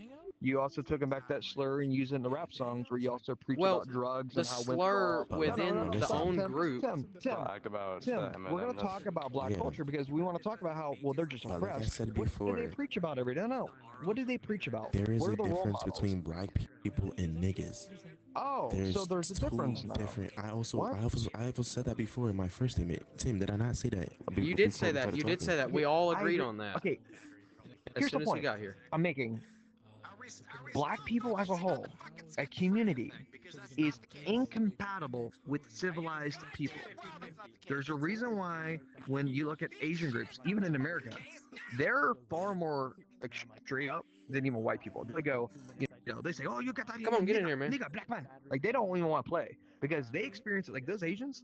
Speaker 9: You also took back that slur and used it in the rap songs where you also preach
Speaker 1: Well,
Speaker 9: about drugs
Speaker 1: the
Speaker 9: and how women are
Speaker 1: slur
Speaker 9: all.
Speaker 15: But,
Speaker 9: No, no, no,
Speaker 1: within
Speaker 9: no.
Speaker 1: the
Speaker 9: Stop,
Speaker 15: listen,
Speaker 1: own
Speaker 9: Tim.
Speaker 1: group.
Speaker 16: Talk about the
Speaker 9: Tim. We're
Speaker 16: Eminem.
Speaker 9: gonna
Speaker 16: That's
Speaker 9: talk about black
Speaker 15: yeah.
Speaker 9: culture because we want to talk about how they're just
Speaker 15: But like I
Speaker 9: oppressed.
Speaker 15: said
Speaker 9: What do they
Speaker 15: before,
Speaker 9: preach about every day? No. What do they preach about?
Speaker 15: there is
Speaker 9: What
Speaker 15: a
Speaker 9: are the role
Speaker 15: difference
Speaker 9: models?
Speaker 15: between black people and niggas.
Speaker 9: Oh, so there's a
Speaker 15: two
Speaker 9: difference now.
Speaker 15: different.
Speaker 9: What?
Speaker 15: I also said that before in my first statement. Tim, did I not say that
Speaker 1: You did
Speaker 15: before
Speaker 1: say
Speaker 15: we
Speaker 1: that.
Speaker 15: started
Speaker 1: You did
Speaker 15: talking?
Speaker 1: say that. We
Speaker 9: Okay,
Speaker 1: all
Speaker 9: I
Speaker 1: agreed
Speaker 9: agree.
Speaker 1: on that
Speaker 9: Okay,
Speaker 1: as
Speaker 9: here's the
Speaker 1: soon as he
Speaker 9: point
Speaker 1: got here.
Speaker 9: I'm making. Black people as a whole, a community, is incompatible with civilized people. There's a reason why when you look at Asian groups, even in America, they're far more like straight up than even white people. They go, they say, "Oh, you got that
Speaker 1: Come on, get in
Speaker 9: nigga,
Speaker 1: here, man.
Speaker 9: nigga, black man." Like they don't even want to play because they experience it. Like those Asians,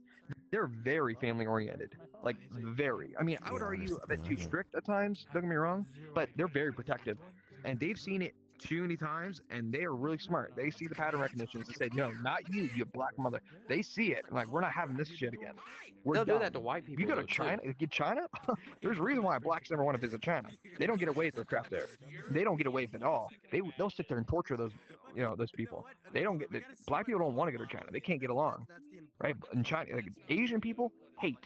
Speaker 9: they're very family oriented. Like very. I mean, I would
Speaker 15: Yeah, I
Speaker 9: argue a
Speaker 15: understand.
Speaker 9: bit
Speaker 15: Yeah, I
Speaker 9: too
Speaker 15: get it.
Speaker 9: strict at times. Don't get me wrong, but they're very protective, and they've seen it too many times, and they are really smart. They see the pattern recognitions and say, "No, not you, you black mother." They see it, and like, we're not having this shit again. We're
Speaker 1: They'll do that
Speaker 9: done.
Speaker 1: to white
Speaker 9: You
Speaker 1: people
Speaker 9: go to
Speaker 1: though too.
Speaker 9: China, get China. There's a reason why blacks never want to visit China. They don't get away with their crap there. They don't get away with it at all. They'll sit there and torture those people. They don't get black people don't want to go to China. They can't get along, right? In China, like Asian people hate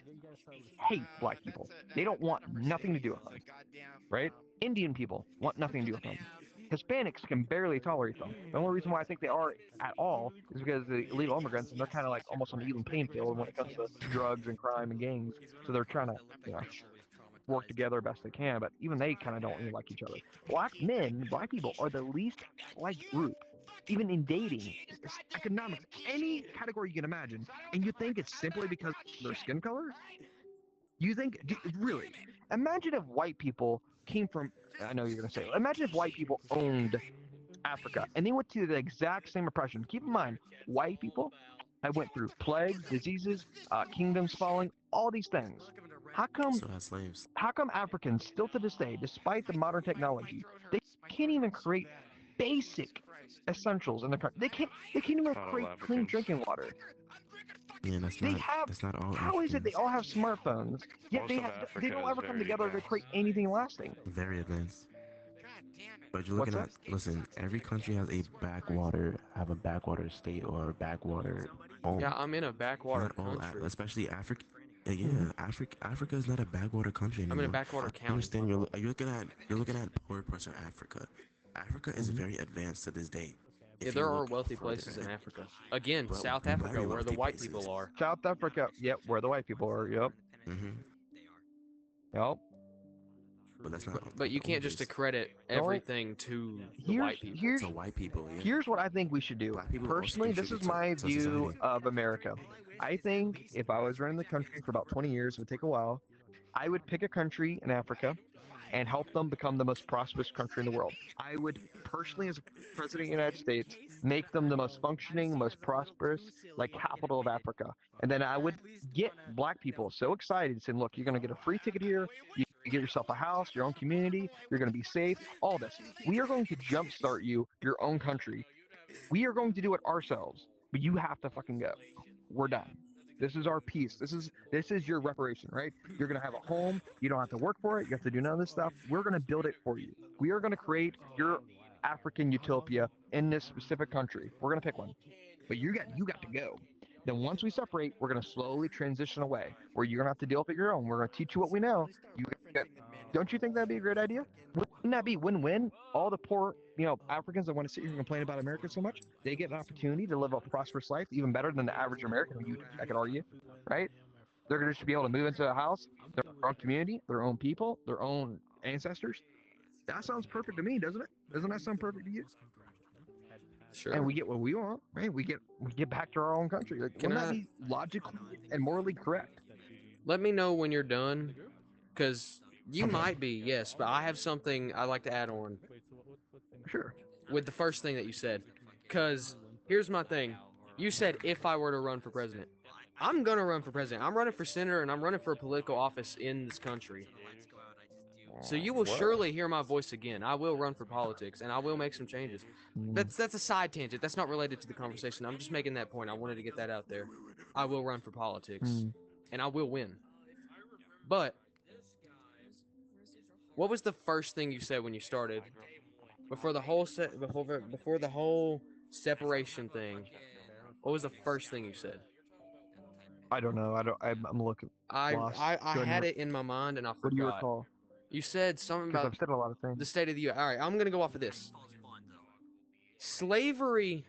Speaker 9: black people. They don't want nothing to do with them, right? Indian people want nothing to do with them. Hispanics can barely tolerate them. The only reason why I think they are at all is because of the illegal immigrants, and they're kind of like almost on an even playing field when it comes to drugs and crime and gangs. So they're trying to, you know, work together best they can. But even they kind of don't really like each other. Black people are the least liked group, even in dating, economics, any category you can imagine. And you think it's simply because of their skin color? You think really? Imagine if white people came from. I know you're gonna say. Imagine if white people owned Africa and they went to the exact same oppression. Keep in mind, white people have went through plagues, diseases, kingdoms falling, all these things. How come?
Speaker 15: So as slaves.
Speaker 9: How come Africans still to this day, despite the modern technology, they can't even create basic essentials in the country? They can't even
Speaker 16: Not all
Speaker 9: create clean
Speaker 16: Africans.
Speaker 9: drinking water.
Speaker 15: Yeah,
Speaker 9: They have.
Speaker 15: that's not all
Speaker 9: How is it they
Speaker 15: Africans.
Speaker 9: all have smartphones, yet
Speaker 16: Most of
Speaker 9: they
Speaker 16: Africa
Speaker 9: don't
Speaker 16: is
Speaker 9: ever come
Speaker 16: very
Speaker 9: together to
Speaker 16: advanced.
Speaker 9: create anything lasting?
Speaker 15: Very advanced. But you're
Speaker 9: What's
Speaker 15: looking
Speaker 9: that?
Speaker 15: at, listen, every country has have a backwater state or a backwater home.
Speaker 1: Yeah, I'm in a backwater
Speaker 15: Not all,
Speaker 1: country.
Speaker 15: especially Africa.
Speaker 9: Mm-hmm.
Speaker 15: Yeah, Africa is not a backwater country
Speaker 1: I'm in a
Speaker 15: anymore.
Speaker 1: backwater
Speaker 15: I
Speaker 1: county.
Speaker 15: understand you're looking at poor parts of Africa. Africa is
Speaker 9: Mm-hmm.
Speaker 15: very advanced to this day.
Speaker 1: Yeah,
Speaker 15: If you
Speaker 1: there are
Speaker 15: look
Speaker 1: wealthy
Speaker 15: further
Speaker 1: places in
Speaker 15: ahead,
Speaker 1: Africa. Again,
Speaker 15: well,
Speaker 1: South
Speaker 15: very
Speaker 1: Africa, where the
Speaker 15: wealthy
Speaker 1: white
Speaker 15: places.
Speaker 1: people are.
Speaker 9: South Africa. Yep, where the white people are. Yep.
Speaker 15: Hmm.
Speaker 9: Yep.
Speaker 15: But that's not
Speaker 1: But you
Speaker 15: the only
Speaker 1: can't just
Speaker 15: place.
Speaker 1: accredit
Speaker 9: The only
Speaker 1: everything to the white people.
Speaker 9: here's
Speaker 15: So white people, yeah.
Speaker 9: here's what I think we should do.
Speaker 15: Black people also
Speaker 9: Personally, this is
Speaker 15: contribute
Speaker 9: my
Speaker 15: to
Speaker 9: view
Speaker 15: society.
Speaker 9: of America. I think if I was running the country for about 20 years, it would take a while. I would pick a country in Africa and help them become the most prosperous country in the world. I would personally, as a president of the United States, make them the most functioning, most prosperous, like capital of Africa. And then I would get black people so excited, saying, "Look, you're going to get a free ticket here. You get yourself a house, your own community. You're going to be safe. All this. We are going to jumpstart you, your own country. We are going to do it ourselves, but you have to fucking go. We're done. This is our piece. This is your reparation, right? You're gonna have a home. You don't have to work for it. You have to do none of this stuff. We're gonna build it for you. We are gonna create your African utopia in this specific country. We're gonna pick one, but you got to go. Then once we separate, we're gonna slowly transition away, where you're gonna have to deal with it your own. We're gonna teach you what we know. You got, don't you think that'd be a great idea? Wouldn't that be win-win? All the poor, Africans that want to sit here and complain about America so much, they get an opportunity to live a prosperous life, even better than the average American. I could argue, right? They're gonna just be able to move into a house, their own community, their own people, their own ancestors. That sounds perfect to me, doesn't it? Doesn't that sound perfect to you? And
Speaker 1: Sure.
Speaker 9: we get what we want, right? We get back to our own country. Like,
Speaker 1: Can
Speaker 9: wouldn't that
Speaker 1: I
Speaker 9: be logically and morally correct?
Speaker 1: let me know when you're done? Because you
Speaker 9: Okay,
Speaker 1: might be, yes, but I have something I'd like to add on
Speaker 9: sure.
Speaker 1: with the first thing that you said. Because here's my thing. You said if I were to run for president. I'm going to run for president. I'm running for senator and I'm running for a political office in this country. So you will
Speaker 9: What?
Speaker 1: surely hear my voice again. I will run for politics and I will make some changes.
Speaker 9: Mm,
Speaker 1: That's a side tangent. That's not related to the conversation. I'm just making that point. I wanted to get that out there. I will run for politics
Speaker 9: mm.
Speaker 1: and I will win. But what was the first thing you said when you started? Before the whole separation thing. What was the first thing you said?
Speaker 9: I don't know. I don't. I'm looking lost.
Speaker 1: I
Speaker 9: Go ahead.
Speaker 1: had it in my mind and I
Speaker 9: What do you
Speaker 1: forgot.
Speaker 9: recall?
Speaker 1: You said something
Speaker 9: Because
Speaker 1: about
Speaker 9: I've said a lot of
Speaker 1: the
Speaker 9: things.
Speaker 1: state of the U.S. All right, I'm gonna go off of this. Slavery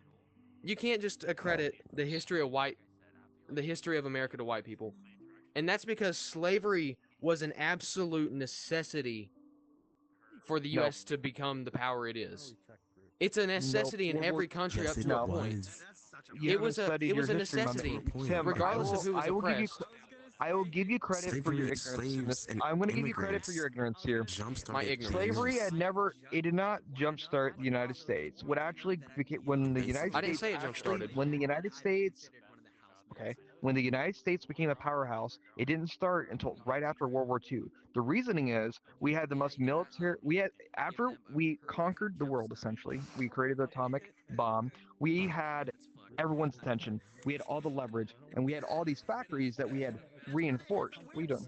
Speaker 1: You can't just accredit the history of America to white people. And that's because slavery was an absolute necessity for the
Speaker 9: No.
Speaker 1: U.S. to become the power it is. It's a
Speaker 9: Nope.
Speaker 1: necessity in
Speaker 9: World War
Speaker 1: every country
Speaker 15: Yes,
Speaker 1: up
Speaker 15: it
Speaker 1: to a
Speaker 9: No.
Speaker 1: point.
Speaker 9: You haven't studied
Speaker 1: It
Speaker 9: your
Speaker 1: was a
Speaker 9: history, my man.
Speaker 1: necessity,
Speaker 9: Tim,
Speaker 1: regardless of who was
Speaker 9: I will give you
Speaker 1: oppressed.
Speaker 9: I will give you credit for your
Speaker 15: slavery,
Speaker 9: ignorance in this.
Speaker 15: slaves, and
Speaker 9: I'm going to give you credit for
Speaker 15: immigrants
Speaker 9: your ignorance here.
Speaker 1: My
Speaker 15: jump-started
Speaker 1: ignorance.
Speaker 9: Slavery
Speaker 15: Chinese.
Speaker 9: had never, it did not jumpstart the United States. What actually became, when the United
Speaker 1: I didn't
Speaker 9: States
Speaker 1: say it jump
Speaker 9: actually,
Speaker 1: started.
Speaker 9: when the United States, okay, when the United States became a powerhouse, it didn't start until right after World War II. The reasoning is we had the most military, after we conquered the world essentially, we created the atomic bomb, we had everyone's attention, we had all the leverage, and we had all these factories that we had reinforced. What are you doing?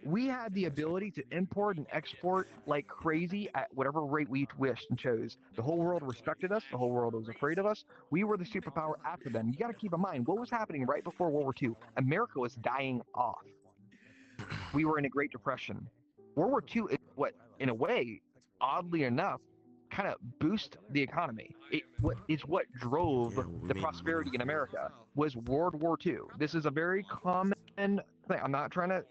Speaker 9: We had the ability to import and export like crazy at whatever rate we wished and chose. The whole world respected us. The whole world was afraid of us. We were the superpower after them. You got to keep in mind what was happening right before World War II. America was dying off. We were in a Great Depression. World War II is what, in a way, oddly enough, kind of boost the economy. What drove
Speaker 15: Yeah, we
Speaker 9: the
Speaker 15: made
Speaker 9: prosperity
Speaker 15: money.
Speaker 9: in America was World War II. This is a very common thing. I'm not trying to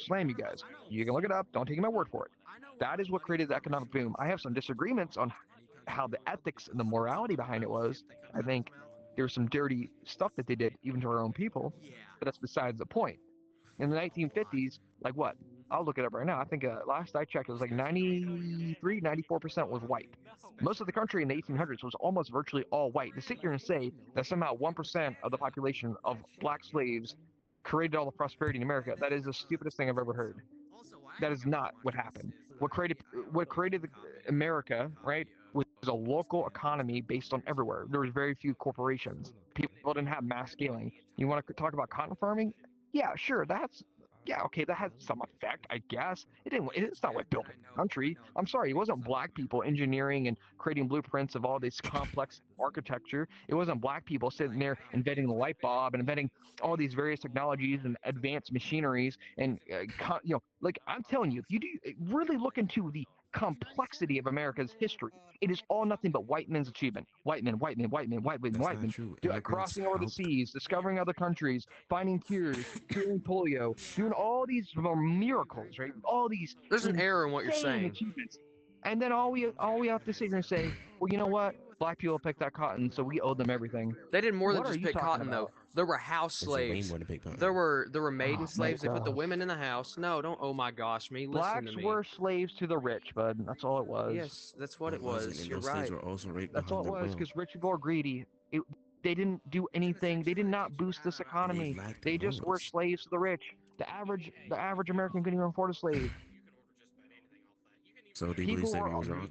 Speaker 9: slam you guys. You can look it up. Don't take my word for it. That is what created the economic boom. I have some disagreements on how the ethics and the morality behind it was. I think there's some dirty stuff that they did, even to our own people, but that's besides the point. In the 1950s, like what? I'll look it up right now. I think last I checked, it was like 93, 94% was white. Most of the country in the 1800s was almost virtually all white. To sit here and say that somehow 1% of the population of black slaves created all the prosperity in America, that is the stupidest thing I've ever heard. That is not what happened. What created America, right, was a local economy based on everywhere. There was very few corporations. People didn't have mass scaling. You want to talk about cotton farming? Yeah, sure. Yeah, okay, that had some effect, I guess. It's not what built the country. I'm sorry, it wasn't black people engineering and creating blueprints of all this complex architecture. It wasn't black people sitting there inventing the light bulb and inventing all these various technologies and advanced machineries and like I'm telling you, if you do really look into the complexity of America's history, it is all nothing but white men's achievement. White men, white men, white men, white men,
Speaker 15: That's
Speaker 9: white
Speaker 15: not
Speaker 9: men.
Speaker 15: true. Immigrants
Speaker 9: Crossing over the
Speaker 15: helped.
Speaker 9: seas, discovering other countries, finding cures, curing polio, doing all these miracles, right? All these
Speaker 1: There's an error in what you're
Speaker 9: insane
Speaker 1: saying.
Speaker 9: achievements. And then all we have to sit here and say, well, you know what? Black people picked that cotton, so we owe them everything.
Speaker 1: They did more than
Speaker 9: What are
Speaker 1: just
Speaker 9: you
Speaker 1: pick
Speaker 9: talking
Speaker 1: cotton, though.
Speaker 9: about?
Speaker 1: There were house
Speaker 15: There's a way
Speaker 1: slaves.
Speaker 15: more than big button.
Speaker 1: There were maiden
Speaker 9: Oh my
Speaker 1: slaves. They put the
Speaker 9: gosh.
Speaker 1: women in the house. No, don't. Oh my gosh, me. Listen to
Speaker 9: Blacks
Speaker 1: me.
Speaker 9: were slaves to the rich, bud. That's all it was.
Speaker 1: Yes, that's what
Speaker 15: No,
Speaker 1: it
Speaker 15: it wasn't.
Speaker 1: was.
Speaker 15: And
Speaker 1: You're
Speaker 15: those slaves
Speaker 1: right.
Speaker 15: were also right
Speaker 9: That's all
Speaker 15: behind
Speaker 9: it
Speaker 15: the
Speaker 9: was,
Speaker 15: wheel.
Speaker 9: because rich people are greedy. They didn't do anything. They did not boost this
Speaker 15: They
Speaker 9: economy.
Speaker 15: lacked
Speaker 9: They just were
Speaker 15: morals.
Speaker 9: slaves to the rich. The average American couldn't even afford a slave.
Speaker 15: So do you believe
Speaker 9: People
Speaker 15: slavery
Speaker 9: were.
Speaker 15: was wrong?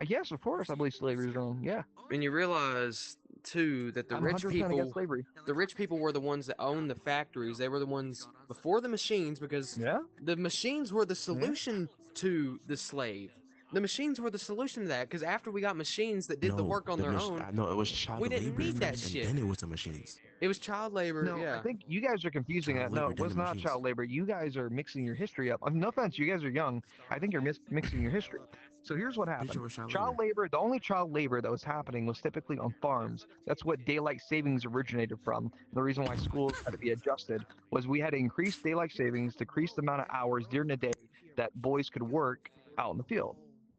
Speaker 9: Yes, of course, I believe slavery is wrong. Yeah,
Speaker 1: And you realize too that
Speaker 9: I'm 100% against slavery.
Speaker 1: the rich people were the ones that owned the factories. They were the ones before the machines, because
Speaker 9: Yeah.
Speaker 1: the machines were the
Speaker 9: Yeah.
Speaker 1: solution to the slave. The machines were the solution to that, because after we got machines that did the
Speaker 15: No,
Speaker 1: work on their own,
Speaker 15: no, it was child
Speaker 1: we didn't
Speaker 15: labor
Speaker 1: need that
Speaker 15: first, and
Speaker 1: shit.
Speaker 15: then it was the machines.
Speaker 1: It was child labor.
Speaker 9: No, I
Speaker 1: Yeah.
Speaker 9: think you guys are confusing
Speaker 15: Child
Speaker 9: that. No,
Speaker 15: labor,
Speaker 9: it
Speaker 15: then
Speaker 9: was
Speaker 15: the
Speaker 9: not
Speaker 15: machines.
Speaker 9: child labor. You guys are mixing your history up. No offense, you guys are young. I think you're mixing your history. So here's what
Speaker 15: Pretty
Speaker 9: happened.
Speaker 15: sure it was child
Speaker 9: Child
Speaker 15: labor.
Speaker 9: labor, the only child labor that was happening was typically on farms. That's what daylight savings originated from. The reason why schools had to be adjusted was we had to increase daylight savings to increase the amount of hours during the day that boys could work out in the field.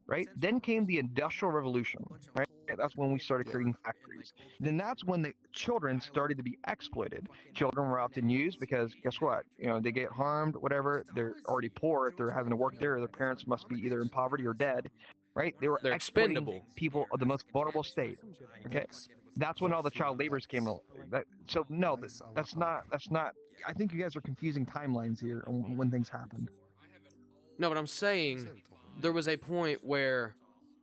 Speaker 9: Right? Then came the Industrial Revolution. Right? That's when we started creating factories. Then that's when the children started to be exploited. Children were often used because guess what? They get harmed, whatever. They're already poor. If they're having to work there, their parents must be either in poverty or dead. Right? They were
Speaker 1: They're
Speaker 9: exploiting
Speaker 1: expendable.
Speaker 9: people of the most vulnerable state. Okay, that's when all the child laborers came. So no, that's not. That's not. I think you guys are confusing timelines here on when things happened.
Speaker 1: No, but I'm saying there was a point where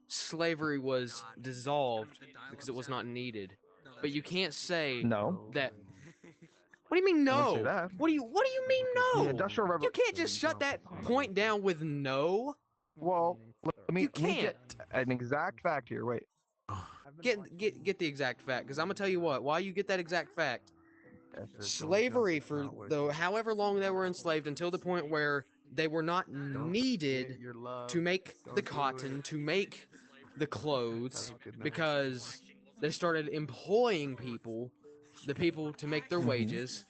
Speaker 1: slavery was dissolved because it was not needed. But you can't say
Speaker 9: No,
Speaker 1: that. What do you mean
Speaker 9: I wouldn't say
Speaker 1: no?
Speaker 9: that.
Speaker 1: What do you mean
Speaker 9: The
Speaker 1: no?
Speaker 9: Industrial
Speaker 1: You
Speaker 9: Revolution.
Speaker 1: can't just shut that point down with no.
Speaker 9: Well,
Speaker 1: You
Speaker 9: let me
Speaker 1: can't.
Speaker 9: get an exact fact here. Wait.
Speaker 1: Get the exact fact, because I'm gonna tell you what. While you get that exact fact, slavery for the however long they were enslaved until the point where they were not needed to make the cotton, to make the clothes, because They started employing people, the people to make their wages,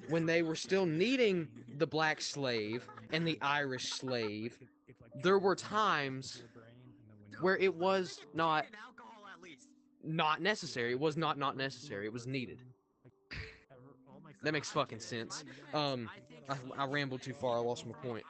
Speaker 1: when they were still needing the black slave and the Irish slave. There were times where it was not necessary. It was not necessary. It was needed. That makes fucking sense. I rambled too far. I lost my point.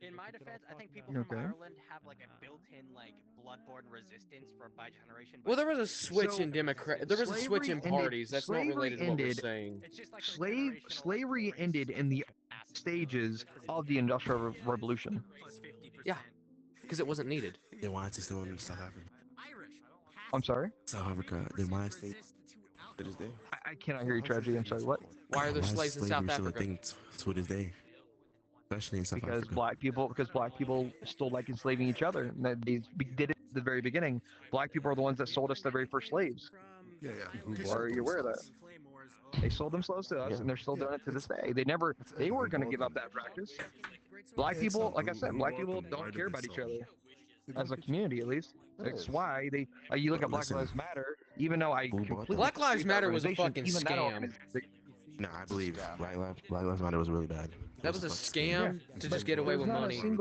Speaker 17: In my defense, I think people from Ireland have like a built-in like bloodborne resistance for bi-generation.
Speaker 1: Well, there was a switch in Democrat. There was a switch in parties. That's not related to what we're saying.
Speaker 9: Slavery ended in the stages of the Industrial Revolution.
Speaker 1: Yeah, because it wasn't needed.
Speaker 15: Then why is it still in South Africa?
Speaker 9: I'm sorry?
Speaker 15: South Africa. Then why is it to this day?
Speaker 9: I cannot hear you, Tragedy. I'm sorry, what?
Speaker 1: Why are there slaves in South Africa?
Speaker 15: Still a thing to this day, especially in South Africa.
Speaker 9: Because black people still like enslaving each other. And they did it at the very beginning. Black people are the ones that sold us the very first slaves.
Speaker 5: Yeah.
Speaker 9: Are you aware of that? They sold them slaves to us, and they're still doing it to this day. They weren't going to give up that practice. Black people, like I said, black people don't care about each other. As a community, at least. That's why they. You look at Black Lives Matter, even though I completely.
Speaker 1: Black Lives Matter was a fucking scam.
Speaker 15: No, I believe Black Lives Matter was really bad.
Speaker 1: That was a scam to just get away with money.
Speaker 9: Name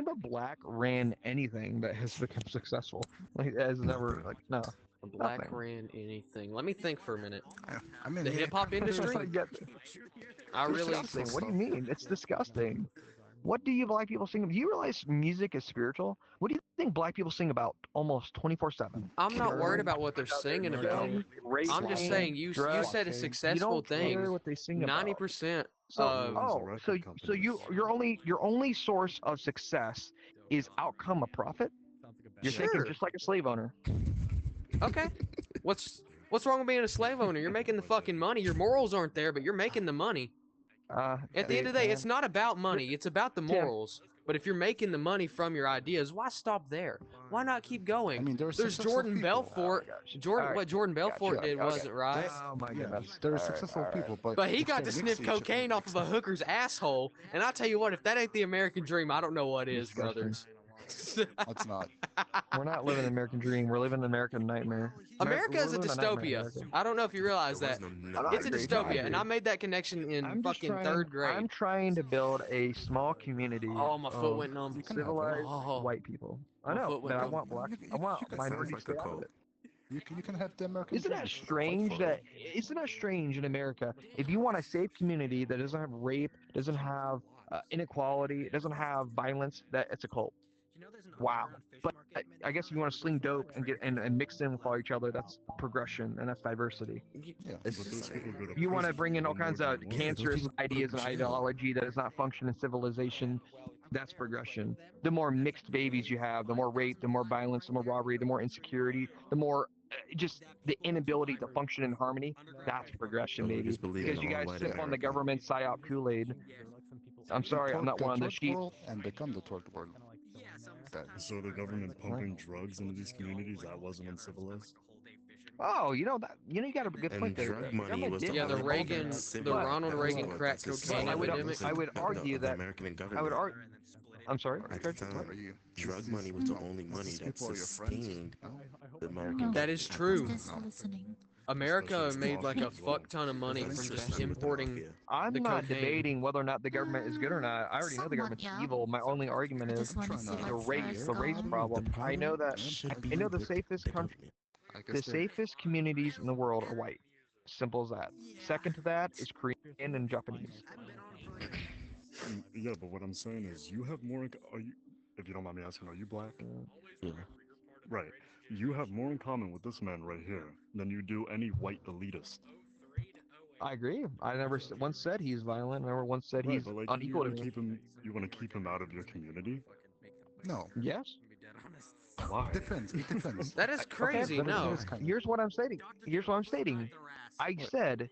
Speaker 9: a black ran anything that has become successful. Like has never no.
Speaker 1: A black ran anything. Let me think for a minute.
Speaker 5: I mean,
Speaker 1: the hip hop industry. I really.
Speaker 9: What do you mean? It's disgusting. What do you black people sing? Do you realize music is spiritual? What do you think black people sing about almost 24/7?
Speaker 1: I'm not worried about what they're singing about. I'm just saying you said a successful thing. 90%.
Speaker 9: So your only source of success is outcome of profit. You're thinking just like a slave owner.
Speaker 1: Okay. What's wrong with being a slave owner? You're making the fucking money. Your morals aren't there, but you're making the money. At the end of the day, it's not about money. It's about the morals. But if you're making the money from your ideas, why stop there? Why not keep going?
Speaker 5: I mean,
Speaker 1: there's Jordan Belfort. What Jordan Belfort did wasn't right.
Speaker 9: Oh my goodness.
Speaker 5: There are successful people,
Speaker 1: but he got to sniff cocaine off of a hooker's asshole. And I tell you what, if that ain't the American dream, I don't know what is, brothers.
Speaker 5: That's not.
Speaker 9: We're not living the American dream. We're living the American nightmare.
Speaker 1: America is a dystopia. I don't know if you realize that. It's a dystopia, and I made that connection in fucking third grade.
Speaker 9: I'm trying to build a small community.
Speaker 1: Oh, my foot went numb.
Speaker 9: Civilized white people. I know, but I want minorities to have it.
Speaker 5: You can have the American.
Speaker 9: Isn't that strange? Isn't that strange in America? If you want a safe community that doesn't have rape, doesn't have inequality, doesn't have violence, that it's a cult. Wow. But I guess if you want to sling dope and get and mix in with all each other, that's progression and that's diversity.
Speaker 5: Yeah.
Speaker 9: You want to bring in all kinds of cancerous ideas and ideology that does not function in civilization, that's progression. The more mixed babies you have, the more rape, the more violence, the more robbery, the more insecurity, the more just the inability to function in harmony, that's progression, baby. Because you guys sip on the government psyop Kool-Aid. I'm sorry, I'm not one of the sheep.
Speaker 5: And become the third world.
Speaker 18: So the government pumping drugs into these communities, that wasn't uncivilized?
Speaker 9: Oh, you got a good point there.
Speaker 15: Drug money was
Speaker 1: the Ronald Reagan crack cocaine epidemic.
Speaker 9: I would argue that. I would argue. I'm sorry.
Speaker 15: Drug money was the only money that sustained the American.
Speaker 1: That is true. America made like a fuck ton of money from just importing.
Speaker 9: I'm not debating whether or not the government is good or not. I already know the government's evil. My only argument is the race problem. I know that. I know the safest country, the safest communities in the world are white. Simple as that. Second to that is Korean and Japanese.
Speaker 18: Yeah, but what I'm saying is, you have more. Are you? If you don't mind me asking, are you black?
Speaker 15: Yeah.
Speaker 18: Right. You have more in common with this man right here than you do any white elitist.
Speaker 9: I agree. I never once said he's violent. I never once said he's unequal to me.
Speaker 18: You want to keep him out of your community?
Speaker 5: No.
Speaker 9: Yes.
Speaker 18: Why?
Speaker 5: It depends.
Speaker 1: That is crazy.
Speaker 9: Okay,
Speaker 1: no.
Speaker 9: Here's what I'm stating. I said,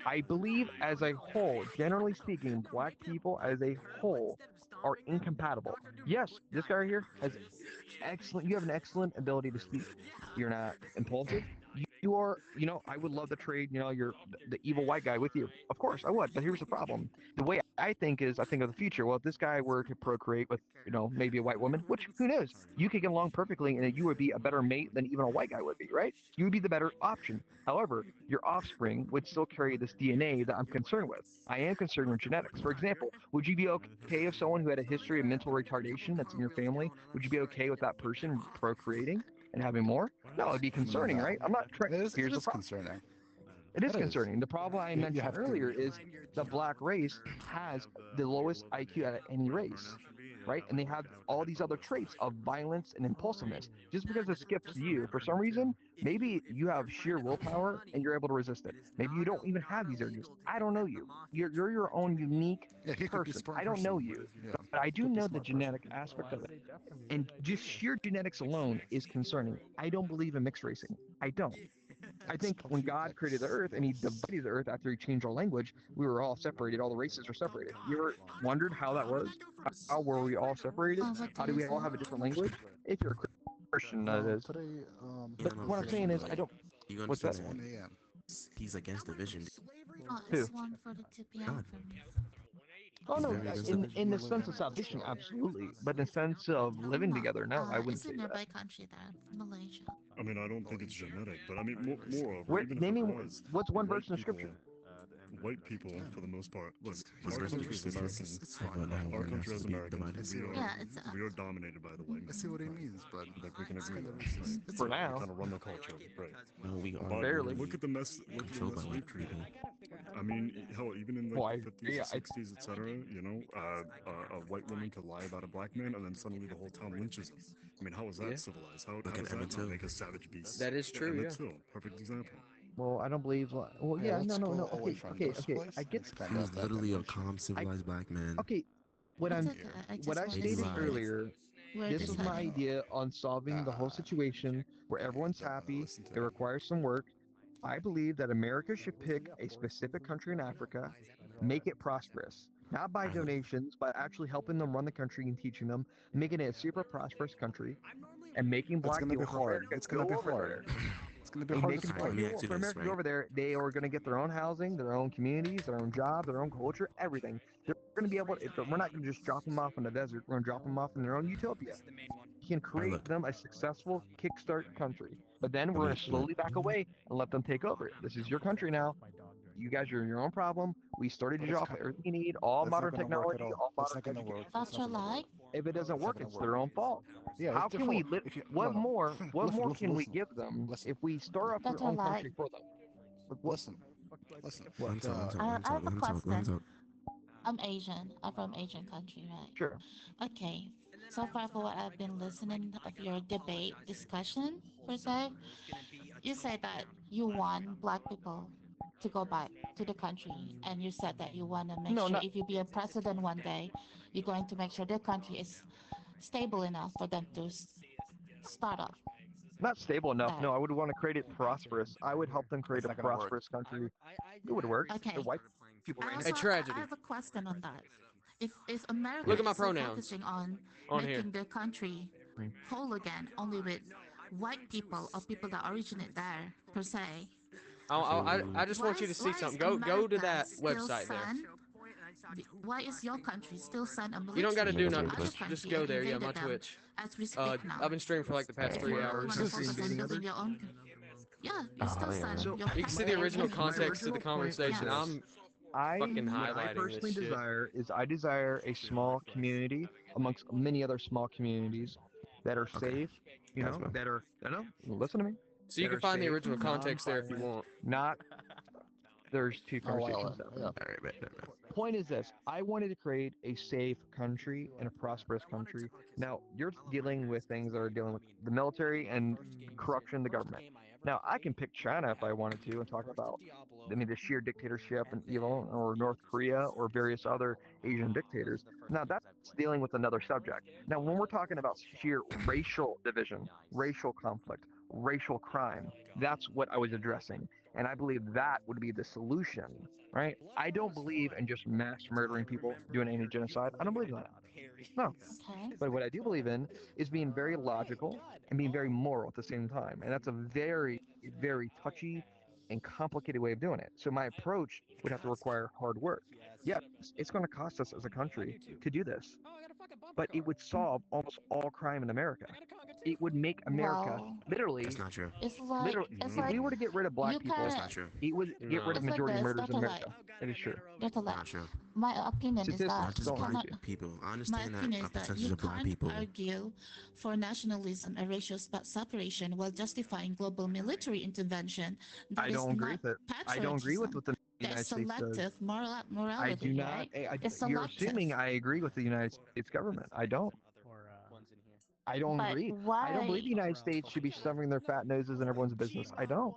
Speaker 9: I believe as a whole, generally speaking, black people as a whole are incompatible. Yes, this guy right here has excellent. You have an excellent ability to speak. You're not impulsive. You are. I would love to trade. You're the evil white guy with you. Of course, I would. But here's the problem: the way I think is I think of the future. Well, if this guy were to procreate with, maybe a white woman, which who knows? You could get along perfectly and you would be a better mate than even a white guy would be, right? You would be the better option. However, your offspring would still carry this DNA that I'm concerned with. I am concerned with genetics. For example, would you be okay if someone who had a history of mental retardation that's in your family, would you be okay with that person procreating and having more? No, it'd be concerning,
Speaker 19: No,
Speaker 9: right? I'm not trying.
Speaker 19: it
Speaker 9: Here's the
Speaker 19: is
Speaker 9: problem.
Speaker 19: concerning.
Speaker 9: It is
Speaker 19: It is.
Speaker 9: concerning. The problem I
Speaker 19: You
Speaker 9: mentioned
Speaker 19: have
Speaker 9: earlier
Speaker 19: to.
Speaker 9: is the black race has the lowest IQ out of any race, right? And they have all these other traits of violence and impulsiveness. Just because it skips you, for some reason, maybe you have sheer willpower and you're able to resist it. Maybe you don't even have these urges. I don't know you. You're your own unique
Speaker 19: Yeah, he could be a
Speaker 9: person.
Speaker 19: smart
Speaker 9: I don't know
Speaker 19: person.
Speaker 9: you,
Speaker 19: Yeah,
Speaker 9: but I do
Speaker 19: could be a
Speaker 9: know the
Speaker 19: smart person.
Speaker 9: genetic aspect of it. And just sheer genetics alone is concerning. I don't believe in mixed racing. I don't. I think when God created the earth and he divided the earth after he changed our language, we were all separated. All the races are separated. You ever wondered how that was? How were we all separated?
Speaker 20: What
Speaker 9: How
Speaker 20: did
Speaker 9: do
Speaker 20: you
Speaker 9: we all
Speaker 20: say?
Speaker 9: have a different language? If you're a Christian, that is.
Speaker 19: Today,
Speaker 9: But
Speaker 15: No,
Speaker 9: what I'm
Speaker 15: for
Speaker 9: saying is,
Speaker 15: sure.
Speaker 9: I don't.
Speaker 15: You
Speaker 9: What's
Speaker 15: understand
Speaker 9: that?
Speaker 19: it's 1
Speaker 15: that
Speaker 19: a.m.
Speaker 15: he's against division.
Speaker 20: Oh,
Speaker 9: Who?
Speaker 20: it's 1:42 p.m.
Speaker 15: God,
Speaker 20: for me.
Speaker 9: Oh
Speaker 15: he's
Speaker 9: no,
Speaker 15: very against
Speaker 9: in
Speaker 15: division.
Speaker 9: in the sense of salvation, absolutely. But in the sense of living
Speaker 20: No,
Speaker 9: together, no, I wouldn't
Speaker 20: it's a
Speaker 9: say that.
Speaker 20: nearby country there, Malaysia.
Speaker 18: I mean, I don't think it's genetic, but I mean, moreover,
Speaker 9: Where,
Speaker 18: even if
Speaker 9: name
Speaker 18: it
Speaker 9: me
Speaker 18: was,
Speaker 9: what's one
Speaker 18: white
Speaker 9: verse in
Speaker 18: people,
Speaker 9: scripture?
Speaker 18: white people, for the most part, look,
Speaker 15: His
Speaker 18: our
Speaker 15: verse
Speaker 18: country as
Speaker 15: is
Speaker 18: Americans,
Speaker 15: now
Speaker 18: our
Speaker 15: right now
Speaker 18: country
Speaker 15: supposed
Speaker 18: as
Speaker 15: to be
Speaker 18: Americans,
Speaker 15: divided.
Speaker 20: Yeah, it's
Speaker 18: we are dominated by the white
Speaker 19: I
Speaker 18: man.
Speaker 19: see what he means, but
Speaker 18: Like we can
Speaker 19: it's
Speaker 18: agree
Speaker 19: kind of
Speaker 18: there,
Speaker 19: racist.
Speaker 18: right?
Speaker 19: It's
Speaker 9: For
Speaker 18: We
Speaker 9: now,
Speaker 18: kind of run the culture, right?
Speaker 15: No, we are
Speaker 18: But
Speaker 9: barely.
Speaker 18: look at the mess. Look at the
Speaker 15: controlled by
Speaker 18: mess we
Speaker 15: white
Speaker 18: created.
Speaker 15: people.
Speaker 18: I mean, hell, even in
Speaker 9: Well,
Speaker 18: like
Speaker 9: I
Speaker 18: the 50s,
Speaker 9: agree.
Speaker 18: the 60s, etc. A white woman could lie about a black man, and then suddenly the whole town lynches him. I mean, how is
Speaker 1: Yeah,
Speaker 18: that civilized? How
Speaker 15: Look at
Speaker 18: does that
Speaker 15: Emmett
Speaker 18: not
Speaker 15: Till.
Speaker 18: make us savage beasts?
Speaker 1: that is true.
Speaker 18: Emmett
Speaker 1: Yeah.
Speaker 18: Till, perfect example.
Speaker 9: Well, I don't believe. Well,
Speaker 19: Yeah,
Speaker 9: yeah, no,
Speaker 19: let's
Speaker 9: no, no.
Speaker 19: go away
Speaker 9: Okay,
Speaker 19: from
Speaker 9: okay,
Speaker 19: this
Speaker 9: okay.
Speaker 19: place
Speaker 9: I
Speaker 19: and
Speaker 9: get.
Speaker 15: He
Speaker 19: expand
Speaker 15: was
Speaker 19: off that
Speaker 15: literally a
Speaker 19: dimension.
Speaker 15: calm,
Speaker 9: I
Speaker 15: civilized black man.
Speaker 9: okay. What
Speaker 20: It's
Speaker 9: I'm,
Speaker 20: okay. I
Speaker 9: what
Speaker 20: just
Speaker 9: I
Speaker 20: wanted
Speaker 15: Made
Speaker 20: to
Speaker 15: he
Speaker 9: stated
Speaker 20: see
Speaker 15: lied.
Speaker 9: earlier.
Speaker 20: where
Speaker 15: Made
Speaker 9: This
Speaker 15: he
Speaker 20: this
Speaker 9: was my
Speaker 15: lied.
Speaker 20: heading.
Speaker 9: idea on solving the whole situation where
Speaker 19: I
Speaker 9: everyone's
Speaker 19: don't want to
Speaker 9: happy.
Speaker 19: listen to
Speaker 9: It
Speaker 19: that.
Speaker 9: requires some work. I believe that America should pick a specific country in Africa, make it prosperous, not by
Speaker 15: Ireland.
Speaker 9: donations, but actually helping them run the country and teaching them, making it a super prosperous country, and making
Speaker 19: It's
Speaker 9: black
Speaker 19: gonna be
Speaker 9: people from
Speaker 19: hard.
Speaker 9: America
Speaker 19: It's gonna be
Speaker 9: go over
Speaker 19: hard.
Speaker 9: there
Speaker 19: It's gonna be
Speaker 9: and
Speaker 19: hard at
Speaker 9: making
Speaker 15: All right,
Speaker 19: start.
Speaker 9: black
Speaker 15: let me
Speaker 9: people
Speaker 15: ask you
Speaker 9: from
Speaker 15: this,
Speaker 9: America go
Speaker 15: right?
Speaker 9: over there. They are going to get their own housing, their own communities, their own job, their own culture, everything. They're going to be able. We're not going to just drop them off in the desert. We're going to drop them off in their own utopia. We can
Speaker 15: All right,
Speaker 9: create
Speaker 15: look.
Speaker 9: them a successful kickstart country, but then
Speaker 15: Let
Speaker 9: we're going
Speaker 15: me
Speaker 9: to
Speaker 15: let,
Speaker 9: slowly back away and let them take over. This is your country now. You guys are in your own problem. We started
Speaker 19: But
Speaker 9: you
Speaker 19: it's
Speaker 9: off
Speaker 19: kind.
Speaker 9: with everything you need, all
Speaker 19: That's not
Speaker 9: modern
Speaker 19: gonna work at
Speaker 9: technology,
Speaker 19: all.
Speaker 9: all
Speaker 19: That's
Speaker 9: modern
Speaker 19: not gonna
Speaker 9: education.
Speaker 19: work. It's
Speaker 20: That's
Speaker 19: not
Speaker 20: your
Speaker 19: gonna
Speaker 20: lie?
Speaker 19: work.
Speaker 9: If it doesn't
Speaker 19: It's not
Speaker 9: work,
Speaker 19: gonna
Speaker 9: it's
Speaker 19: work.
Speaker 9: their own fault.
Speaker 19: Yeah,
Speaker 9: How
Speaker 19: it's their
Speaker 9: can we
Speaker 19: fault.
Speaker 9: li-
Speaker 19: If you
Speaker 9: what
Speaker 19: no no,
Speaker 9: more what
Speaker 19: listen
Speaker 9: more
Speaker 19: listen
Speaker 9: can we
Speaker 19: listen
Speaker 9: give them
Speaker 19: listen
Speaker 9: if we start up
Speaker 20: That's
Speaker 9: their
Speaker 20: your
Speaker 9: own
Speaker 20: lie.
Speaker 9: country for them? What
Speaker 19: listen listen.
Speaker 9: what?
Speaker 15: let him talk. Let him talk. Let him
Speaker 20: I
Speaker 15: talk.
Speaker 20: have a
Speaker 15: Let him talk. Let him
Speaker 20: question.
Speaker 15: talk.
Speaker 20: I'm Asian. I'm from Asian country, right?
Speaker 9: Sure.
Speaker 20: Okay. So far, for what I've been listening of your debate discussion per se, you said that you want black people to go back to the country, and you said that you want to make
Speaker 9: No,
Speaker 20: sure
Speaker 9: not
Speaker 20: if you be a president one day, you're going to make sure the country is stable enough for them to start off
Speaker 9: not stable enough.
Speaker 20: there.
Speaker 9: No, I would want to create it prosperous. I would help them create
Speaker 19: It's
Speaker 9: a
Speaker 19: not gonna work.
Speaker 9: prosperous country. It would work. The
Speaker 20: Okay.
Speaker 9: white people
Speaker 20: I
Speaker 9: ran it.
Speaker 20: also
Speaker 1: A
Speaker 20: I
Speaker 1: tragedy.
Speaker 20: have a question on that. If America
Speaker 1: Look
Speaker 15: Yeah.
Speaker 1: at my
Speaker 20: is so
Speaker 1: pronouns
Speaker 20: focusing on
Speaker 1: on here.
Speaker 20: making their country whole again, only with white people or people that originate there per se,
Speaker 15: So
Speaker 1: I just want you to see
Speaker 20: why is
Speaker 1: something. Go to
Speaker 20: America
Speaker 1: that
Speaker 20: still
Speaker 1: website there.
Speaker 20: send? Why is your country still send a
Speaker 1: You don't got to
Speaker 20: military
Speaker 15: yeah,
Speaker 1: do
Speaker 15: that's
Speaker 20: to
Speaker 15: a
Speaker 1: nothing.
Speaker 15: good
Speaker 20: other
Speaker 15: question.
Speaker 1: Just
Speaker 20: country
Speaker 1: go
Speaker 20: and
Speaker 1: there. Yeah, my
Speaker 20: invaded them
Speaker 1: Twitch.
Speaker 20: as we speak now?
Speaker 1: I've been streaming for like the past
Speaker 20: If
Speaker 1: three
Speaker 20: you really
Speaker 1: hours.
Speaker 20: want to
Speaker 9: Seriously,
Speaker 20: focus on
Speaker 9: invading
Speaker 20: building
Speaker 9: others.
Speaker 20: your own, yeah, you
Speaker 15: Oh
Speaker 20: still
Speaker 15: yeah.
Speaker 20: send
Speaker 9: So
Speaker 20: your
Speaker 1: You can see
Speaker 20: country
Speaker 1: the
Speaker 20: to
Speaker 1: original
Speaker 9: my
Speaker 20: invade.
Speaker 1: context of the
Speaker 9: original point was
Speaker 1: conversation.
Speaker 20: Yeah.
Speaker 9: this.
Speaker 1: I'm fucking
Speaker 9: What I
Speaker 1: highlighting this
Speaker 9: personally
Speaker 1: shit.
Speaker 9: desire is I desire a small community amongst many other small communities that are
Speaker 15: Okay.
Speaker 9: safe,
Speaker 15: Yes, bro.
Speaker 9: that are, no, listen to me,
Speaker 1: So you
Speaker 9: that
Speaker 1: can
Speaker 9: are
Speaker 1: find the
Speaker 9: safe,
Speaker 1: original context there if you
Speaker 9: non-violent,
Speaker 1: want.
Speaker 9: not, there's two
Speaker 19: Oh
Speaker 9: conversations
Speaker 19: well, yeah.
Speaker 9: happening.
Speaker 15: All right, bet, bet, bet.
Speaker 9: Point is this: I wanted to create a safe country and a prosperous country. Now you're dealing with things that are dealing with the military and corruption, the government. Now I can pick China if I wanted to and talk about, I mean, the sheer dictatorship and evil, or North Korea or various other Asian dictators. Now that's dealing with another subject. Now when we're talking about sheer racial division, racial conflict, racial crime, that's what I was addressing, and I believe that would be the solution, right? I don't believe in just mass murdering people, doing any genocide. I don't believe in that. No.
Speaker 20: Okay.
Speaker 9: But what I do believe in is being very logical and being very moral at the same time. And that's a very, very touchy and complicated way of doing it. So my approach would have to require hard work. yes, it's going to cost us as a country to do this, but it would solve almost all crime in America. It would make America
Speaker 20: Well,
Speaker 9: literally,
Speaker 15: That's not true.
Speaker 9: literally, if we were to get rid of black
Speaker 20: you
Speaker 9: people,
Speaker 15: That's
Speaker 20: can't.
Speaker 15: not true.
Speaker 9: it would get rid of
Speaker 20: It's like
Speaker 9: majority
Speaker 20: this,
Speaker 9: murders in
Speaker 20: Dr. Light.
Speaker 9: America. That is true.
Speaker 20: Dr. Light.
Speaker 15: Not true.
Speaker 20: My opinion is that
Speaker 9: Statistics
Speaker 15: Not just
Speaker 20: you
Speaker 9: don't lie
Speaker 15: black
Speaker 9: to
Speaker 20: cannot.
Speaker 9: you.
Speaker 15: people. I
Speaker 20: My
Speaker 15: understand that
Speaker 20: opinion
Speaker 15: a
Speaker 20: is that
Speaker 15: percentage
Speaker 20: you
Speaker 15: of black
Speaker 20: can't
Speaker 15: people.
Speaker 20: argue for nationalism and racial separation while justifying global military intervention that
Speaker 9: I
Speaker 20: is
Speaker 9: don't agree
Speaker 20: not
Speaker 9: with it. I don't agree with
Speaker 20: patriotism.
Speaker 9: what the
Speaker 20: That's
Speaker 9: United States does.
Speaker 20: selective
Speaker 9: I
Speaker 20: morality,
Speaker 9: do not.
Speaker 20: right? It's
Speaker 9: You're
Speaker 20: selective.
Speaker 9: assuming I agree with the United States government. I don't. I don't
Speaker 20: But
Speaker 9: agree. I don't believe
Speaker 20: why?
Speaker 9: the United States should be shoving their fat noses in everyone's business. I don't.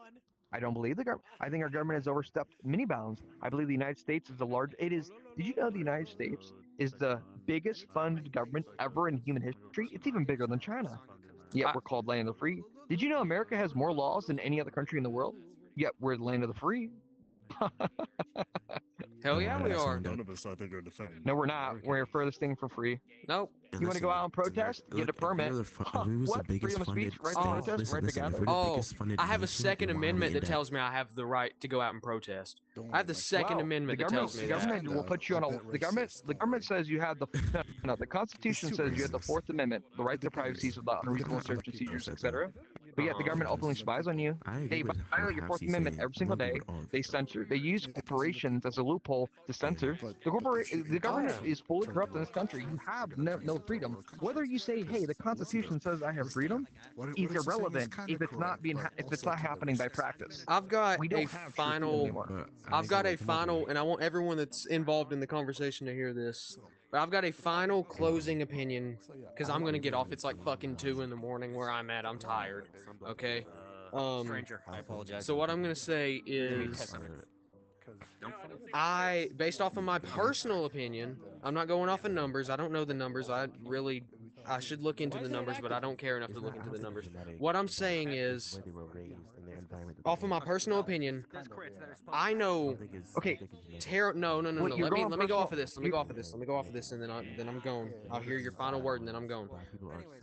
Speaker 9: I don't believe the government. I think our government has overstepped many bounds. I believe the United States is the large. It is. Did you know the United States is the biggest funded government ever in human history? It's even bigger than China. Yet
Speaker 1: I,
Speaker 9: we're called land of the free. Did you know America has more laws than any other country in the world? Yet we're the land of the free.
Speaker 1: hell yeah, we
Speaker 15: That's
Speaker 1: are.
Speaker 15: saying that.
Speaker 18: None of us, I think, are defending.
Speaker 9: No, we're not. We're furthest thing for free.
Speaker 1: Nope.
Speaker 9: You want to go out and protest? Get a permit.
Speaker 15: If we was the
Speaker 9: What?
Speaker 15: biggest
Speaker 9: Freedom of speech,
Speaker 15: funded
Speaker 9: right to
Speaker 15: state,
Speaker 9: protest,
Speaker 15: listen,
Speaker 9: right to
Speaker 15: listen. If
Speaker 9: gather.
Speaker 15: we're the
Speaker 1: Oh,
Speaker 15: biggest funded
Speaker 1: I have a
Speaker 15: nation,
Speaker 1: Second
Speaker 15: then why are we
Speaker 1: Amendment
Speaker 15: in
Speaker 1: that
Speaker 15: debt?
Speaker 1: tells me I have the right to go out and protest. I have the Second
Speaker 9: Well,
Speaker 1: Amendment
Speaker 9: the
Speaker 1: that
Speaker 9: government,
Speaker 1: tells me
Speaker 9: the
Speaker 1: that.
Speaker 9: government will put you on a. The government says you have the. No, the Constitution says you have the Fourth Amendment, the right to privacy without unreasonable search and seizures, etc. But yet the government openly spies on you.
Speaker 15: I agree
Speaker 9: They
Speaker 15: with
Speaker 9: violate your
Speaker 15: half
Speaker 9: Fourth
Speaker 15: he's
Speaker 9: Amendment
Speaker 15: saying.
Speaker 9: every single
Speaker 15: I don't agree
Speaker 9: day.
Speaker 15: with all of
Speaker 9: They
Speaker 15: it.
Speaker 9: censor. They use corporations as a loophole to censor. The government is fully corrupt in this country. You have no freedom. Whether you say, "Hey, the Constitution says I have freedom," is irrelevant if it's not happening by practice.
Speaker 1: I've got
Speaker 9: We
Speaker 1: a
Speaker 9: don't have true freedom
Speaker 1: final.
Speaker 9: anymore.
Speaker 1: I've got a final, and I want everyone that's involved in the conversation to hear this. But I've got a final closing opinion because I'm gonna get off. It's like fucking 2 in the morning where I'm at. I'm tired. Okay.
Speaker 17: Stranger, I apologize.
Speaker 1: So what I'm gonna say is, based off of my personal opinion, I'm not going off of numbers. I don't know the numbers. I should look into the numbers, but I don't care enough to look into the numbers. What I'm saying is,
Speaker 15: Where they were raised and their environment.
Speaker 1: off of my personal opinion, I know.
Speaker 9: Okay.
Speaker 1: No.
Speaker 9: Well, you're
Speaker 1: Let me go
Speaker 9: personal-
Speaker 1: off of this. Let me go off of this. Let me go off of this, and then I'm going. I'll hear your final word, and then I'm going.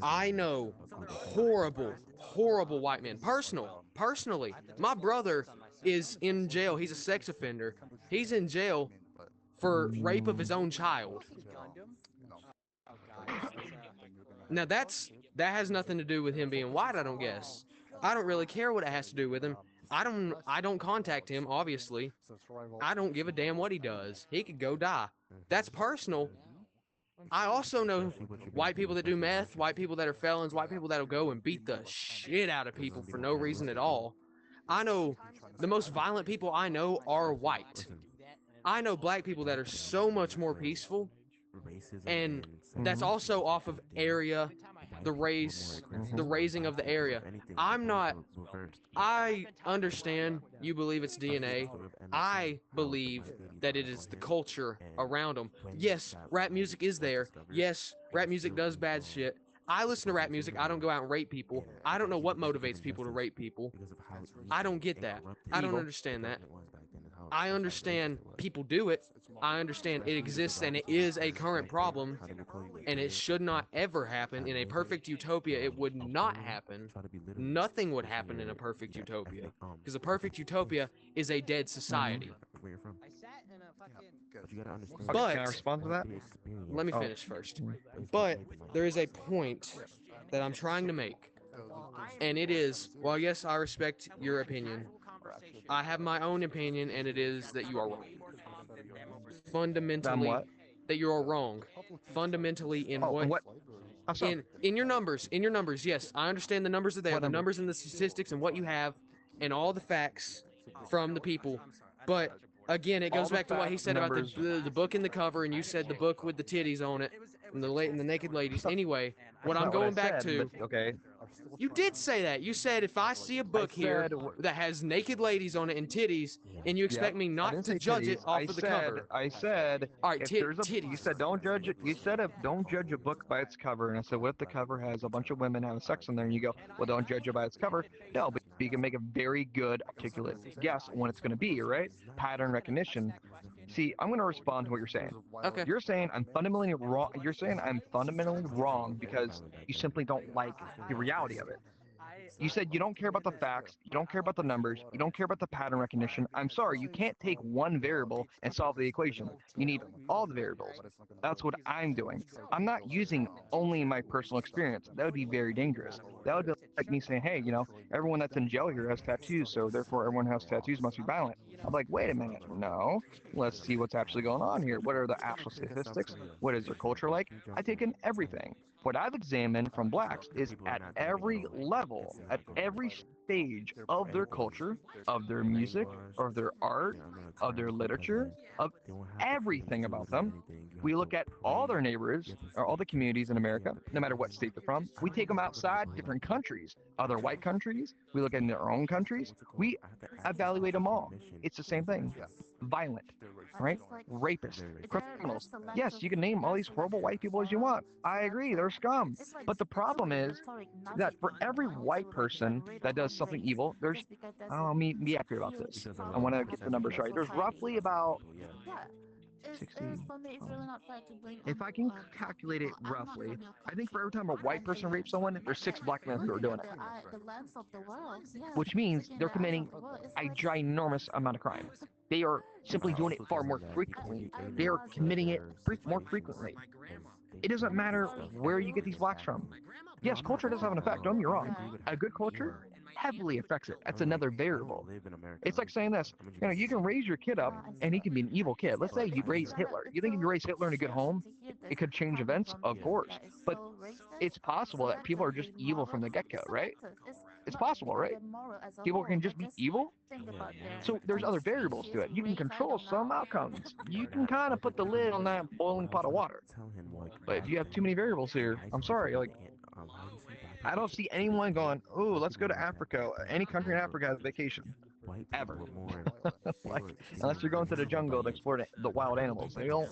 Speaker 1: I know horrible white men. Personally, my brother is in jail. He's a sex offender. He's in jail for rape of his own child. Now that has nothing to do with him being white, I don't guess. I don't really care what it has to do with him. I don't contact him, obviously. I don't give a damn what he does. He could go die. That's personal. I also know white people that do meth, white people that are felons, white people that'll go and beat the shit out of people for no reason at all. I know the most violent people I know are white. I know black people that are so much more peaceful, and that's also off of area, the race, the raising of the area. I understand you believe it's DNA. I believe that it is the culture around them. Yes, rap music is there. Yes, rap music does bad shit. I listen to rap music. I don't go out and rape people. I don't know what motivates people to rape people. I don't get that. I don't understand that. I understand people do it. I understand it exists and it is a current problem, and it should not ever happen. In a perfect utopia, it would not happen. Nothing would happen in a perfect utopia, because a perfect utopia is a dead society.
Speaker 15: Where you're from. But you gotta understand.
Speaker 1: But
Speaker 9: can I respond to that?
Speaker 1: let me finish first. But there is a point that I'm trying to make, and it is, well, yes, I respect your opinion. I have my own opinion, and it is that you are wrong. Fundamentally, that you are wrong. Fundamentally, in what?
Speaker 9: How so?
Speaker 1: In your numbers, yes, I understand the numbers are there, the numbers and the statistics and what you have, and all the facts from the people. But again, it goes back to what he said about the book in the cover, and you said the book with the titties on it, and the naked ladies. Anyway, what I'm going back to.
Speaker 9: Okay.
Speaker 1: You did say that. You said if I see a book here that has naked ladies on it and titties, and you expect me not to judge it off of the cover.
Speaker 9: I said,
Speaker 1: all right,
Speaker 9: if there's you said don't judge it. You said don't judge a book by its cover, and I said, what if the cover has a bunch of women having sex in there? And you go, well, don't judge it by its cover. No, but you can make a very good, articulate guess on what it's going to be, right? Pattern recognition. See, I'm going to respond to what you're saying.
Speaker 1: Okay.
Speaker 9: You're saying I'm fundamentally wrong. You're saying I'm fundamentally wrong because you simply don't like the reality of it. You said you don't care about the facts, you don't care about the numbers, you don't care about the pattern recognition. I'm sorry, you can't take one variable and solve the equation. You need all the variables. That's what I'm doing. I'm not using only my personal experience. That would be very dangerous. That would be like me saying, hey, everyone that's in jail here has tattoos, so therefore everyone who has tattoos must be violent. I'm like, wait a minute, no. Let's see what's actually going on here. What are the actual statistics? What is their culture like? I take in everything. What I've examined from blacks is at every level, at every stage of their culture, of their music, of their art, of their literature, of everything about them. We look at all their neighborhoods or all the communities in America, no matter what state they're from. We take them outside different countries, other white countries. We look in their own countries. We evaluate them all. It's the same thing. Violent, right? Rapists, criminals. Yes, you can name all these horrible white people as you want. I agree, they're scum. But the problem is that for every white person that does something evil, there's, oh, me be accurate about this. I want to get the numbers right. There's roughly about 60.
Speaker 20: For me, it's really not fair to blame.
Speaker 9: If I can calculate it roughly, I think for every time a white person rapes someone, there's 6 black men who are doing it.
Speaker 20: The length of the world, yes.
Speaker 9: Which means they're committing a ginormous amount of crime. They are simply doing it far more frequently. They are committing it more frequently. It doesn't matter where you get these blacks from. Yes, culture does have an effect, don't get me wrong. A good culture heavily affects it. That's another variable. It's like saying this, you can raise your kid up and he can be an evil kid. Let's say you raise Hitler. You think if you raise Hitler in a good home, it could change events? Of course. But it's possible that people are just evil from the get-go, right? It's possible, right? People can just be evil. So there's other variables to it. You can control some outcomes. You can kind of put the lid on that boiling pot of water. But if you have too many variables here, I'm sorry, I don't see anyone going, oh, let's go to Africa. Any country in Africa has vacation. Ever. Unless you're going to the jungle to explore the wild animals. They don't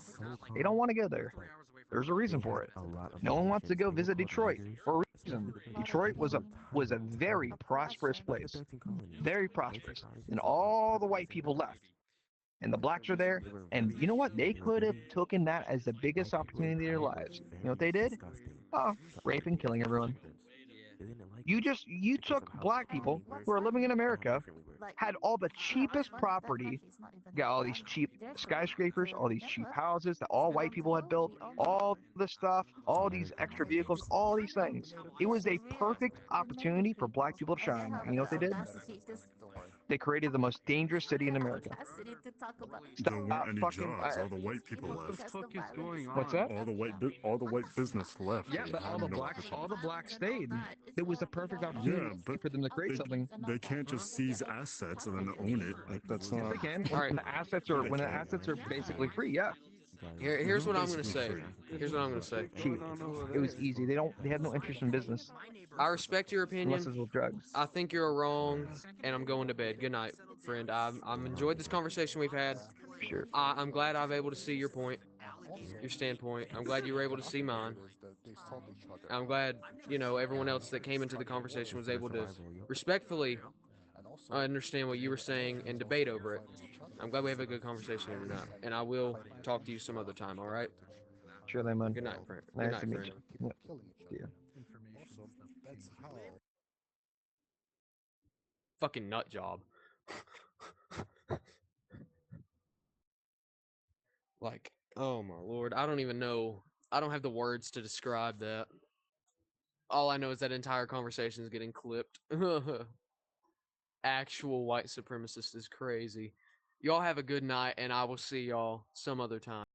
Speaker 9: want to go there. There's a reason for it. No one wants to go visit Detroit for a reason. Detroit was a very prosperous place. Very prosperous. And all the white people left. And the blacks are there. And you know what? They could have taken that as the biggest opportunity of their lives. You know what they did? Oh, rape and killing everyone. You took black people who are living in America, had all the cheapest property, got all these cheap skyscrapers, all these cheap houses that all white people had built, all the stuff, all these extra vehicles, all these things. It was a perfect opportunity for black people to shine. And you know what they did? They created the most dangerous city in America.
Speaker 18: There weren't any jobs. All the white people left.
Speaker 12: What the fuck is going on?
Speaker 9: What's that?
Speaker 18: All the white business left.
Speaker 9: Yeah, but all the blacks stayed. It was the perfect opportunity for them to create something.
Speaker 18: They can't just seize assets and then own it. Like that's not.
Speaker 9: They can. When the assets are basically free, yeah.
Speaker 1: Here's what I'm gonna say. Here's what I'm gonna say.
Speaker 9: Cheap. It was easy. They have no interest in business.
Speaker 1: I respect your opinion.
Speaker 9: Unless it's with drugs.
Speaker 1: I think you're wrong, and I'm going to bed. Good night, friend. I've enjoyed this conversation we've had.
Speaker 9: Sure.
Speaker 1: I'm glad I'm able to see your point, your standpoint. I'm glad you were able to see mine. I'm glad, everyone else that came into the conversation was able to respectfully understand what you were saying and debate over it. I'm glad we have a good conversation here tonight, and I will talk to you some other time, all right?
Speaker 9: Sure thing, man.
Speaker 1: Good night, friend.
Speaker 9: Nice to meet you. Yeah.
Speaker 1: Fucking nut job. Oh my lord, I don't even know. I don't have the words to describe that. All I know is that entire conversation is getting clipped. Actual white supremacist is crazy. Y'all have a good night, and I will see y'all some other time.